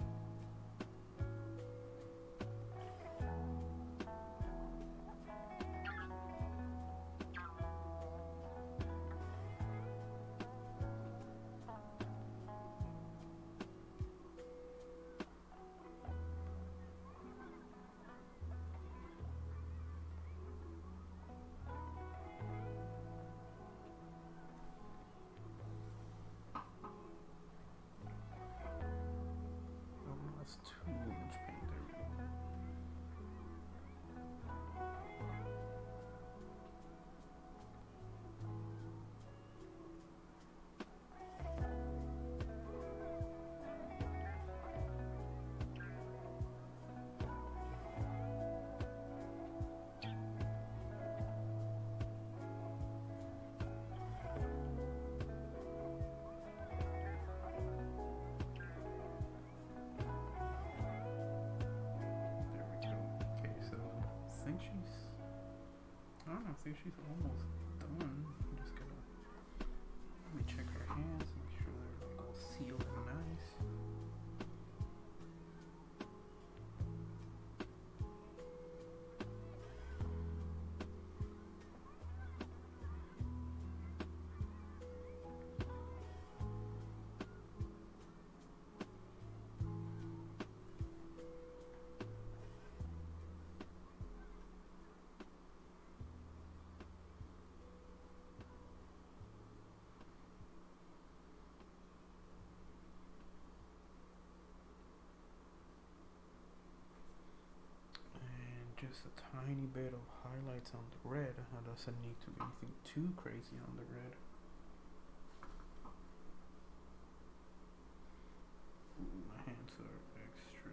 [SPEAKER 1] Too much paint. There we go. I think she's almost done. I'm just gonna let me check her hands, make sure they're like all sealed and nice. Just a tiny bit of highlights on the red. It doesn't need to be anything too crazy on the red. Ooh, my hands are extra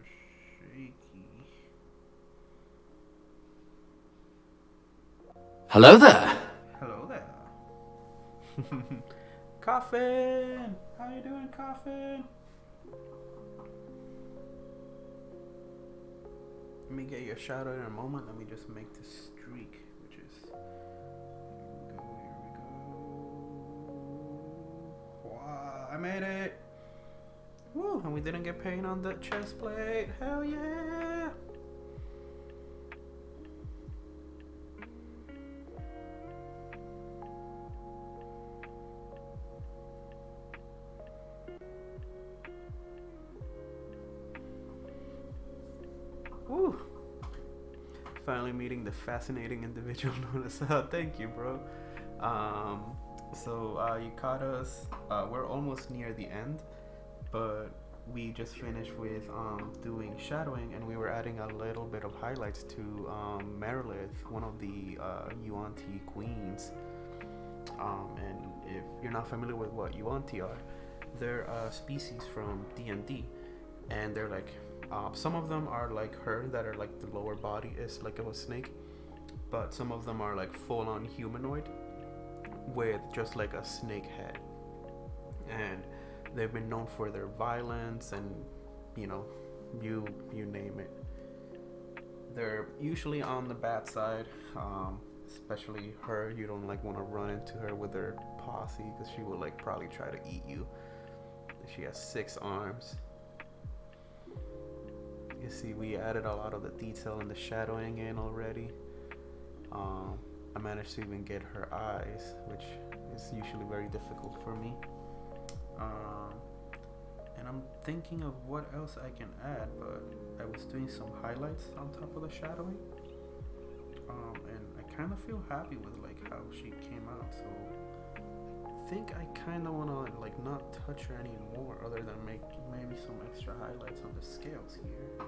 [SPEAKER 1] shaky.
[SPEAKER 3] Hello there.
[SPEAKER 1] Hello there. Coffin! How you doing, Coffin? Let me get you a shout out in a moment. Let me just make this streak, which is here we go. Wow, I made it! Woo! And we didn't get paint on the chest plate. Hell yeah! Woo! Finally meeting the fascinating individual known as thank you, bro. So you caught us. We're almost near the end, but we just finished with doing shadowing, and we were adding a little bit of highlights to Merilith, one of the Yuan-Ti queens. And if you're not familiar with what Yuan-Ti are, they're a species from D&D, and they're like some of them are like her, that are like the lower body is like of a snake, but some of them are like full-on humanoid with just like a snake head, and they've been known for their violence and you know, you name it. They're usually on the bad side, especially her. You don't like want to run into her with her posse because she will like probably try to eat you. She has 6 arms. You see, we added a lot of the detail and the shadowing in already. I managed to even get her eyes, which is usually very difficult for me. And I'm thinking of what else I can add, but I was doing some highlights on top of the shadowing. And I kind of feel happy with like how she came out, so I think I kind of want to like not touch her anymore, other than make maybe some extra highlights on the scales here.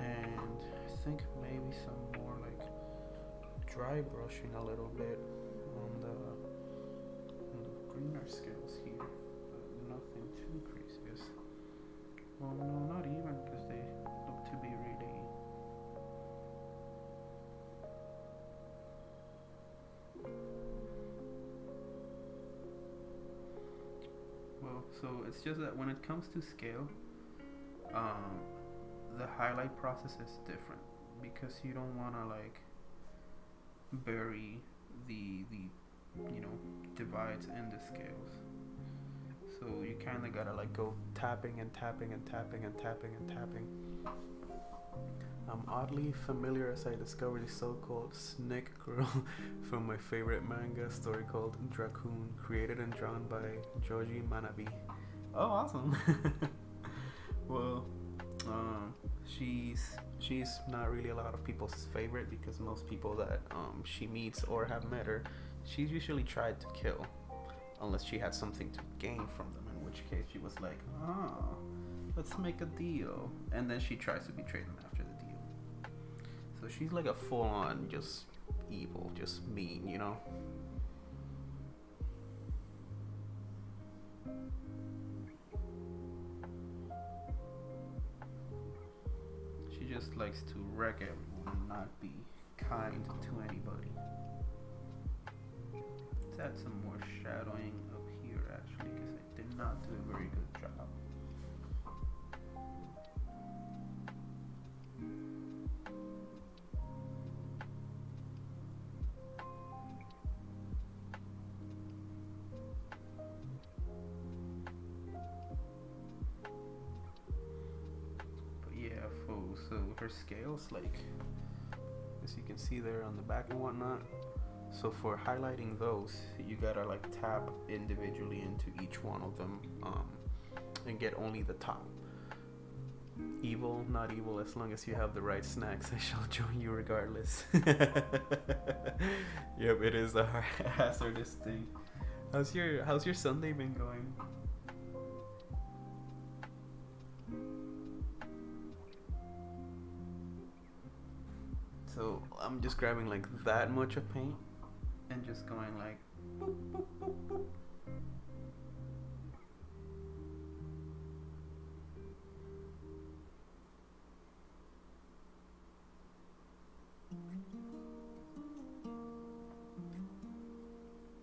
[SPEAKER 1] And I think maybe some more like dry brushing a little bit on the greener scales here, but nothing too crazy. Well, no, not even, because they look to be really well. So it's just that when it comes to scale, the highlight process is different, because you don't want to like bury the divides in the scales. So you kind of gotta like go tapping and tapping and tapping and tapping and tapping. I'm oddly familiar as I discovered the so-called snake girl from my favorite manga story called Dracoon, created and drawn by Joji Manabe. Oh, awesome! Well, she's not really a lot of people's favorite because most people that she meets or have met her, she's usually tried to kill, unless she had something to gain from them. In which case, she was like, "Ah, let's make a deal," and then she tries to betray them after the deal. So she's like a full-on just evil, just mean. She just likes to wreck everyone and not be kind to anybody. Let's add some more shadowing up here actually, because I did not do a very good job. But yeah, folks, so her scales, like, as you can see there on the back and whatnot. So for highlighting those, you gotta like tap individually into each one of them, and get only the top. Evil, not evil, as long as you have the right snacks, I shall join you regardless. Yep, it is a hazardous thing. How's your Sunday been going? So I'm just grabbing like that much of paint and just going like boop, boop, boop, boop.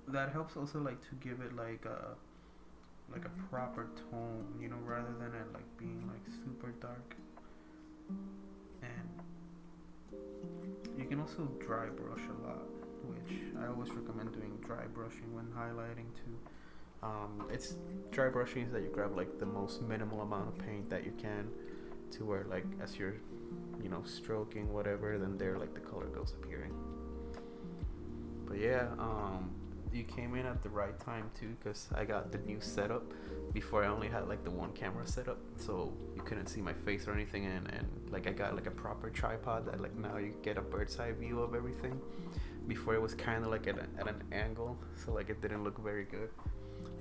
[SPEAKER 1] That helps also like to give it like a proper tone, rather than it like being like super dark. And you can also dry brush a lot, which I always recommend doing dry brushing when highlighting too. It's dry brushing is that you grab like the most minimal amount of paint that you can, to where like as you're stroking whatever, then there like the color goes appearing. But yeah, you came in at the right time too, because I got the new setup. Before I only had like the one camera setup, so you couldn't see my face or anything, and like I got like a proper tripod that like now you get a bird's eye view of everything. Before it was kind of like at an angle, so like it didn't look very good.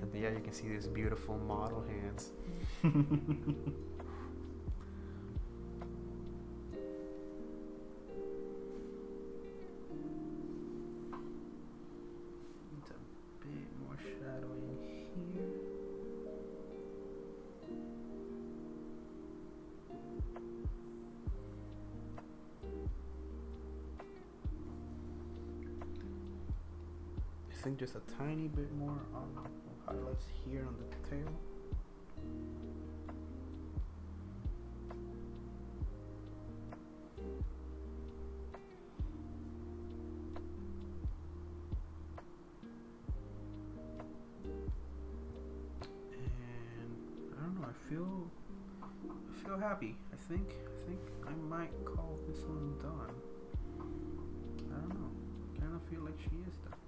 [SPEAKER 1] And yeah, you can see these beautiful model hands. It's a bit more shadowing here. I think just a tiny bit more highlights here on the tail. And I don't know, I feel happy. I think I might call this one done. I don't know. Kind of feel like she is done.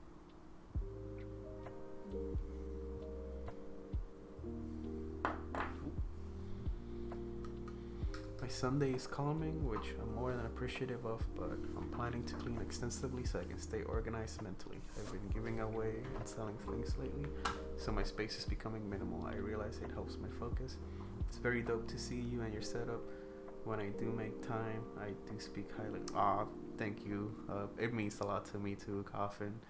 [SPEAKER 1] My Sunday is calming, which I'm more than appreciative of, but I'm planning to clean extensively so I can stay organized mentally. I've been giving away and selling things lately, so my space is becoming minimal. I realize it helps my focus. It's very dope to see you and your setup. When I do make time, I do speak highly. Thank you. It means a lot to me too, Coffin.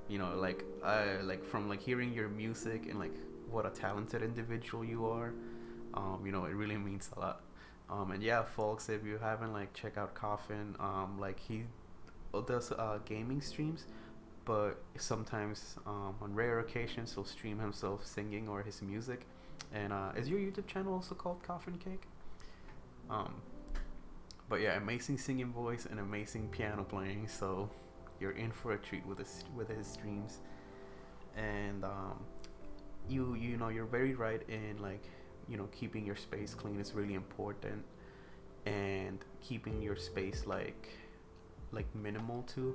[SPEAKER 1] Like I like from like hearing your music and like what a talented individual you are. It really means a lot. And yeah, folks, if you haven't like check out Coffin, like he does gaming streams, but sometimes on rare occasions he'll stream himself singing or his music. And is your YouTube channel also called Coffin Cake? Um, But yeah, amazing singing voice and amazing piano playing. So you're in for a treat with his streams. And you know you're very right in like keeping your space clean is really important, and keeping your space like minimal too,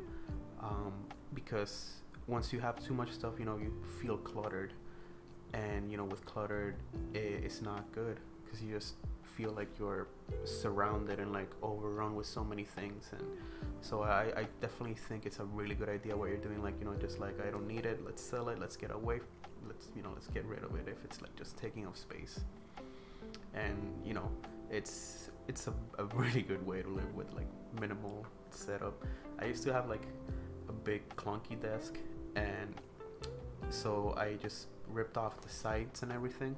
[SPEAKER 1] because once you have too much stuff, you feel cluttered, and with cluttered, it's not good because you just feel like you're surrounded and like overrun with so many things. And so I definitely think it's a really good idea what you're doing, like just like, I don't need it, let's sell it, let's get away, let's get rid of it if it's like just taking up space. And it's a really good way to live with like minimal setup. I used to have like a big clunky desk, and so I just ripped off the sides and everything,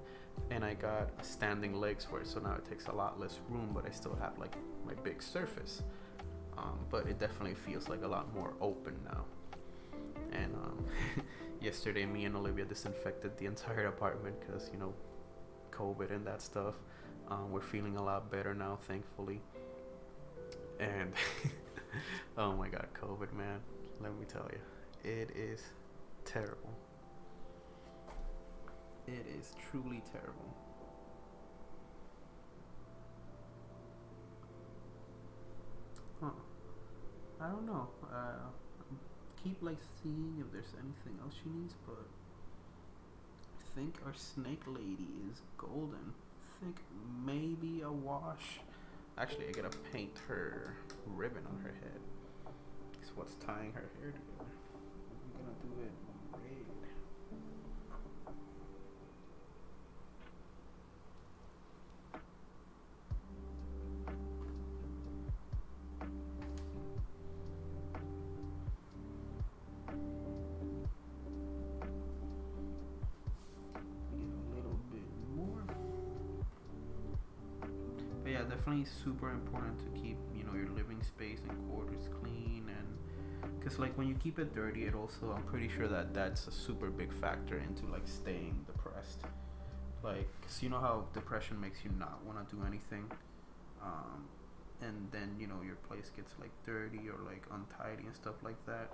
[SPEAKER 1] and I got standing legs for it, so now it takes a lot less room, but I still have like my big surface, but it definitely feels like a lot more open now. And yesterday me and Olivia disinfected the entire apartment because COVID and that stuff. We're feeling a lot better now, thankfully. And oh my god, COVID, man, let me tell you, it is terrible. It is truly terrible. Huh. I don't know. Keep like seeing if there's anything else she needs, but I think our snake lady is golden. I think maybe a wash. Actually, I gotta paint her ribbon on her head. It's what's tying her hair together. I'm gonna do it red. But yeah, definitely super important to keep your living space and quarters clean. And because like when you keep it dirty, it also, I'm pretty sure that's a super big factor into like staying depressed. Like, cause you know how depression makes you not want to do anything, and then your place gets like dirty or like untidy and stuff like that.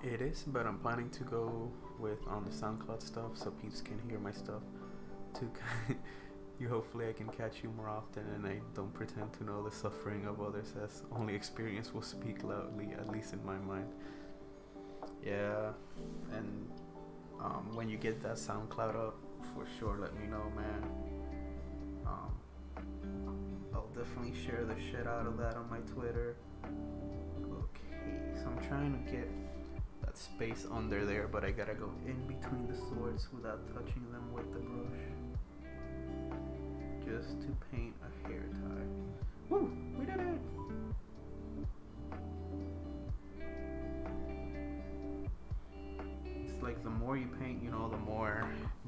[SPEAKER 1] It is, but I'm planning to go with on the SoundCloud stuff so peeps can hear my stuff. To you, hopefully, I can catch you more often, and I don't pretend to know the suffering of others, as only experience will speak loudly, at least in my mind. Yeah, and when you get that SoundCloud up, for sure, let me know, man. I'll definitely share the shit out of that on my Twitter. Okay, so I'm trying to get that space under there, but I gotta go in between the swords without touching them with the brush, just to paint a hair tie. Woo! We did it! It's like the more you paint, the more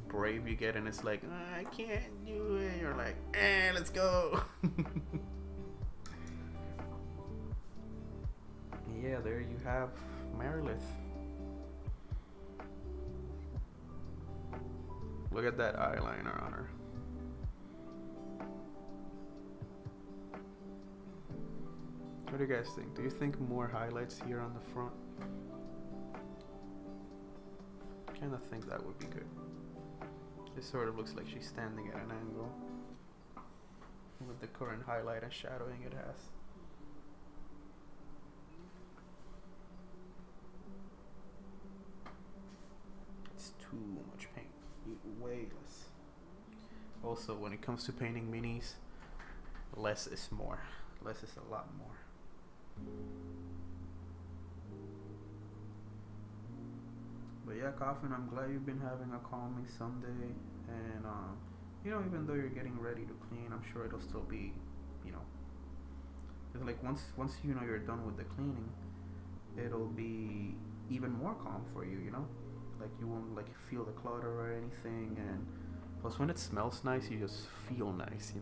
[SPEAKER 1] brave you get, and it's like, I can't do it. You're like, let's go. Yeah, there you have Merilith. Look at that eyeliner on her. What do you guys think? Do you think more highlights here on the front? I kind of think that would be good. It sort of looks like she's standing at an angle with the current highlight and shadowing it has. It's too much paint. Way less. Also, when it comes to painting minis, less is more. Less is a lot more. But yeah, Coffin, I'm glad you've been having a calming Sunday, and even though you're getting ready to clean, I'm sure it'll still be, cause like once you're done with the cleaning, it'll be even more calm for you, like you won't like feel the clutter or anything, and plus when it smells nice, you just feel nice,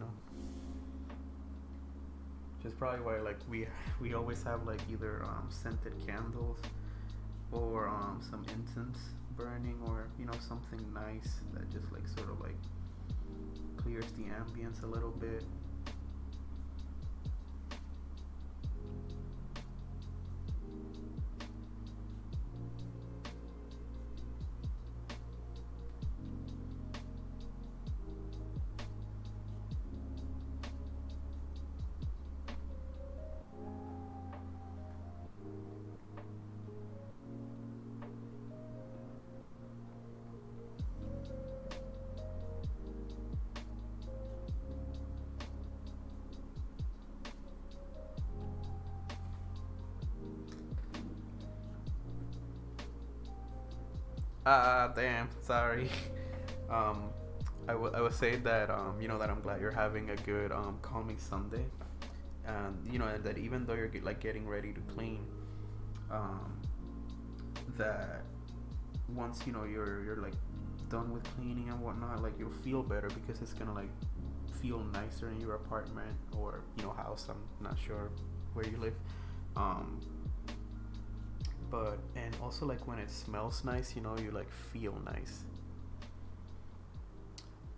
[SPEAKER 1] Which is probably why like we always have like either scented candles or some incense burning, or something nice that just like sort of like clears the ambience a little bit. Damn, sorry. um, I was saying that that I'm glad you're having a good calming Sunday, and that even though you're like getting ready to clean, um, that once you're like done with cleaning and whatnot, like you'll feel better because it's gonna like feel nicer in your apartment or house. I'm not sure where you live, um, but and also like when it smells nice, you like feel nice.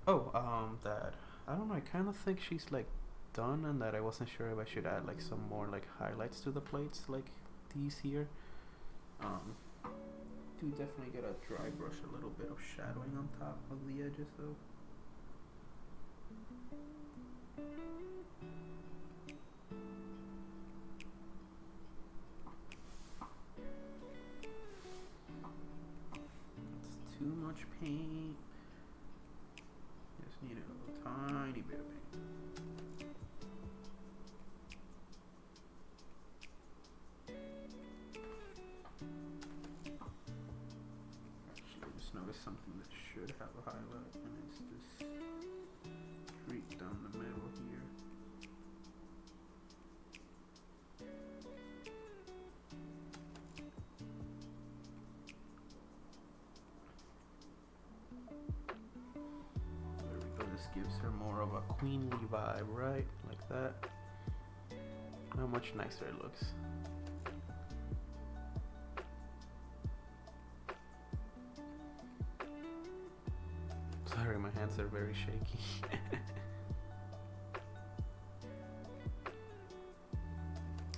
[SPEAKER 1] Oh, that I don't know. I kind of think she's like done, and that I wasn't sure if I should add like some more like highlights to the plates, like these here. Um, do definitely get a dry brush, a little bit of shadowing on top of the edges though. It's too much paint. Just need a little tiny bit of paint. Actually, I just noticed something that should have a highlight, and it's this streak down the middle here. There we go. This gives her more of a queenly vibe, right? Like that. How much nicer it looks. Sorry, my hands are very shaky.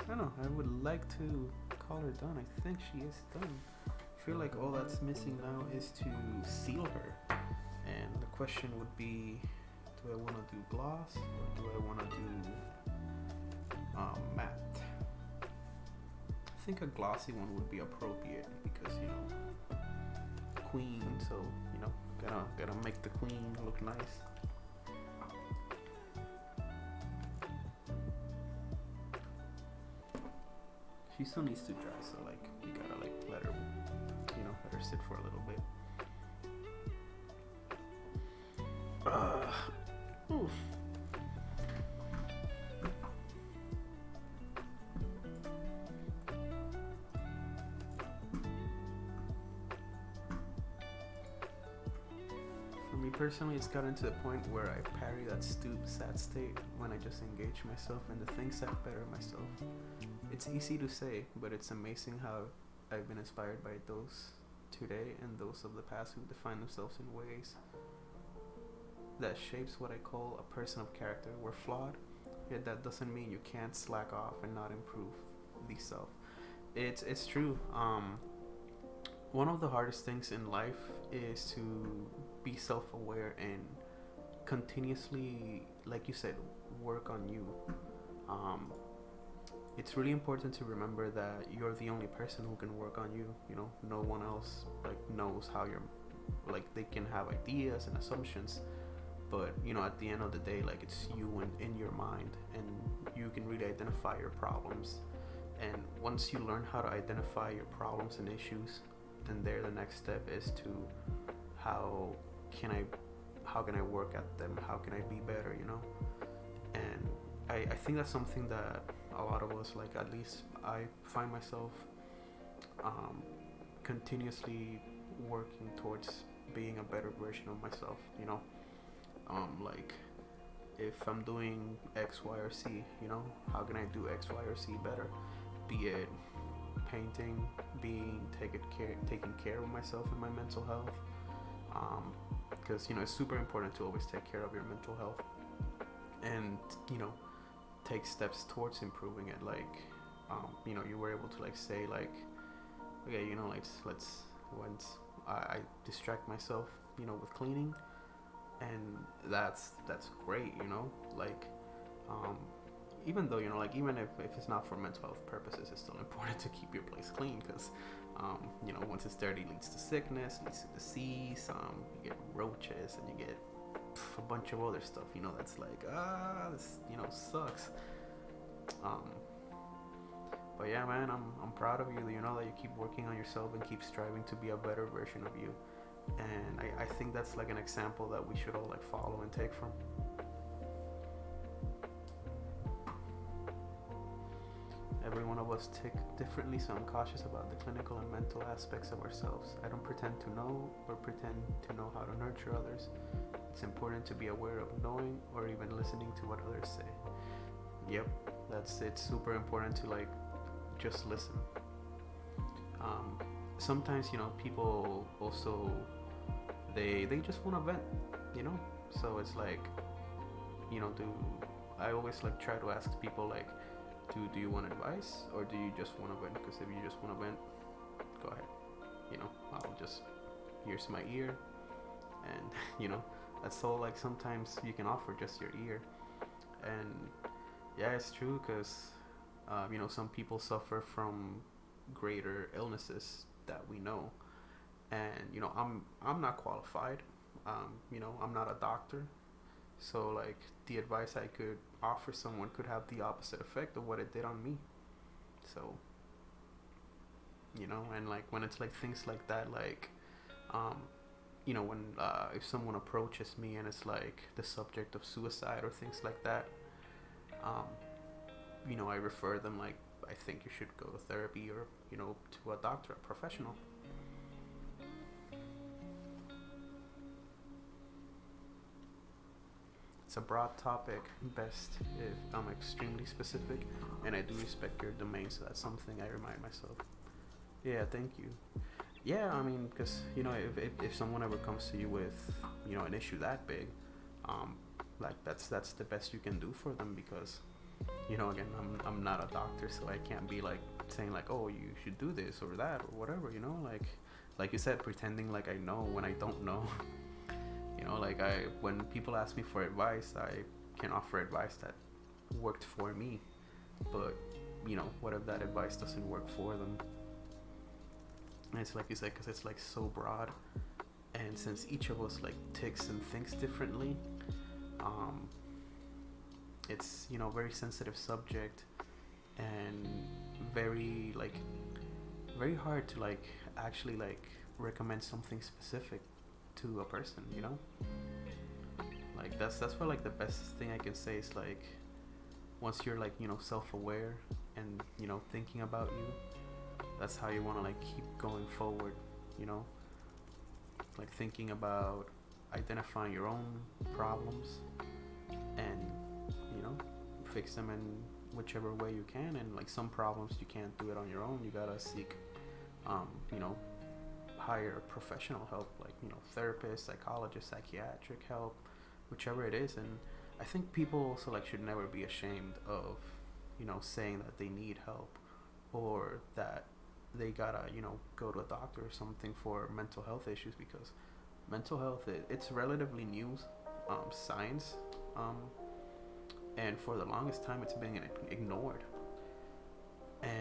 [SPEAKER 1] I don't know, I would like to call her done. I think she is done. I feel like all that's missing now is to seal her. And the question would be, do I want to do gloss or do I want to do matte? I think a glossy one would be appropriate because, queen, so, gotta make the queen look nice. She still needs to dry, so like you gotta like let her sit for a little bit. Oof. For me personally, it's gotten to the point where I parry that sad state when I just engage myself in the things that better myself. It's easy to say, but it's amazing how I've been inspired by those today and those of the past who define themselves in ways that shapes what I call a person of character. We're flawed, yet that doesn't mean you can't slack off and not improve the self. It's true. One of the hardest things in life is to be self-aware and continuously, like you said, work on you. It's really important to remember that you're the only person who can work on you. No one else like knows how you're, like they can have ideas and assumptions, but at the end of the day, like it's you in your mind, and you can really identify your problems. And once you learn how to identify your problems and issues, then the next step is to how can I work at them, how can I be better, and I think that's something that a lot of us, like at least I find myself continuously working towards being a better version of myself. Like if I'm doing X, Y, or C, how can I do X, Y, or C better? Be it painting, being taking care of myself and my mental health, because it's super important to always take care of your mental health, and take steps towards improving it. Like you were able to like say like, okay, like let's once I distract myself with cleaning, and that's great. Like even though like even if it's not for mental health purposes, it's still important to keep your place clean, because once it's dirty, it leads to sickness, leads to disease. You get roaches, and you get a bunch of other stuff that's like this sucks. But yeah, man, I'm proud of you. That you keep working on yourself and keep striving to be a better version of you, and I think that's like an example that we should all like follow and take from. Every one of us tick differently, so I'm cautious about the clinical and mental aspects of ourselves. I don't pretend to know or pretend to know how to nurture others. It's important to be aware of knowing or even listening to what others say. Yep, it's super important to like just listen. Sometimes people also they just want to vent, so it's like do I always like try to ask people like, do you want advice, or do you just want to vent? Because if you just want to vent, go ahead. I'll just, here's my ear, and that's all. Like sometimes you can offer just your ear, and yeah, it's true, because some people suffer from greater illnesses that we know, and I'm not qualified. I'm not a doctor, so like the advice I could offer someone could have the opposite effect of what it did on me. So and like when it's like things like that, like when if someone approaches me and it's like the subject of suicide or things like that, I refer them like, I think you should go to therapy, or to a doctor, a professional. It's a broad topic, best if I'm extremely specific, and I do respect your domain, so that's something I remind myself. Yeah, thank you. Yeah, I mean, because if someone ever comes to you with an issue that big, like that's the best you can do for them, because again, I'm not a doctor, so I can't be like saying like, oh, you should do this or that or whatever, like you said, pretending like I know when I don't know. Like when people ask me for advice, I can offer advice that worked for me, but what if that advice doesn't work for them? And it's like you said, because it's like so broad, and since each of us like ticks and thinks differently, it's very sensitive subject, and very hard to like actually like recommend something specific to a person. Like that's why like the best thing I can say is like, once you're like self-aware and thinking about you, that's how you want to like keep going forward. Like thinking about identifying your own problems, and fix them in whichever way you can. And like some problems you can't do it on your own, you gotta seek hire professional help, like therapist, psychologist, psychiatric help, whichever it is. And I think people also like should never be ashamed of saying that they need help, or that they gotta go to a doctor or something for mental health issues, because mental health, it's relatively new science, and for the longest time it's been ignored. And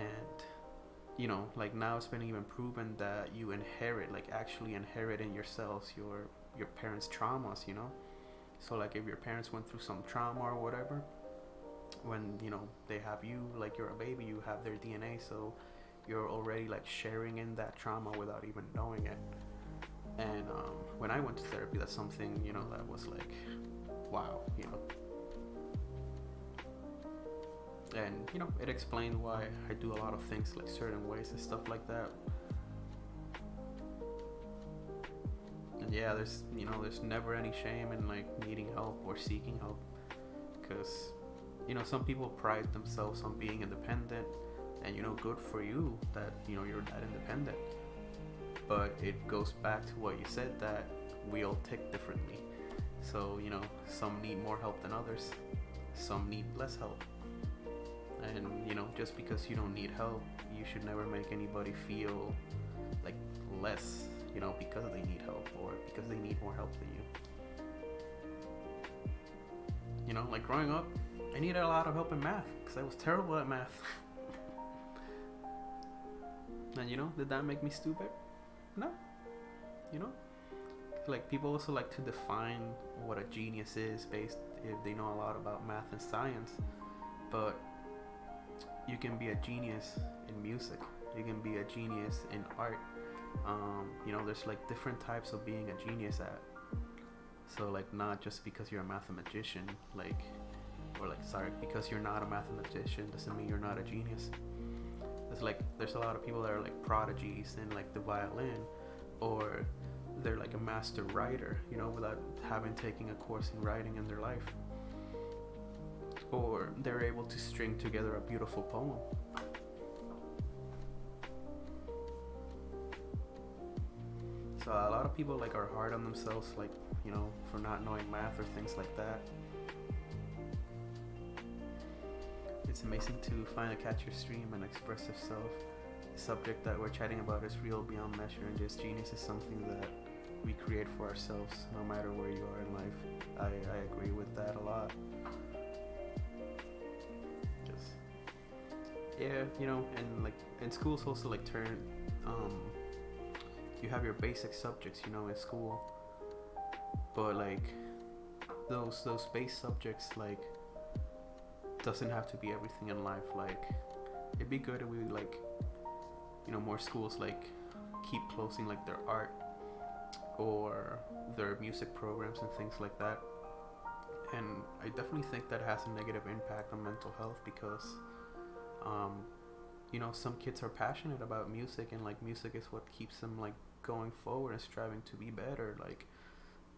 [SPEAKER 1] like now it's been even proven that you actually inherit in your cells your parents' traumas. So like if your parents went through some trauma or whatever, when they have you, like you're a baby, you have their DNA, so you're already like sharing in that trauma without even knowing it. And when I went to therapy, that's something that was like, wow. And it explained why I do a lot of things like certain ways and stuff like that. And yeah, there's never any shame in like needing help or seeking help, because some people pride themselves on being independent, And good for you that you're that independent. But it goes back to what you said, that we all tick differently. So some need more help than others, some need less help. And just because you don't need help, you should never make anybody feel like less, because they need help or because they need more help than you. Like growing up, I needed a lot of help in math because I was terrible at math. And did that make me stupid? No. Like people also like to define what a genius is based if they know a lot about math and science. But you can be a genius in music, you can be a genius in art. There's like different types of being a genius at. So like not just because you're a mathematician, because you're not a mathematician doesn't mean you're not a genius. There's a lot of people that are like prodigies in like the violin, or they're like a master writer, without having taken a course in writing in their life. Or they're able to string together a beautiful poem. So a lot of people like are hard on themselves, for not knowing math or things like that. It's amazing to finally catch your stream and express yourself. The subject that we're chatting about is real beyond measure, and just genius is something that we create for ourselves, no matter where you are in life. I agree with that a lot. And like in schools also like you have your basic subjects, in school, but like those base subjects like doesn't have to be everything in life. Like it'd be good if we like more schools like keep closing like their art or their music programs and things like that. And I definitely think that has a negative impact on mental health because some kids are passionate about music, and like music is what keeps them like going forward and striving to be better. Like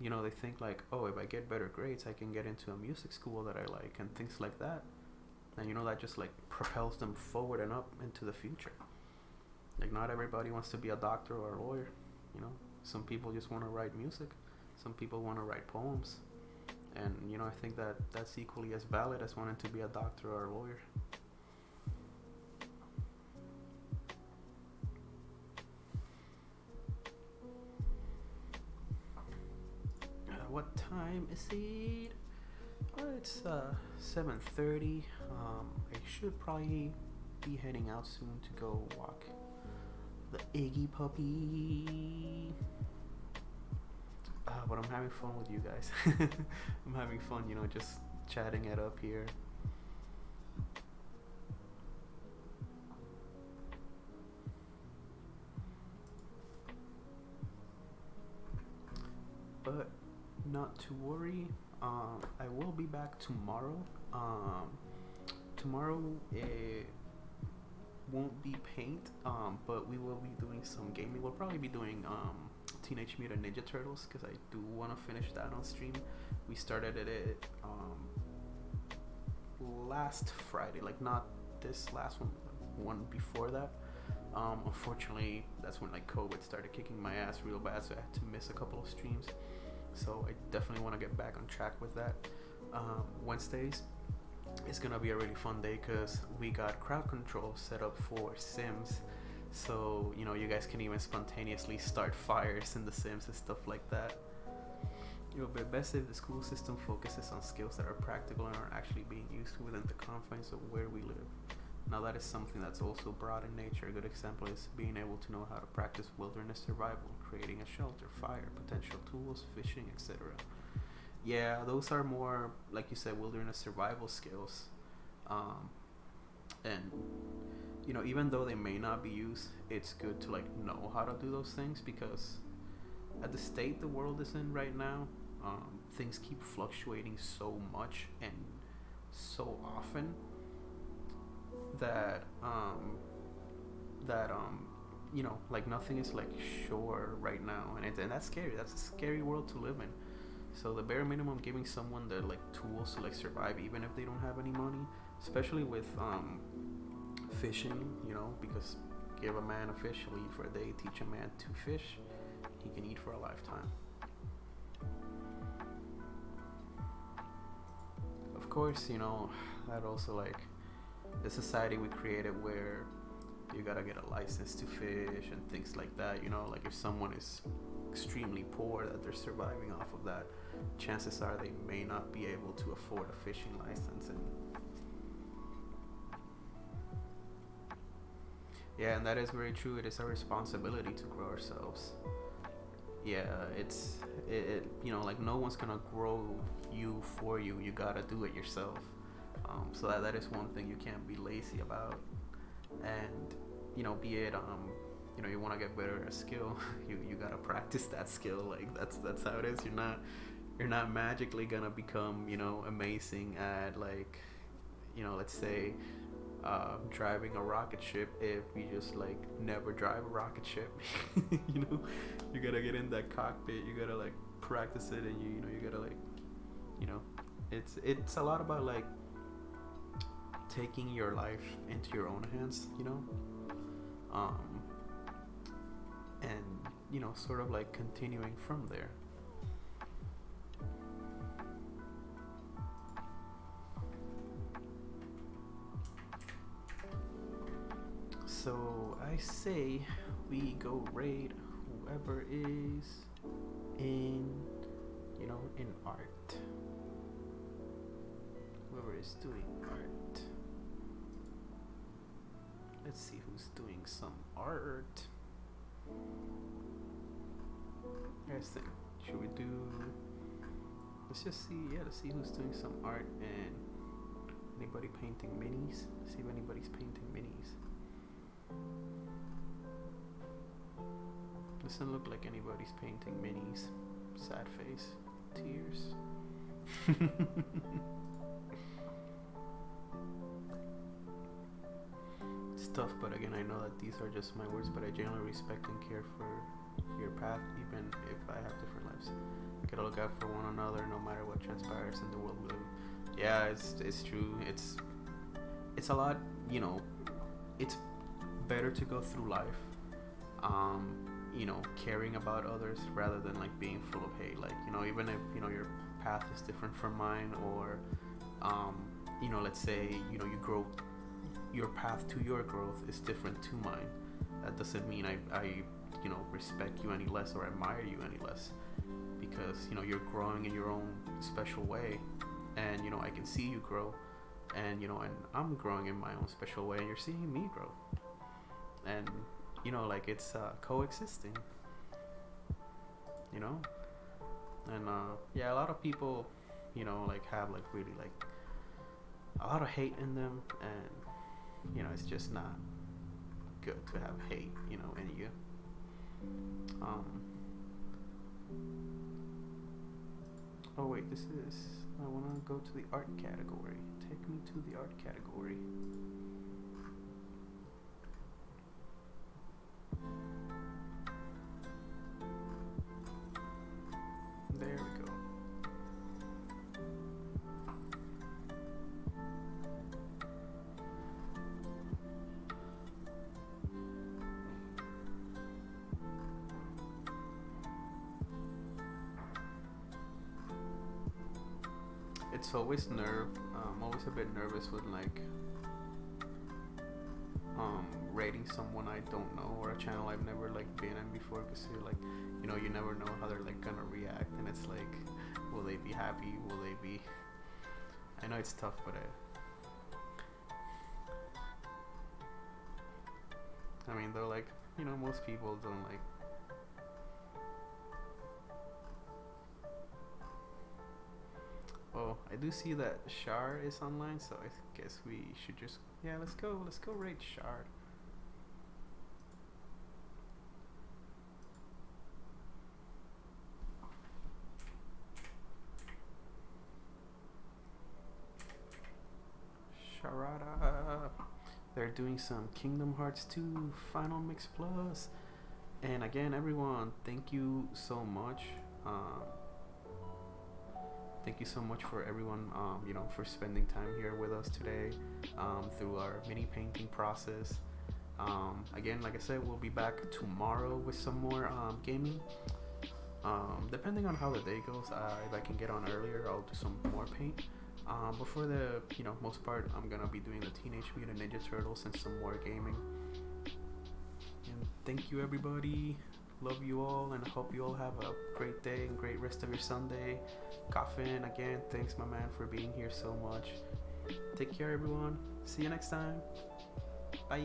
[SPEAKER 1] they think like, oh, if I get better grades I can get into a music school that I like, and things like that. And that just like propels them forward and up into the future. Like not everybody wants to be a doctor or a lawyer. Some people just want to write music, some people want to write poems. And I think that that's equally as valid as wanting to be a doctor or a lawyer. What time is it? Oh, it's 7:30. I should probably be heading out soon to go walk the Iggy puppy. But I'm having fun with you guys. I'm having fun, just chatting it up here. But not to worry. I will be back tomorrow. Tomorrow it won't be paint, but we will be doing some gaming. We'll probably be doing Teenage Mutant Ninja Turtles because I do want to finish that on stream. We started it last Friday, like not this last one before that. Unfortunately, that's when like COVID started kicking my ass real bad, so I had to miss a couple of streams. So I definitely want to get back on track with that. Wednesdays is gonna be a really fun day because we got crowd control set up for Sims. So you guys can even spontaneously start fires in the Sims and stuff like that. It will be best if the school system focuses on skills that are practical and are actually being used within the confines of where we live. Now that is something that's also broad in nature. A good example is being able to know how to practice wilderness survival, creating a shelter, fire, potential tools, fishing, etc. Yeah, those are more, like you said, wilderness survival skills. And even though they may not be used, it's good to like know how to do those things, because at the state the world is in right now, things keep fluctuating so much and so often that like nothing is like sure right now, and that's scary. That's a scary world to live in. So the bare minimum, giving someone the like tools to like survive even if they don't have any money, especially with fishing, you know, because give a man a fish, he'll eat for a day. Teach a man to fish, he can eat for a lifetime. Of course, you know, that also like the society we created where you gotta get a license to fish and things like that, you know, like if someone is extremely poor that they're surviving off of that, chances are they may not be able to afford a fishing license. And yeah, and that is very true. It is our responsibility to grow ourselves. Yeah, it you know, like no one's gonna grow you for you. You gotta do it yourself. So that is one thing you can't be lazy about. And you know, be it you know, you want to get better at a skill, you gotta practice that skill. Like that's how it is. You're not magically gonna become, you know, amazing at, like, you know, let's say driving a rocket ship if you just like never drive a rocket ship. You know, you gotta get in that cockpit, you gotta like practice it, and you know, you gotta like, you know, it's a lot about like taking your life into your own hands, you know, and you know, sort of like continuing from there. So I say we go raid whoever is in, you know, in art. Whoever is doing art. Let's see who's doing some art. I think, should we do, let's just see, yeah, let's see who's doing some art, and anybody painting minis. Let's see if anybody's painting minis. Doesn't look like anybody's painting minis. Sad face. Tears. It's tough, but again, I know that these are just my words, but I genuinely respect and care for your path, even if I have different lives. We gotta look out for one another no matter what transpires in the world we live. Yeah, it's true. It's a lot, you know, it's better to go through life you know, caring about others rather than like being full of hate. Like, you know, even if, you know, your path is different from mine, or you know, let's say, you know, you grow, your path to your growth is different to mine, that doesn't mean I you know, respect you any less or admire you any less, because, you know, you're growing in your own special way, and, you know, I can see you grow, and, you know, and I'm growing in my own special way, and you're seeing me grow, and, you know, like, it's coexisting, you know. And yeah, a lot of people, you know, like, have like really like a lot of hate in them, and, you know, it's just not good to have hate, you know, in you. Oh wait, this is, I want to go to the art category. Take me to the art category. There we go. It's always I'm always a bit nervous with like rating someone I don't know, or a channel I've never like been in before, because you're like, you know, you never know how they're like gonna react, and it's like, will they be happy, will they be, I know it's tough, but I mean, though, like, you know, most people don't like, oh, I do see that Shar is online, so I guess we should just, yeah, let's go raid Shard. Sharada. They're doing some Kingdom Hearts 2 Final Mix Plus. And again, everyone, thank you so much. Thank you so much for everyone, for spending time here with us today through our mini painting process. Again, like I said, we'll be back tomorrow with some more gaming. Depending on how the day goes, if I can get on earlier, I'll do some more paint. But for the most part, I'm gonna be doing the Teenage Mutant Ninja Turtles and some more gaming. And thank you, everybody. Love you all, and I hope you all have a great day and great rest of your Sunday. Coffin, again, thanks, my man, for being here so much. Take care, everyone. See you next time. Bye.